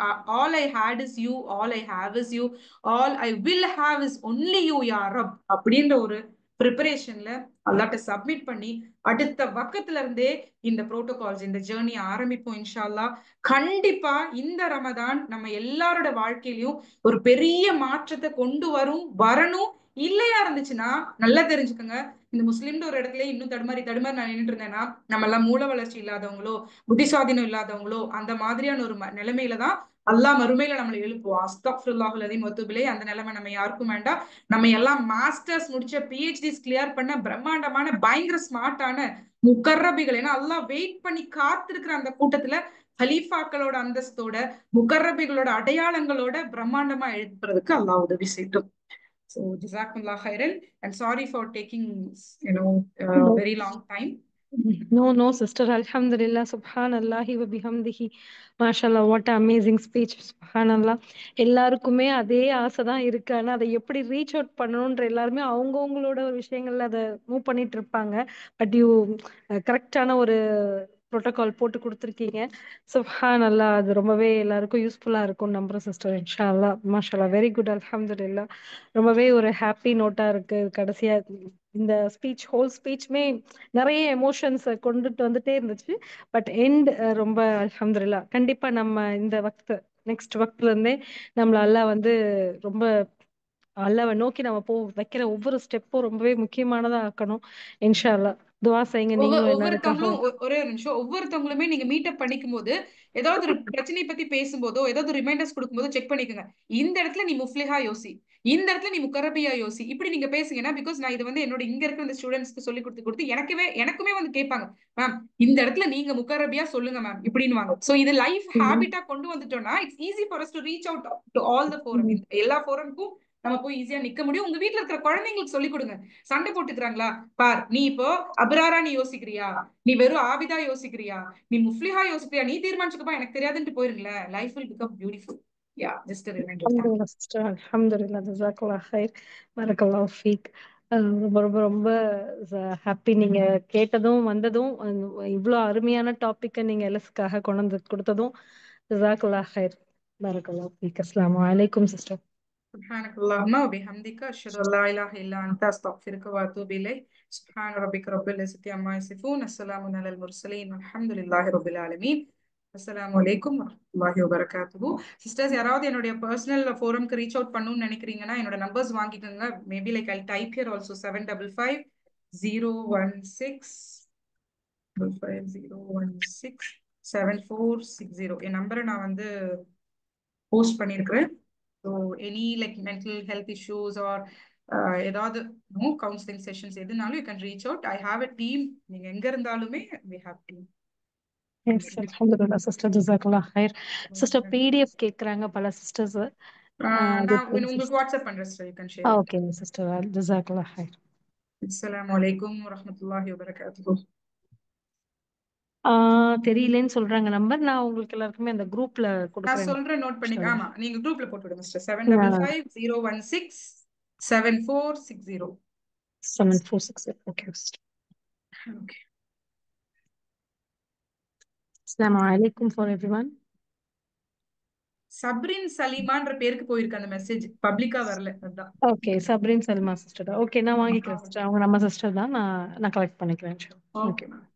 all I had is you, all I have is you, all I will have is only you யா ரப் அப்படின்ற ஒரு ப்ரிப்பரேஷன்ல அல்லாட்ட சப்மிட் பண்ணி அடுத்த பக்கத்துல இருந்தே இந்த புரோட்டோகால்ஸ், இந்த ஜேர்னி ஆரம்பிப்போம் இன்ஷா அல்லாஹ். கண்டிப்பா இந்த ரமதான் நம்ம எல்லாரோட வாழ்க்கையிலயும் ஒரு பெரிய மாற்றத்தை கொண்டு வரணும். இல்லையா இருந்துச்சுன்னா நல்லா தெரிஞ்சுக்கோங்க, இந்த முஸ்லிம்ன்ற ஒரு இடத்துல இன்னும் தடுமாறி நான் நின்றுட்டு இருந்தேன்னா நம்ம எல்லாம் மூல வளர்ச்சி இல்லாதவங்களோ புத்தி சுவாதீனம் இல்லாதவங்களோ அந்த மாதிரியான ஒரு நிலைமையில தான் அல்லாஹ் மறுமையில நம்மளை எழுப்புவோம். அஸ்தக்ஃபிருல்லாஹுல் அலீம் வத்துபிலே. அந்த நிலைமை நம்ம யாருக்கும் வேண்டாம். நம்ம எல்லாம் மாஸ்டர்ஸ் முடிச்ச பிஹெச்டிஸ் கிளியர் பண்ண பிரம்மாண்டமான பயங்கர ஸ்மார்ட்டான முகர்ரபிகள். ஏன்னா அல்லாஹ் வெயிட் பண்ணி காத்திருக்கிற அந்த கூட்டத்துல ஹலீஃபாக்களோட அந்தஸ்தோட முகர்ரபிகளோட அடையாளங்களோட பிரம்மாண்டமா எழுப்புறதுக்கு அல்லாஹ் உதவி செய்யும். So Jazakumullah khairan and sorry for taking very long time. No, sister. Alhamdulillah, subhanallahi wa bihamdihi. Mashallah, what an amazing speech. Subhanallah. எல்லாருக்குமே அதே ஆசை தான் இருக்கு. ஆனா அதை எப்படி ரீச் அவுட் பண்ணணும்ன்ற எல்லாருமே அவங்கவங்களோட ஒரு விஷயங்கள்ல அதை மூவ் பண்ணிட்டு இருப்பாங்க. பட் யூ கரெக்டான ஒரு புரோட்டோகால் போட்டு கொடுத்துருக்கீங்க. சுப்ஹானல்லா, அது ரொம்பவே எல்லாருக்கும் யூஸ்ஃபுல்லா இருக்கும் நம்புறேன் சிஸ்டர். இன்ஷா அல்லாஹ். மாஷால்லா, வெரி குட். அல்ஹம்துலில்லாஹ். ரொம்பவே ஒரு ஹாப்பி நோட்டா இருக்கு. கடைசியா இந்த ஸ்பீச், ஹோல் ஸ்பீச்சுமே நிறைய எமோஷன்ஸ் கொண்டுட்டு வந்துட்டே இருந்துச்சு. பட் எண்ட் ரொம்ப அல்ஹம்துலில்லாஹ். கண்டிப்பா நம்ம இந்த வக்த் நெக்ஸ்ட் வக்த்ல இருந்தே நம்மள அல்லாஹ் வந்து ரொம்ப அல்லாஹ்வை நோக்கி நம்ம வைக்கிற ஒவ்வொரு ஸ்டெப்பும் ரொம்பவே முக்கியமானதா ஆக்கணும். இன்ஷா அல்லாஹ். துவா செய்யுங்க நீங்களும் ஒவ்வொருத்தவங்களும் எல்லாருக்காகவும். ஒரே ஒரு நிமிஷம், ஒவ்வொருத்தவங்களுமே நீங்க மீட்டப் பண்ணிக்கும் போது ஏதாவது ஒரு பிரச்சனை பத்தி பேசும்போதோ ஏதாவது ரிமைண்டர்ஸ் கொடுக்கும்போதோ செக் பண்ணிக்கோங்க. இந்த இடத்துல நீ முஃப்லிஹா யோசி, இந்த இடத்துல நீ முக்கரபியா யோசி, இப்படி நீங்க பேசுங்கன்னா, பிகாஸ் நான் இது வந்து என்னோட இங்க இருக்கிற இந்த ஸ்டூடெண்ட்ஸ்க்கு சொல்லி கொடுத்து கொடுத்து எனக்குமே வந்து கேட்பாங்க, மேம் இந்த இடத்துல நீங்க முக்கரபியா சொல்லுங்க மேம் இப்படின்னு. சோ இது லைஃப் ஹேபிட்டா கொண்டு வந்துட்டோம்னா it's easy for us to reach out to all the forum. எல்லா ஃபோரமுக்கும் நம்ம போய் ஈஸியா நிக்க முடியும். உங்க வீட்ல இருக்கிற குழந்தைங்களுக்கு சொல்லி கொடுங்க. சண்டை போட்டுக்கிறாங்களா பார், நீ இப்போ அபராரா நீ யோசிக்கிறியா, நீ வெறும் ஆபிதா யோசிக்கிறியா, நீ முஃப்லிஹா யோசிக்கிறியா, நீ தீர்மானிச்சுக்கப்பா, எனக்கு தெரியாதுன்ட்டு போயிருங்களேன். Life will become beautiful. Yeah, just a reminder. Thank you. அல்ஹம்துலில்லாஹ் சிஸ்டர். அல்ஹம்துலில்லாஹ். ஜஸாக்கல்லாஹ் ஹைர். பரக்கல்லாஹு ஃபீக். ரொம்ப ரொம்ப ரொம்ப ஹாப்பி நீங்க கேட்டதும் வந்ததும் இவ்வளோ அருமையான டாபிக்கை நீங்க எல்எஸ்க்காக கொண்டு வந்து கொடுத்ததும். ஜஸாக்கல்லாஹ் ஹைர். பரக்கல்லாஹு ஃபீக். அஸ்ஸலாமு அலைக்கும் சிஸ்டர். سبحانك اللهم وبحمدك أشهد أن لا إله إلا أنت أستغفرك وأتوب إليك. سبحان ربك رب العزة عما يصفون، السلام على المرسلين، والحمد لله رب العالمين. அஸ்ஸலாமு அலைக்கும் வரஹ்மத்துல்லாஹி வபரகாத்துஹு. சிஸ்டர்ஸ், யாராவது என்னுடைய பர்சனல் ஃபோரம்க்கு ரீச் அவுட் பண்ணணும்னு நினைக்கிறீங்கன்னா என்னோட நம்பர்ஸ் வாங்கிக்கோங்க. Maybe like I type here also 755-016-55016-7460. என் நம்பரை நான் வந்து போஸ்ட் பண்ணியிருக்கிறேன். So any like mental health issues or ஏதாவது கவுன்சிலிங் செஷன்ஸ் எதுனாலும் you can reach out. I have a team. நீங்க எங்க இருந்தாலுமே வி ஹாவ் டீம். எஸ், அல்ஹம்துலில்லாஹ் சிஸ்டர். ஜஸாக்கல்லாஹ் ஹைர். சிஸ்டர், பிடிஎஃப் கேக்குறாங்க பல சிஸ்டர்ஸ். நான் உங்களுக்கு வாட்ஸ்அப் பண்றேன் sister. You can share. Okay sister. ஜஸாக்கல்லாஹ் ஹைர். அஸ்ஸலாமு அலைக்கும் வரஹ்மத்துல்லாஹி வபரகாத்துஹு. தெரியலன்னு சொல்றாங்க நம்பர். நான் உங்களுக்கு எல்லாருக்குமே அந்த குரூப்ல நான் கொடுக்குறேன். சொல்றேன், நோட் பண்ணி. இன்ஷா ஆமா, நீங்க குரூப்ல போட்டு விடுங்க சிஸ்டர். அல்லாஹ். 755-016-7460. 7460. Okay sister. ஓகே. அஸ்ஸலாமு அலைக்கும் ஃபார் எவ்ரிவன். சப்ரின் சலீமான்ற பேருக்கு போயிருக்கு அந்த மெசேஜ், பப்ளிக்கா வரல. அதான். Okay, Sabrin Salma sister. Okay, நான் ஆமா, வாங்கிக்கிறேன் சிஸ்டர். அவங்க நம்ம சிஸ்டர் தான். நான் கலெக்ட் பண்ணிக்கிறேன். Okay ma'am.